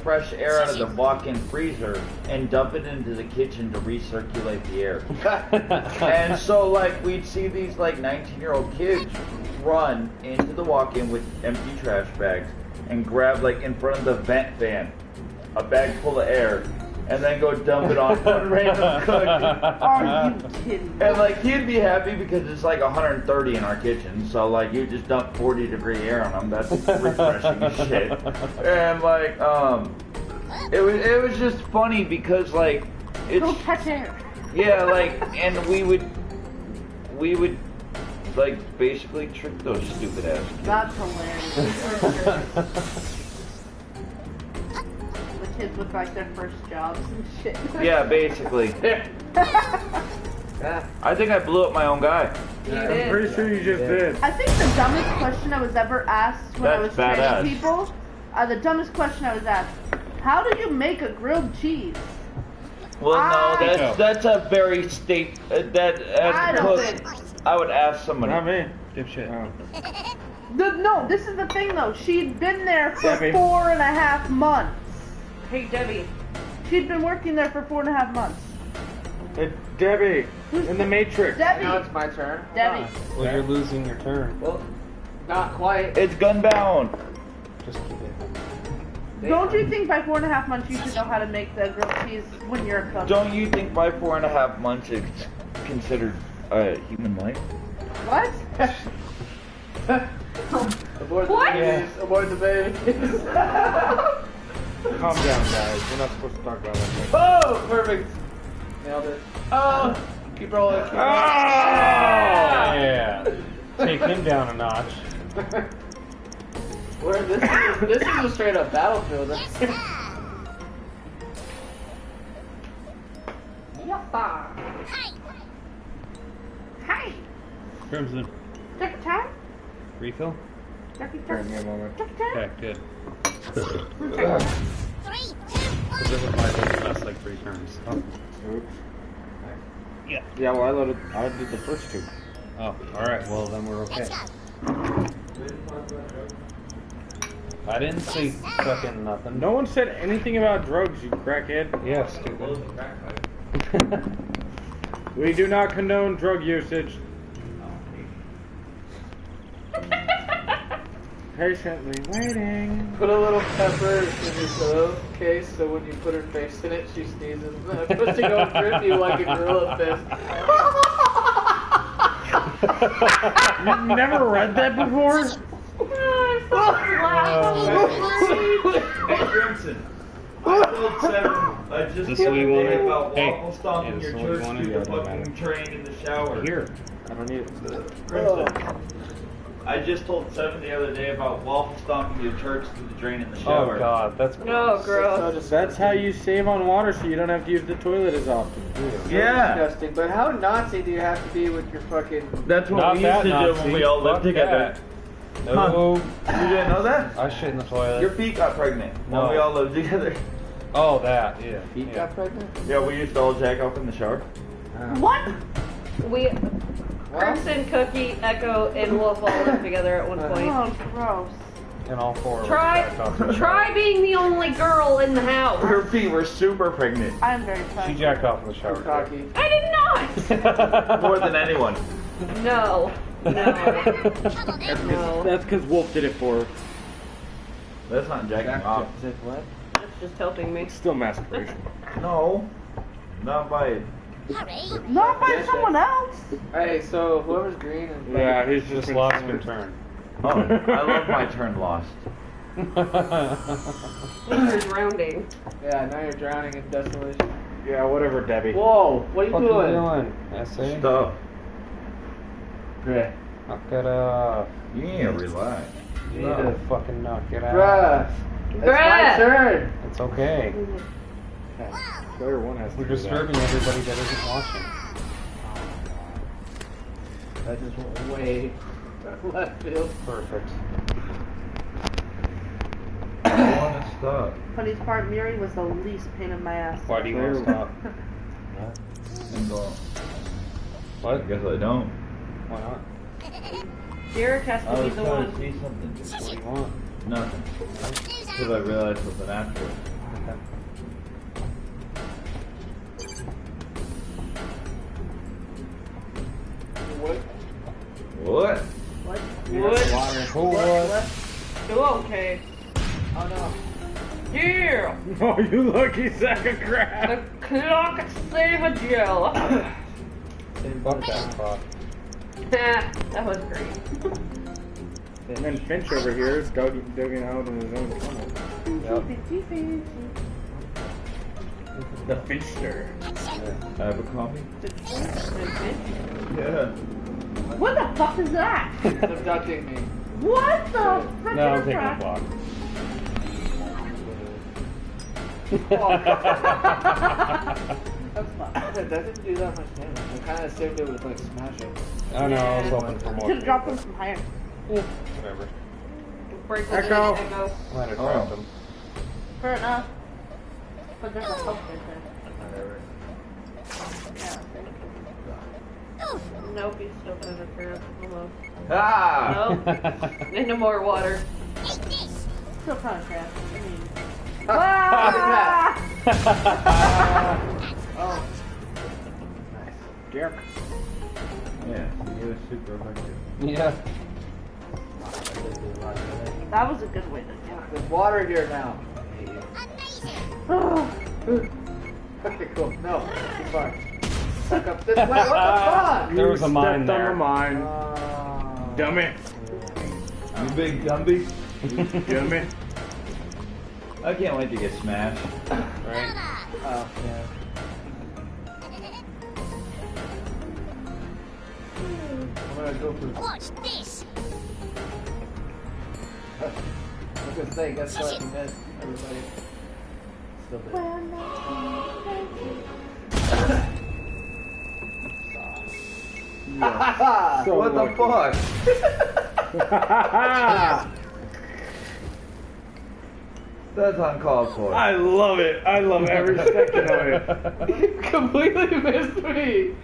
fresh air out of the walk-in freezer and dump it into the kitchen to recirculate the air. And so, like, we'd see these, like, 19-year-old kids run into the walk-in with empty trash bags and grab, like, in front of the vent fan, a bag full of air, and then go dump it on one random cook. Are you kidding me? And like he'd be happy because it's like 130 in our kitchen, so like you just dump 40-degree air on him. That's refreshing as shit. And like it was just funny because like Go it's catch air. yeah like and we would like basically trick those stupid ass kids. That's hilarious. The kids with like their first jobs and shit. Yeah, basically. I think I blew up my own guy. I'm pretty sure you just did. I think the dumbest question I was ever asked when I was That's badass. training people, the dumbest question I was asked, how do you make a grilled cheese? Well, no, I- that's a very state that I as a don't cook, think- I would ask somebody. Not me. Dipshit. Oh. No, this is the thing though. She'd been there for Debbie. 4.5 months. Hey, Debbie. She'd been working there for 4.5 months. Hey, Debbie, in the Matrix. Now Debbie, it's my turn. Debbie. Well, you're losing your turn. Well, not quite. It's gunbound. Just keep it. Don't you think by 4.5 months you should know how to make the grilled cheese when you're a cook? Don't you think by 4.5 months it's considered a human life? What? Abort What? the babies. Abort the babies. Calm down, guys. We're not supposed to talk about that. Oh, perfect. Nailed it. Oh, keep rolling. Keep rolling. Yeah. Take him down a notch. This is a straight up battlefield. Yappa. Hi. Crimson. Take a time. Refill? Take a Give me a moment. time. Okay, good. 3, 2, 1. Because it would might last like 3 turns. Oh. Oops. Yeah, well, I did the first two. Oh, alright, well then we're okay. I didn't see fucking nothing. No one said anything about drugs, you crackhead. Yeah, stupid. We do not condone drug usage. Patiently waiting. Put a little pepper in your pillow case so when you put her face in it, she sneezes. And the pussy goes through you like a gorilla fist. You've never read that before? Hey, Crimson. I told Seven just This the what other you day wanted? about Hey, waffle stomping yeah, this your what you church wanted? through Yeah, the don't fucking matter. train in the shower. Here. I don't need it. Crimson. I just told Seven the other day about waffle stomping your church through the drain in the shower. Oh god, that's No, gross. That's how you save on water so you don't have to use the toilet as often. Yeah. Disgusting. But how Nazi do you have to be with your fucking... That's what Not we that used to do Nazi. when we all lived Fuck together. that. No, You didn't know that? I shit in the toilet. Your feet got pregnant No. when we all lived together. Oh, that, yeah. Feet yeah. got pregnant? Yeah, we used to all jack off in the shower. What? We, Crimson, Cookie, Echo, and Wolf all lived together at one point. Oh, gross. And all four of us jacked off in the Try being the only girl in the house. Her feet were super pregnant. I'm very shower. proud. She jacked off in the shower. Cocky. I did not. More than anyone. No. No. No. That's because Wolf did it for her. That's not jacking off. What? That's just helping me. It's still masturbation. No. Not by... Not by someone else. Hey, so whoever's green and... Yeah, he's Just lost your turn. Oh, I love my turn lost. You're drowning. Yeah, now you're drowning in desolation. Yeah, whatever, Debbie. Whoa, what are you What you doing? doing? Essay? Stuff. Bruh. Knock it off. Yeah, relax. You need to fucking knock it out. Bruh. It's my Bruh. turn. It's okay. Player one has to We're do that. disturbing everybody that isn't watching. That just went way left field. Perfect. I want to stop. Funniest part, Miri was the least pain in my ass. Why do you want to stop? And go. I What? guess I don't. Why not? Derek has I to be was the trying one. to see something. What do you want? Nothing. Because I realized something afterwards. Okay. What? What? What? Who was? You okay? Oh no. Yeah! Oh, you lucky sack of crap. The clock saved you! Fuck that fuck. That was great. And then Finch over here is digging out in his own tunnel. Yep. The Finchster. I have a coffee? Yeah. What the fuck is that? Abducting me. What the frick No, I'm is taking a that? block. That's not. That doesn't do that much damage. I kind of saved it with like smashing. I know, I was hoping for You more. could drop them from higher. Whatever. Break Echo. Echo. Might have Oh. dropped him. Fair enough. But there's a hope right there. Nope, he's still kind of crap. Almost. Ah! Nope. Need no more water. Still kind of crap. I mean. Oh. Derek. Yeah, he was super effective. Yeah. That was a good way to do There's water here now. it. Okay, cool. No, you're fine. Suck up this way. What the fuck? There was a mine Stepped on there. the mine. Dummy. You big Gumby. Dummy. I can't wait to get smashed. Right? Oh, yeah. I'm gonna go for. Watch this. I was gonna say, guess what? You missed, everybody. Still did. So What the lucky. fuck? That's uncalled for. I love it. I love every second of it. You completely missed me.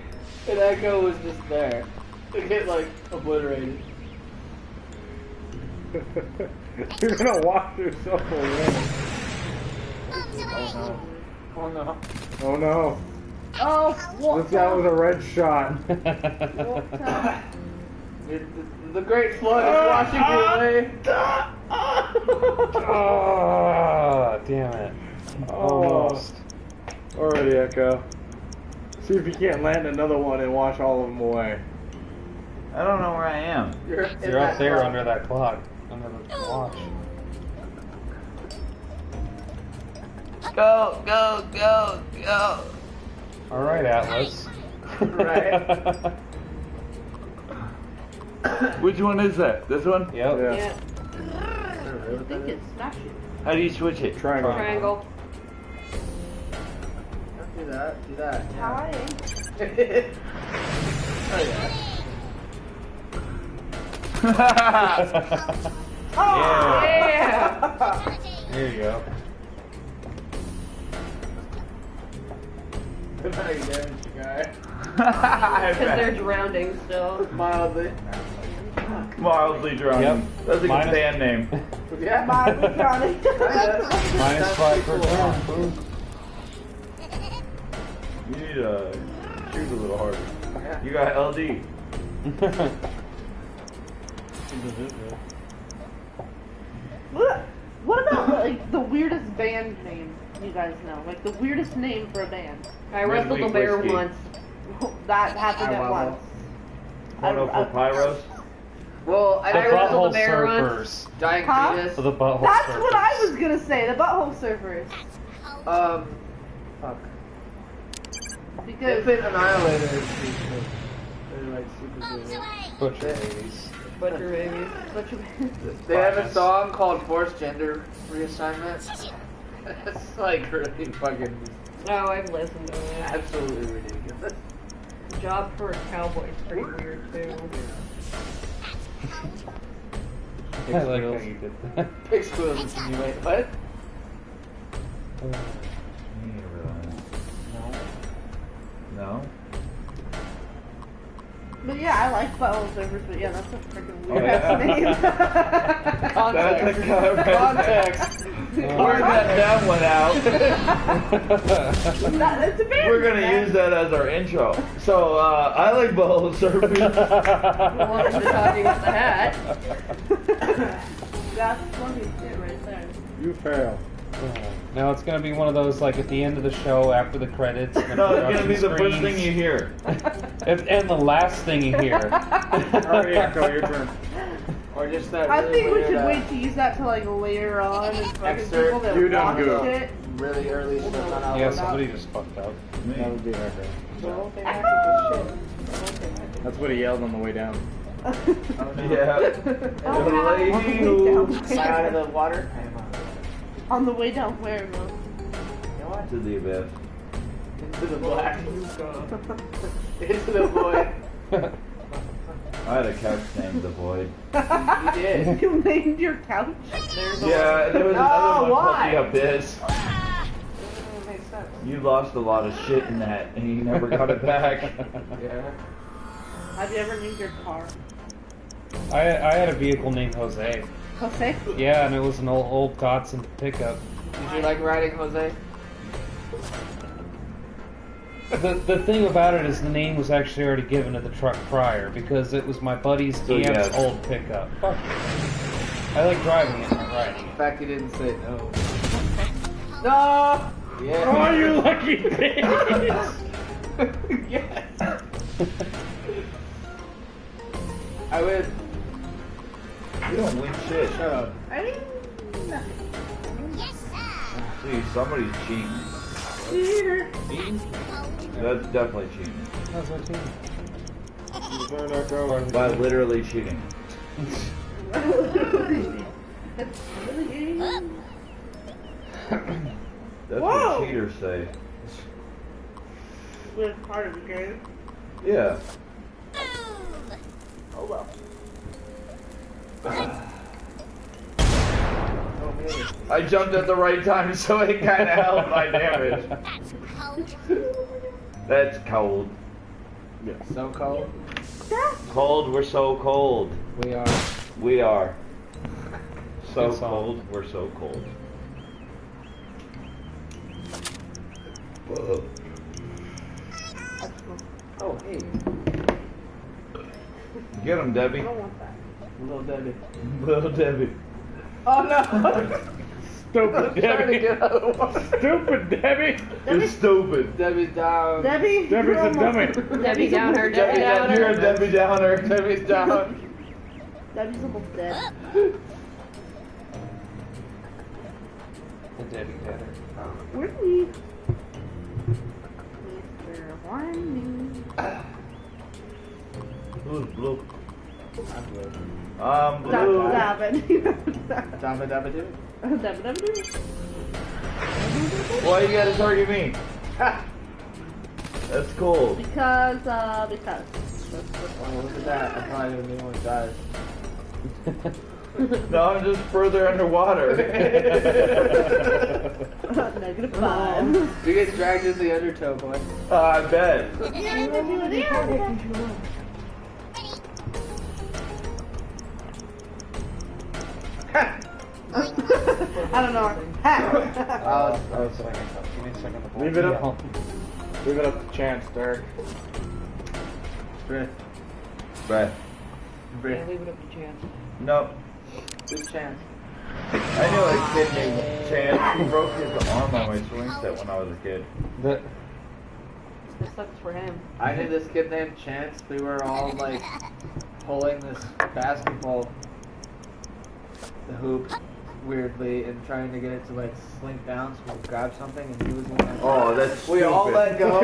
And Echo was just there. To get, like, obliterated. You're gonna wash yourself away. Oh no. Oh no. Oh, what? This guy was a red shot. The Great Flood is washing me away. Oh, damn it. Almost. Alrighty, Echo. See if you can't land another one and wash all of them away. I don't know where I am. You're in You're that up there clock. under that clock. Under the watch. Go, go, go, go. Alright, Atlas. Right. Which one is that? This one? Yep. Yeah. Yeah. I think it's smashing. How do you switch it? Triangle. Triangle. Do that, do that. Hi. Oh yeah. Yeah. There you go. Good night, you damaged the guy. Because they're drowning still. Mildly. Mildly drowning. Yep. That's a good Minus- band name. Yeah. Mildly drowning. Minus 5 per turn. Boom. You need to shoot a little harder. Yeah. You got LD. What about like the weirdest band name you guys know? Like the weirdest name for a band. I Red wrestled a Wheat bear Whiskey. once. That happened I at wobble. once. Porno for Pyros. Well, The I wrestled butthole a bear once. surfers. Giant Huh? Cletus. The butthole That's surfers. what I was gonna say. The butthole surfers. Fuck. Because Infant Annihilator is pretty cool. They're like super cool. Butcher babies. Butcher babies. They have a song called Forced Gender Reassignment. It's like really fucking Oh, I've listened to it. absolutely ridiculous. Job for a cowboy is pretty weird too. I like how you did that. Pig squeals insinuate. What? No. But yeah, I like butthole surfers, but yeah, that's a freaking Oh, weird yeah. ass name. That's a Context. Where's that damn one out? It's a band. We're gonna use that as our intro. So, I like butthole surfing. Well, I'm just talking with the hat. That's funny shit right there. You fail. Now it's gonna be one of those like at the end of the show after the credits. And No, it's gonna be production the first screens. thing you hear. And the last thing you hear. Alrighty, Echo, your turn. Or just that I really think we weird, should wait to use that to like later on and fucking Excerpt. people that You done watch good. shit. really early stuff on Yeah, album. somebody just fucked up. That would be Echo. Echo. That's what he yelled on the way down. Yeah. Out of the water. On the way down where, bro? To the abyss. Into the black. Into the void. I had a couch named The Void. You did. You named your couch? There's Yeah, there was Oh, another one why? called The Abyss. Makes sense. You lost a lot of shit in that, and you never got it back. Yeah. Have you ever named your car? I had a vehicle named Jose. Jose? Yeah, and it was an old Datsun pickup. Did you like riding Jose? The thing about it is the name was actually already given to the truck prior because it was my buddy's So, aunt's yes. old pickup. Fuck it. I like driving it, not riding In it. fact, he didn't say no. No! Yeah. Oh, you lucky bitch! Yes. I would. You don't win shit. Shut up. I mean, See, somebody's cheating. cheater. That's definitely cheating. How's that team? Your turn, Echo. By literally cheating. It's really That's Whoa. what cheaters say. with part of the game. Yeah. Oh well. I jumped at the right time, so it kind of held my damage. That's cold. So cold. Cold, we're so cold. We are. We are. So Good song. cold, we're so cold. Whoa. Oh, hey. Get him, I Debbie. don't want that. Little Debbie. Little Debbie. Oh no! Stupid Trying to Debbie. get out of the water. Stupid Debbie. You're stupid. Debbie's down. Debbie, Debbie's you're a dummy. Debbie Downer, Debbie Downer. You're a Debbie Downer. Debbie's down. Debbie's almost dead. The Debbie Downer. Whitney. Mr. Whitney. Who's blue? I'm blue. I'm blue. Dabbit. Dabba dabba doo. Dabbit. Why you gotta target me? That's cool. Because. Oh, look at that. I thought the new one dies. No, I'm just further underwater. -5. You get dragged into the undertow, boy. I bet. I don't know. Oh, Give me a second to Leave it up. Leave it up to chance, Derek. Brick. Brett. Brick. Leave it up to chance. Nope. Good chance. I knew a kid named Chance. He broke his arm on my swing set when I was a kid. The, This sucks for him. I knew this kid named Chance. We were all like pulling this basketball, the hoop, weirdly, and trying to get it to like slink down so we could grab something, and he was the one. Oh, that's We all stupid. let go.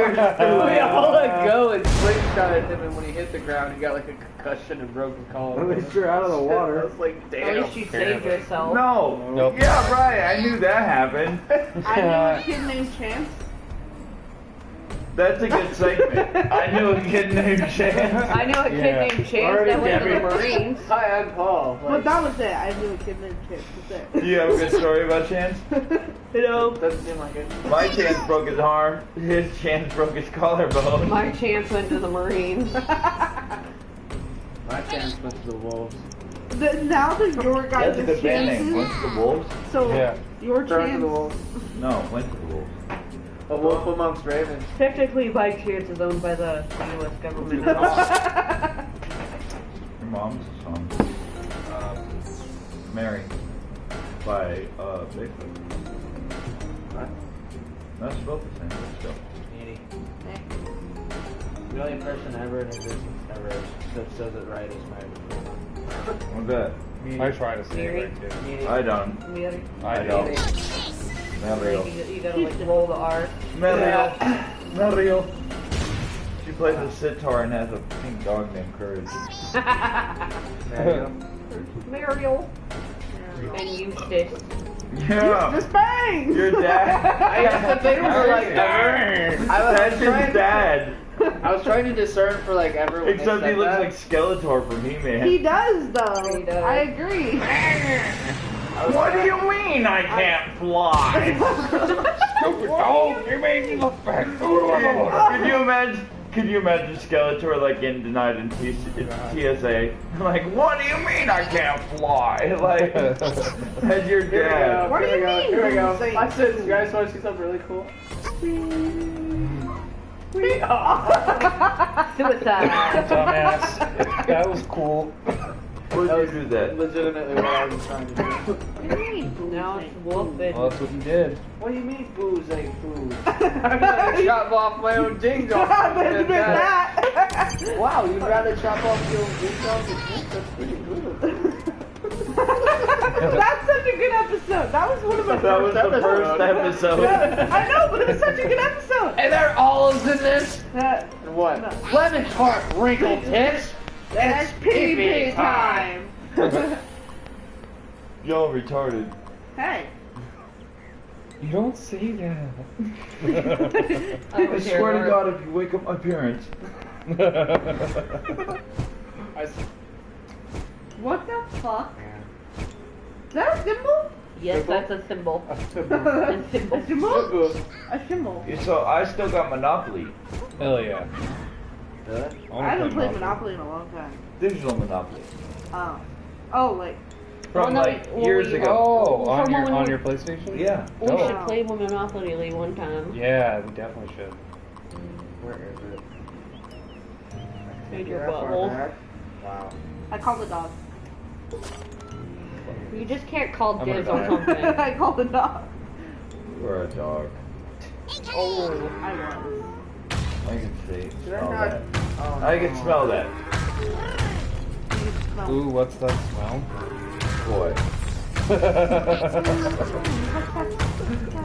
We all let go and slingshot at him, and when he hit the ground, he got like a concussion and broke his collarbone. At least you're out of the water. I was like, At damn. least you saved yourself. No. Nope. Yeah, right. I knew that happened. I knew a kid named Chance. That's a good segment. I knew a kid named Chance. I know a kid Yeah. named Chance Already that went to the Debbie. Marines. Hi, I'm Paul. But that was it. I knew a kid named Chance. That's Do you have a good story about Chance? it. Doesn't seem like it. My Chance broke his arm. His Chance broke his collarbone. My Chance went to the Marines. My chance went to the Wolves. Now that your guys' That's a good band name. chances, Went to the Wolves? so Yeah. your Turn to chance. the Wolves. No, went to the Wolves. A wolf amongst ravens. Technically, my Chance is owned by the U.S. government. Your mom's song. Mary. By Bigfoot. What? Not spelled the same, but still. Needy. The only person ever in existence ever that says it right is my I bet. I try to say it right too. Needy. I don't. The other, I don't. Mario. you gotta like roll the R. Mario. Mario. She plays the sitar and has a pink dog named Courage. Mario. Mario. And Eustace. Yeah. Just bang! Your dad. I used to think for like ever. That's his trying- dad. I was trying to discern for like ever. when they Except he said looks that. like Skeletor from He-Man. He does though. He does. I agree. What do you mean I can't fly? Stupid dog, you made me look back. Could you imagine Skeletor like getting denied in TSA? Like, what do you mean I can't fly? Like, as your Here we go. dad. What do Here we you go. mean? Here we go. Say- I said, you guys want to see something really cool? Suicide. Dumbass. That was cool. Would you do that? Legitimately what I was trying to do. Now it's wolfish. Well, that's what you did. What do you mean booze ain't food? I'm gonna chop off my own ding dong. Admit that. Wow, you'd rather chop off your own ding dong than this? That's pretty good. That's such a good episode. That was one of my That was favorite the first episode. I know, but it was such a good episode. And there are olives in this? Uh, And what? No. Lemon tart wrinkled tits? That's pee time. Y'all retarded. Hey. You don't say that. I swear to God, if you wake up my parents. What the fuck? Is that a symbol? Yes, that's a symbol. A symbol? A symbol? So I still got Monopoly. Hell yeah. I haven't played Monopoly in a long time. Digital Monopoly. Oh, like. From no, like well, years we- ago. Oh, on From your when on we- your PlayStation? Yeah. We Oh. should play Monopoly one time. Yeah, we definitely should. Where is it? Made your That far butthole. back? Wow. I call the dog. You just can't call I'm gonna dibs on die. something. I call the dog. Or a dog. Oh. I was. I can see. Did I Smell not? that. Oh, I can no. smell that. You can smell. Ooh, what's that smell? Boy.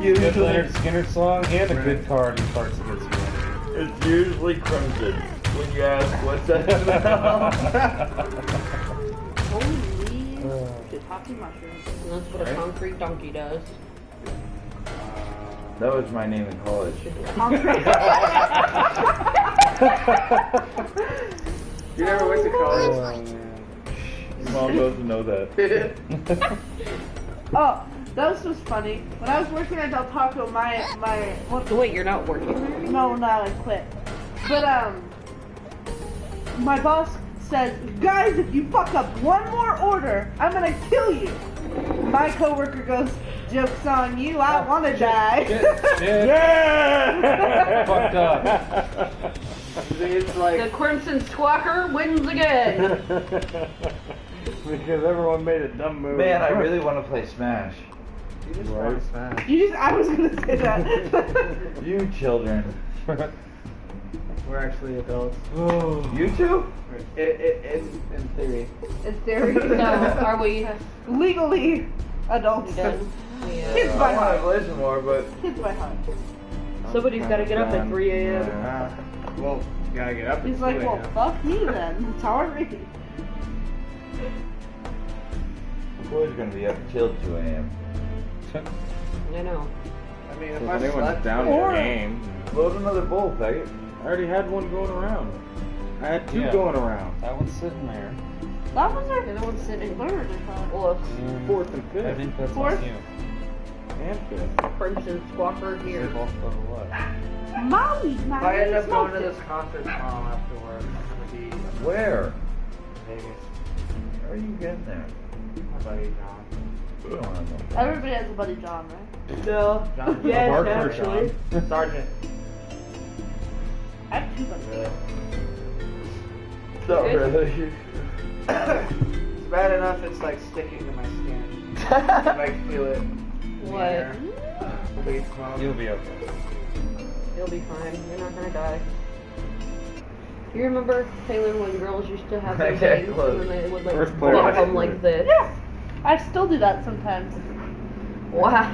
Good Usually, Leonard Skinner song and a good card in Parts Against Humanity. it's usually crimson. When you ask what's that smell? Holy shiitake mushrooms. That's what a concrete donkey does. That was my name in college. You never went to college? Your mom doesn't know that. Oh, that was just funny. When I was working at Del Taco, Wait, you're not working there? no, I quit. But my boss says, guys, if you fuck up one more order, I'm gonna kill you. My coworker goes, joke's on you, I wanna die. Yeah! Fucked up. It's like The Crimson Squawker wins again. Because everyone made a dumb move. Man, I really want to play Smash. you just Right. want to smash. I was gonna say that. You children. We're actually adults. You two? In theory. In theory. So, are we Legally adults. done? Kids Yeah. by I want to heart. play some more, but Kids by heart. Somebody's got to get up at 3 a.m. Well, you gotta get up. He's at like, 2 well, a.m. fuck me then. Sorry. boys are going to be up till 2 a.m. I know. I mean, if If I anyone's slept, down Or- the game, Load another bowl, faggot. I already had one going around. I had two Yeah. going around. That one's sitting there. That was our The other one's sitting third, I thought. Well, Fourth and fifth. I think that's Fourth? on you. And fifth. Crimson Squawker They here. both go to what? Mommy, if I end up going to this concert tomorrow after work, I'm gonna be in Where? Vegas. How are you getting there? My buddy John. I don't know. Everybody has a buddy John, right? No. John. Yes, Work for actually. Sergeant. I have two buddies. Really? Not Good. really. It's bad enough it's like sticking to my skin. I can feel it. in the What? air. The weed smoke. You'll be okay. You'll be fine. You're not gonna die. You remember, Taylor, when girls used to have their Okay, things close. and then they would like First player. flop them like this? Yeah. I still do that sometimes. Wow.